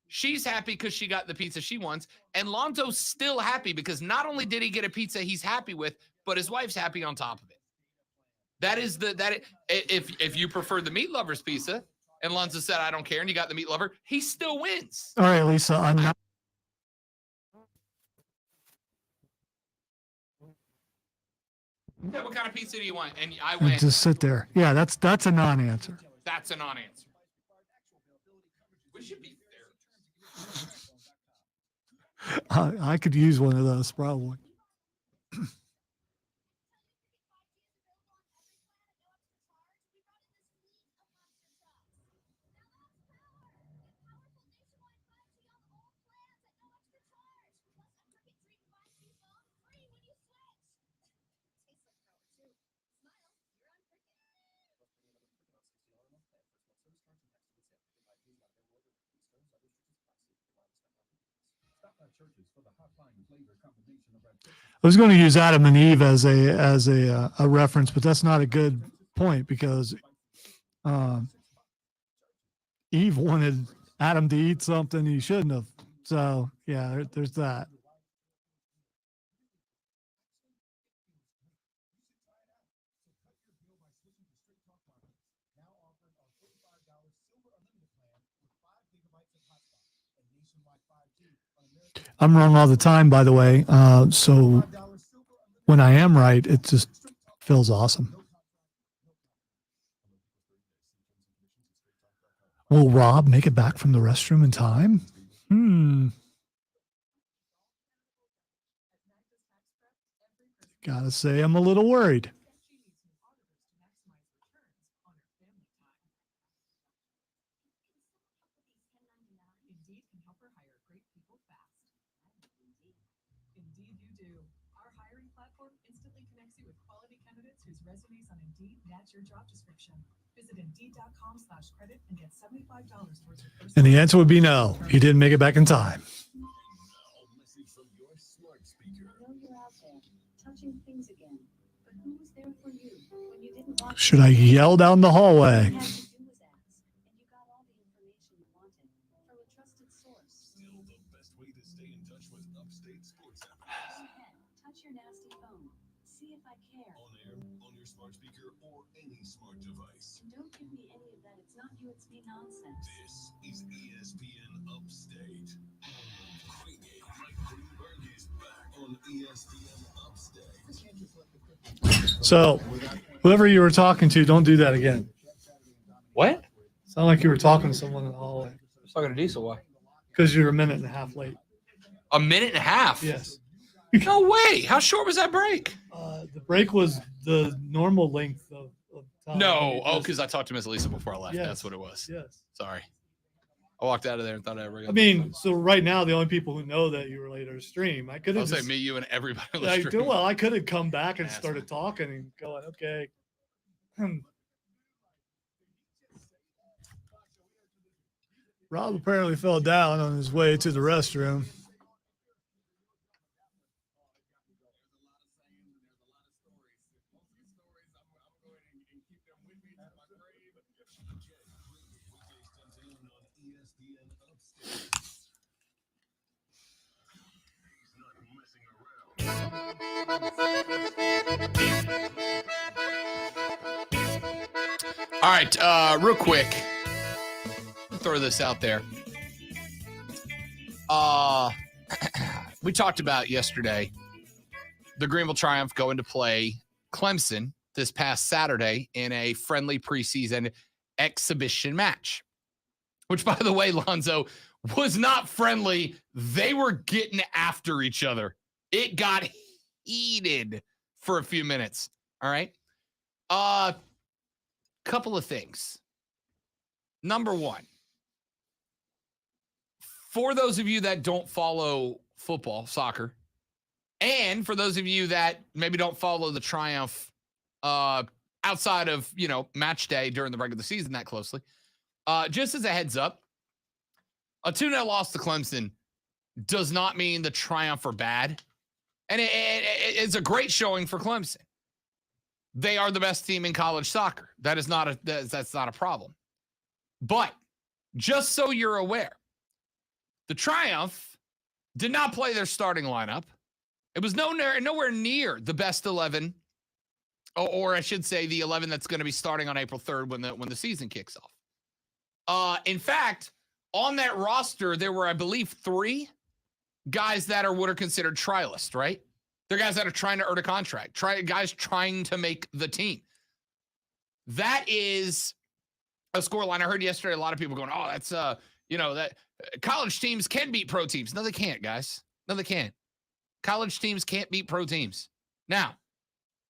she's happy because she got the pizza she wants. And Lonzo's still happy because not only did he get a pizza he's happy with, but his wife's happy on top of it. If you prefer the meat lover's pizza and Lonzo said, I don't care, and you got the meat lover, he still wins. All right, Lisa, I'm not. Yeah, what kind of pizza do you want? And I went. Just sit there. Yeah, that's a non-answer. That's a non-answer. We should be there. I could use one of those probably. I was going to use Adam and Eve as a reference, but that's not a good point because Eve wanted Adam to eat something he shouldn't have. So yeah, there's that. I'm wrong all the time, by the way. So when I am right, it just feels awesome. Will Rob make it back from the restroom in time? Gotta say, I'm a little worried. Resumes on Indeed match your job description. Visit Indeed.com/credit and get $75 towards your first. And the answer would be no. He didn't make it back in time. Should I yell down the hallway? This is ESPN Upstate. Greenberg is back on ESPN Upstate. So, whoever you were talking to, don't do that again. What? Sound like you were talking to someone in the hallway. I was talking to Diesel. Why? Because you're a minute and a half late. A minute and a half? Yes. No way. How short was that break? The break was the normal length of time. No. Oh, because I talked to Miss Lisa before I left. Yes. That's what it was. Yes. Sorry. I walked out of there and thought I ever got I mean, so right now the only people who know that you were late are stream. I could I'll have say just, me, you, and everybody on the I stream. do well. I could have come back and Ass started talking and going, okay. Rob apparently fell down on his way to the restroom. All right, real quick, throw this out there. We talked about yesterday the Greenville Triumph going to play Clemson this past Saturday in a friendly preseason exhibition match, which, by the way, Lonzo, was not friendly. They were getting after each other. It got heated for a few minutes. All right. Couple of things. Number one, for those of you that don't follow football, soccer, and for those of you that maybe don't follow the Triumph outside of, match day during the regular season that closely, just as a heads up, a 2-0 loss to Clemson does not mean the Triumph are bad. And it's a great showing for Clemson. They are the best team in college soccer. That's not a problem. But just so you're aware, the Triumph did not play their starting lineup. It was nowhere near the best 11, or I should say the 11 that's going to be starting on April 3rd when the season kicks off. In fact, on that roster, there were, I believe, 3 guys that are what are considered trialists, right? They're guys that are trying to earn a contract, guys trying to make the team. That is a scoreline. I heard yesterday a lot of people going, oh, that's, that college teams can beat pro teams. No, they can't, guys. No, they can't. College teams can't beat pro teams. Now,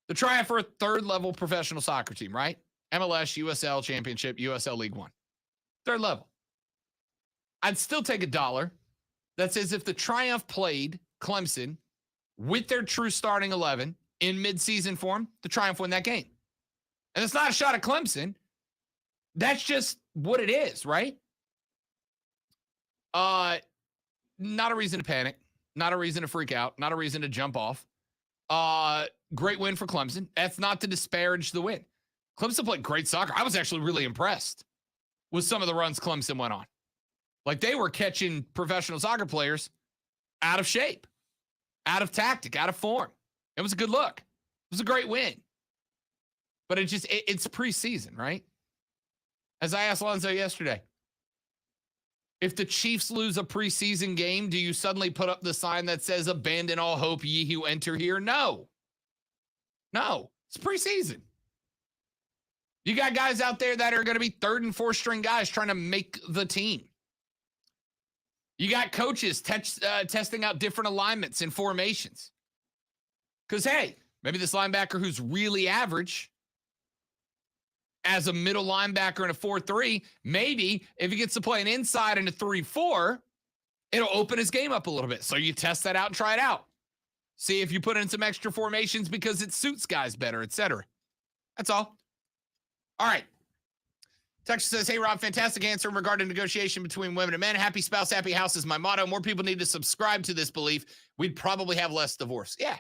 the Triumph for a third-level professional soccer team, right? MLS, USL Championship, USL League One. Third level. I'd still take $1 that says if the Triumph played Clemson with their true starting 11 in midseason form, the Triumph win that game. And it's not a shot at Clemson. That's just what it is, right? Not a reason to panic. Not a reason to freak out. Not a reason to jump off. Great win for Clemson. That's not to disparage the win. Clemson played great soccer. I was actually really impressed with some of the runs Clemson went on. Like, they were catching professional soccer players out of shape, out of tactic, out of form. It was a good look. It was a great win. But it's preseason, right? As I asked Lonzo yesterday, if the Chiefs lose a preseason game, do you suddenly put up the sign that says, abandon all hope, ye who enter here? No. No. It's preseason. You got guys out there that are going to be 3rd and 4th string guys trying to make the team. You got coaches testing out different alignments and formations. Because, hey, maybe this linebacker who's really average as a middle linebacker in a 4-3, maybe if he gets to play an inside in a 3-4, it'll open his game up a little bit. So you test that out and try it out. See if you put in some extra formations because it suits guys better, etc. That's all. All right. Texas says, hey, Rob, fantastic answer in regard to negotiation between women and men. Happy spouse, happy house is my motto. More people need to subscribe to this belief. We'd probably have less divorce. Yeah.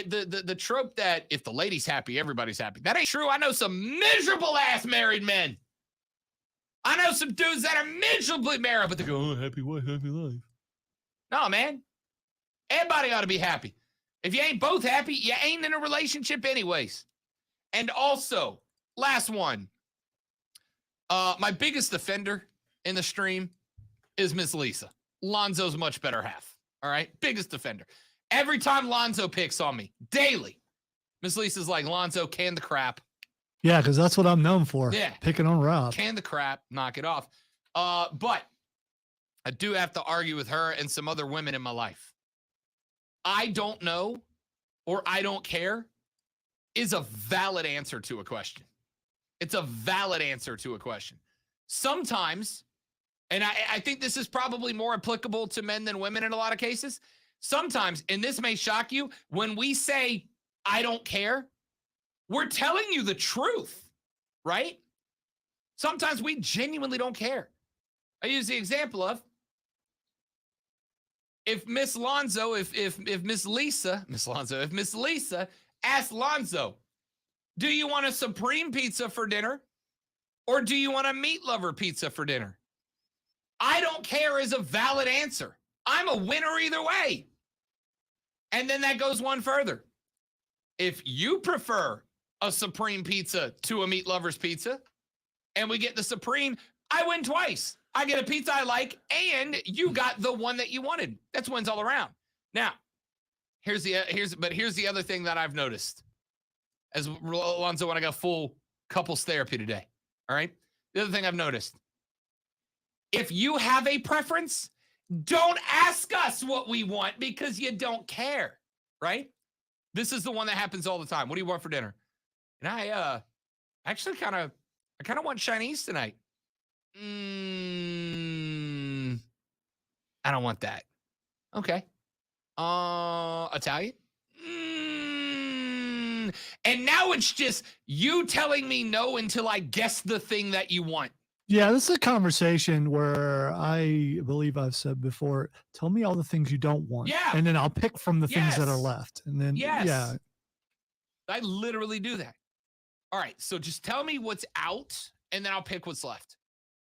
The trope that if the lady's happy, everybody's happy. That ain't true. I know some miserable-ass married men. I know some dudes that are miserably married, but they go, oh, happy wife, happy life. No, man. Everybody ought to be happy. If you ain't both happy, you ain't in a relationship anyways. And also, last one. My biggest offender in the stream is Miss Lisa. Lonzo's much better half. All right? Biggest offender. Every time Lonzo picks on me, daily, Miss Lisa's like, Lonzo, can the crap. Yeah, because that's what I'm known for. Yeah. Picking on Rob. Can the crap, knock it off. But I do have to argue with her and some other women in my life. I don't know or I don't care is a valid answer to a question. It's a valid answer to a question. Sometimes, and I think this is probably more applicable to men than women in a lot of cases, sometimes, and this may shock you, when we say, I don't care, we're telling you the truth, right? Sometimes we genuinely don't care. I use the example of if Miss Lonzo, if Miss Lisa asked Lonzo, do you want a Supreme pizza for dinner or do you want a meat lover pizza for dinner? I don't care is a valid answer. I'm a winner either way. And then that goes one further. If you prefer a Supreme pizza to a meat lover's pizza and we get the Supreme, I win twice. I get a pizza I like and you got the one that you wanted. That's wins all around. Now, here's the other thing that I've noticed. As Alonzo, when I got full couples therapy today. All right. The other thing I've noticed, if you have a preference, don't ask us what we want because you don't care. Right. This is the one that happens all the time. What do you want for dinner? And I actually kind of want Chinese tonight. I don't want that. Okay. Italian? And now it's just you telling me no until I guess the thing that you want. Yeah, this is a conversation where I believe I've said before, tell me all the things you don't want. Yeah. And then I'll pick from the things that are left. And then, yeah. I literally do that. All right. So just tell me what's out and then I'll pick what's left.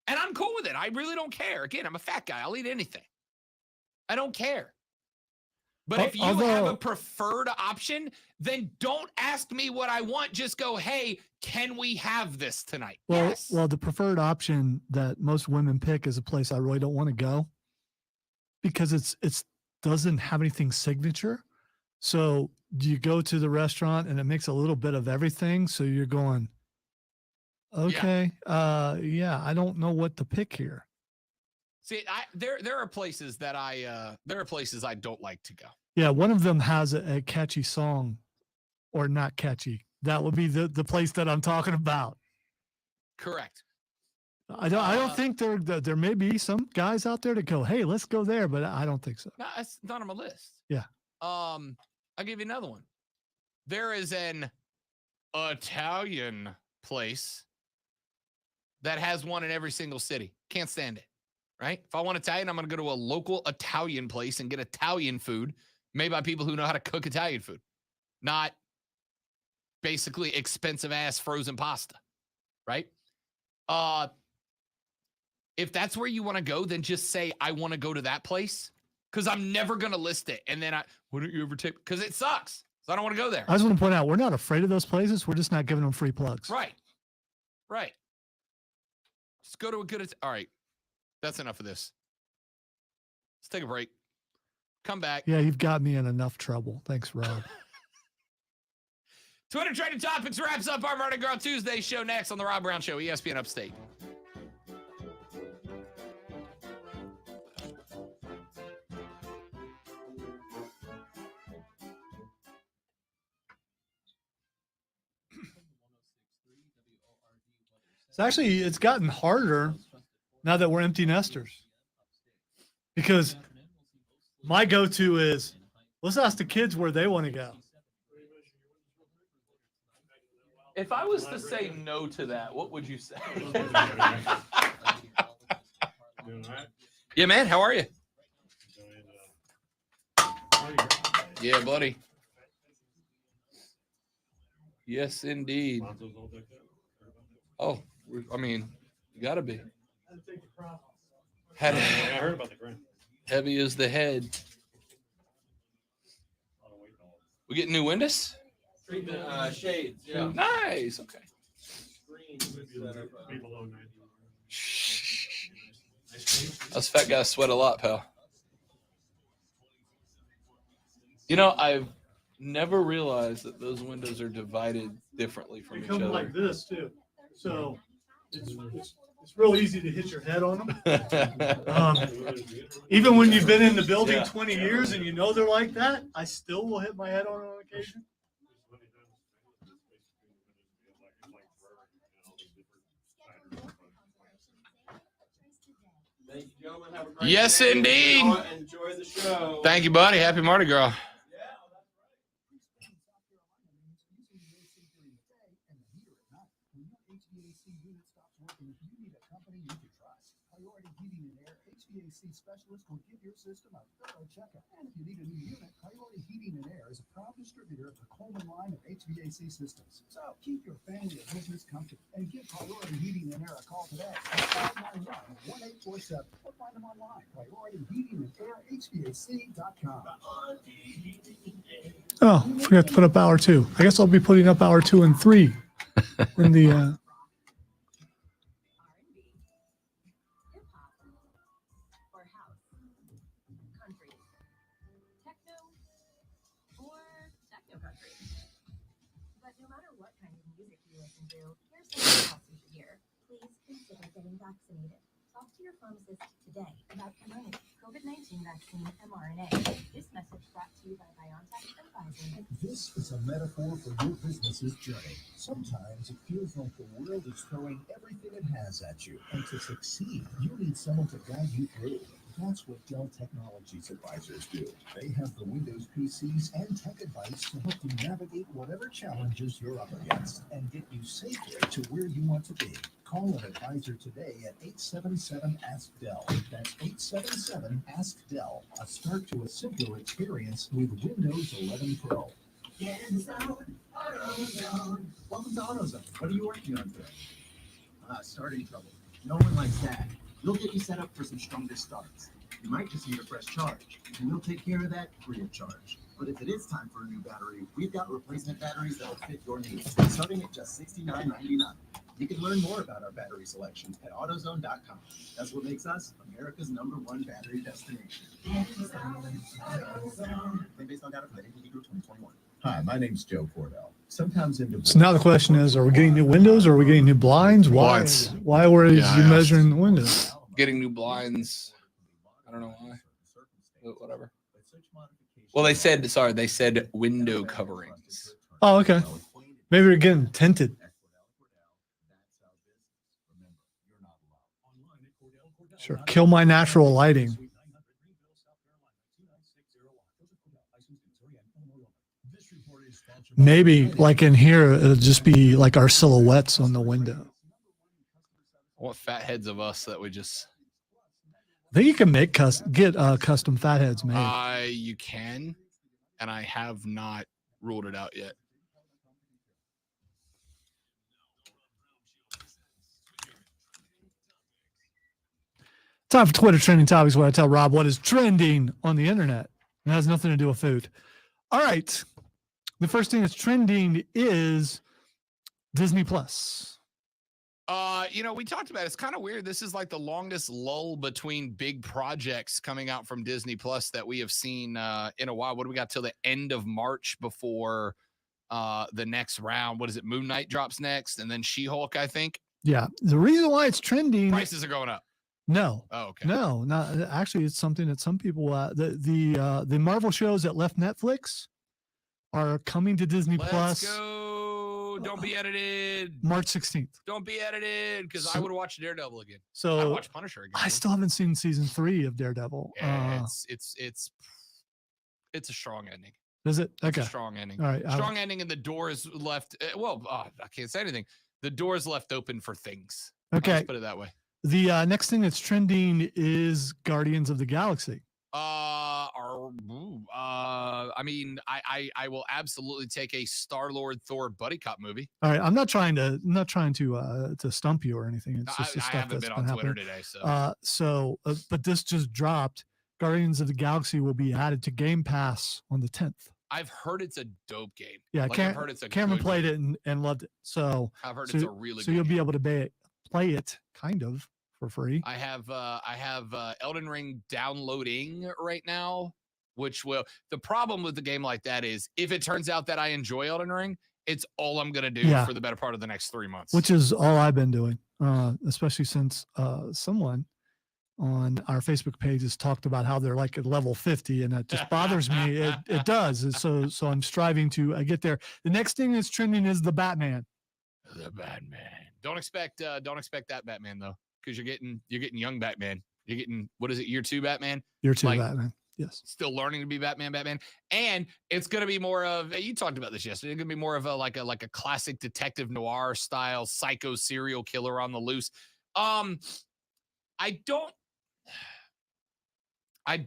And I'm cool with it. I really don't care. Again, I'm a fat guy. I'll eat anything. I don't care. But if you have a preferred option, then don't ask me what I want. Just go, hey, can we have this tonight? Well, yes. Well, the preferred option that most women pick is a place I really don't want to go because it's doesn't have anything signature. So you go to the restaurant and it makes a little bit of everything. So you're going, okay, I don't know what to pick here. See, there are places that I don't like to go. Yeah, one of them has a catchy song, or not catchy. That would be the place that I'm talking about. Correct. I don't think there may be some guys out there that go, hey, let's go there, but I don't think so. No, it's not on my list. Yeah. I'll give you another one. There is an Italian place that has one in every single city. Can't stand it. Right? If I want Italian, I'm going to go to a local Italian place and get Italian food made by people who know how to cook Italian food, not basically expensive ass frozen pasta. Right? If that's where you want to go, then just say, I want to go to that place because I'm never going to list it. And then why don't you ever take, because it sucks. So I don't want to go there. I just want to point out, we're not afraid of those places. We're just not giving them free plugs. Right. Just go to a good, all right. That's enough of this. Let's take a break. Come back. Yeah, you've got me in enough trouble. Thanks, Rob. Twitter Trending Topics wraps up our Mardi Gras Tuesday show next on The Rob Brown Show, ESPN Upstate. It's gotten harder now that we're empty nesters. Because my go-to is, let's ask the kids where they want to go. If I was to say no to that, what would you say? Yeah, man. How are you? Yeah, buddy. Yes, indeed. Oh, I mean, you gotta be. I heard about the grant. Heavy is the head. We get new windows? Shades, yeah. Nice. Okay. Us fat guys sweat a lot, pal. You know, I've never realized that those windows are divided differently from They each come other. like this too. So it's It's real easy to hit your head on them. Even when you've been in the building 20 years and you know they're like that, I still will hit my head on occasion. Thank you, gentlemen. Have a great Yes, day. indeed. Enjoy the show. Thank you, buddy. Happy Mardi Gras. Priority Heating and Air HVAC specialist will give your system a thorough checkup. And if you need a new unit, Priority Heating and Air is a proud distributor of the Coleman line of HVAC systems. So keep your family or business comfortable and give Priority Heating and Air a call today at 591-1847 or find them online, Priority Heating and Air HVAC.com. Oh, forgot to put up hour 2. I guess I'll be putting up hour 2 and 3 in the Vaccinated. Talk to your pharmacist today about Comirnaty COVID-19 vaccine mRNA. This message brought to you by BioNTech and Pfizer. This is a metaphor for your business's journey. Sometimes it feels like the world is throwing everything it has at you. And to succeed, you need someone to guide you through. That's what Dell Technologies advisors do. They have the Windows PCs and tech advice to help you navigate whatever challenges you're up against and get you safely to where you want to be. Call an advisor today at 877-ASK-DELL. That's 877-ASK-DELL. A start to a simpler experience with Windows 11 Pro. Welcome to AutoZone. What are you working on today? Starting trouble. No one likes that. We'll get you set up for some stronger starts. You might just need a fresh charge, and we'll take care of that free of charge. But if it is time for a new battery, we've got replacement batteries that will fit your needs, starting at just $69.99. You can learn more about our battery selection at AutoZone.com. That's what makes us America's #1 battery destination. Claim based on data from the AT&T Group 2021. Hi, my name's Joe Cordell. Sometimes in So now the question is, are we getting new windows or are we getting new blinds? Why? Blinds. Why were you Yeah, measuring the windows? Getting new blinds. I don't know why. But whatever. Well, they said window coverings. Oh, okay. Maybe we're getting tinted. Sure. Kill my natural lighting. Maybe like in here, it'll just be like our silhouettes on the window. I want fat heads of us that we just. I think you can make custom fat heads made. You can, and I have not ruled it out yet. Time for Twitter trending topics where I tell Rob what is trending on the internet. It has nothing to do with food. All right. The first thing that's trending is Disney Plus. We talked about it. It's kind of weird. This is like the longest lull between big projects coming out from Disney Plus that we have seen in a while. What do we got till the end of March before the next round? What is it? Moon Knight drops next, and then She-Hulk, I think. Yeah. The reason why it's trending. Prices are going up. No. Oh, okay. No, not actually. It's something that some people, the Marvel shows that left Netflix are coming to Disney Plus. Let's go. Don't be edited. March 16th. Don't be edited, because I would watch Daredevil again. So I watch Punisher again. I still haven't seen season 3 of Daredevil. Yeah, it's a strong ending. Is it? Okay. It's a strong ending. All right. Strong ending, and the door is left. I can't say anything. The door is left open for things. Okay. Let's put it that way. The next thing that's trending is Guardians of the Galaxy. I will absolutely take a Star-Lord Thor buddy cop movie. All right, I'm not trying to stump you or anything. It's just the I stuff haven't that's been on Twitter happening. today, But this just dropped. Guardians of the Galaxy will be added to Game Pass on the 10th. I've heard it's a dope game. Yeah, I've heard it's a Cameron good played game. it and loved it. So I've heard it's a really so good you'll game. be able to play it kind of for free. I have Elden Ring downloading right now, which will. The problem with the game like that is if it turns out that I enjoy Elden Ring it's all I'm gonna do Yeah. for the better part of the next 3 months. Which is all I've been doing, especially since someone on our Facebook page has talked about how they're like at level 50, and that just bothers me. It does. And so I'm striving to get there. The next thing that's trending is the Batman. The Batman. Don't expect that Batman though, because you're getting young Batman. You're getting, what is it, year 2 Batman? Year 2 Like, Batman. Yes. Still learning to be Batman. And it's going to be more of, you talked about this yesterday, it's going to be more of a classic detective noir style psycho serial killer on the loose. I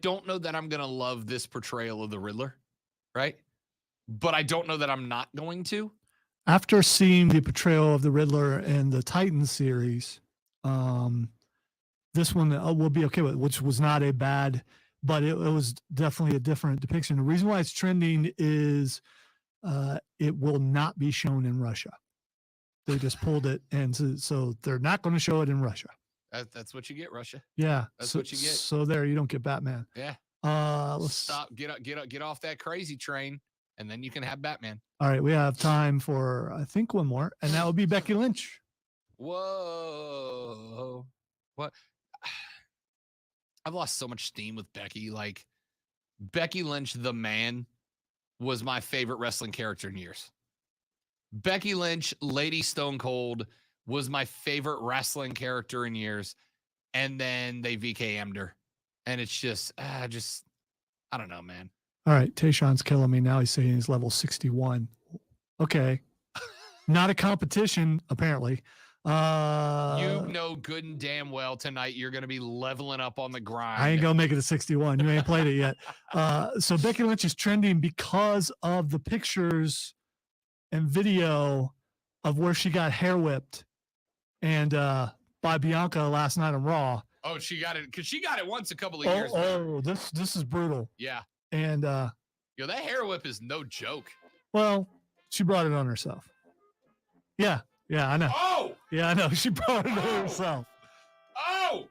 don't know that I'm going to love this portrayal of the Riddler, right? But I don't know that I'm not going to. After seeing the portrayal of the Riddler in the Titans series, this one will be okay with, which was not a bad, but it was definitely a different depiction. The reason why it's trending is it will not be shown in Russia. They just pulled it, and so they're not going to show it in Russia. That's what you get, Russia. Yeah, That's what you get. So there, you don't get Batman. Yeah. Let's stop. Get off that crazy train, and then you can have Batman. All right, we have time for I think one more, and that would be Becky Lynch. Whoa. What? I've lost so much steam with Becky. Like, Becky Lynch, the man, was my favorite wrestling character in years. Becky Lynch, Lady Stone Cold, was my favorite wrestling character in years. And then they VKM'd her. And it's just, I don't know, man. All right, Tayshawn's killing me now. He's saying he's level 61. Okay. Not a competition, apparently. You know good and damn well tonight you're going to be leveling up on the grind. I ain't going to make it to 61. You ain't played it yet. So Becky Lynch is trending because of the pictures and video of where she got hair whipped and by Bianca last night on Raw. Oh, she got it because she got it once a couple of years ago. This is brutal. Yeah. And that hair whip is no joke. Well, she brought it on herself. Yeah, I know. Oh! Yeah, I know. She brought it on herself. Oh!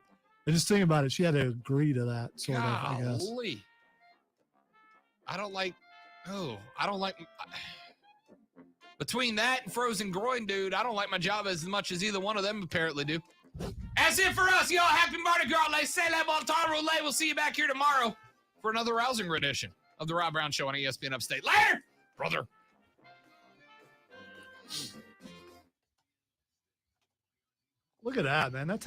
And just think about it. She had to agree to that, sort of, I guess. Golly. I don't like. Between that and frozen groin, dude, I don't like my job as much as either one of them apparently do. That's it for us, y'all. Happy Mardi Gras. Laissez, temps, rouler. We'll see you back here tomorrow for another rousing rendition of the Rob Brown Show on ESPN Upstate. Later, brother. Look at that, man. That time.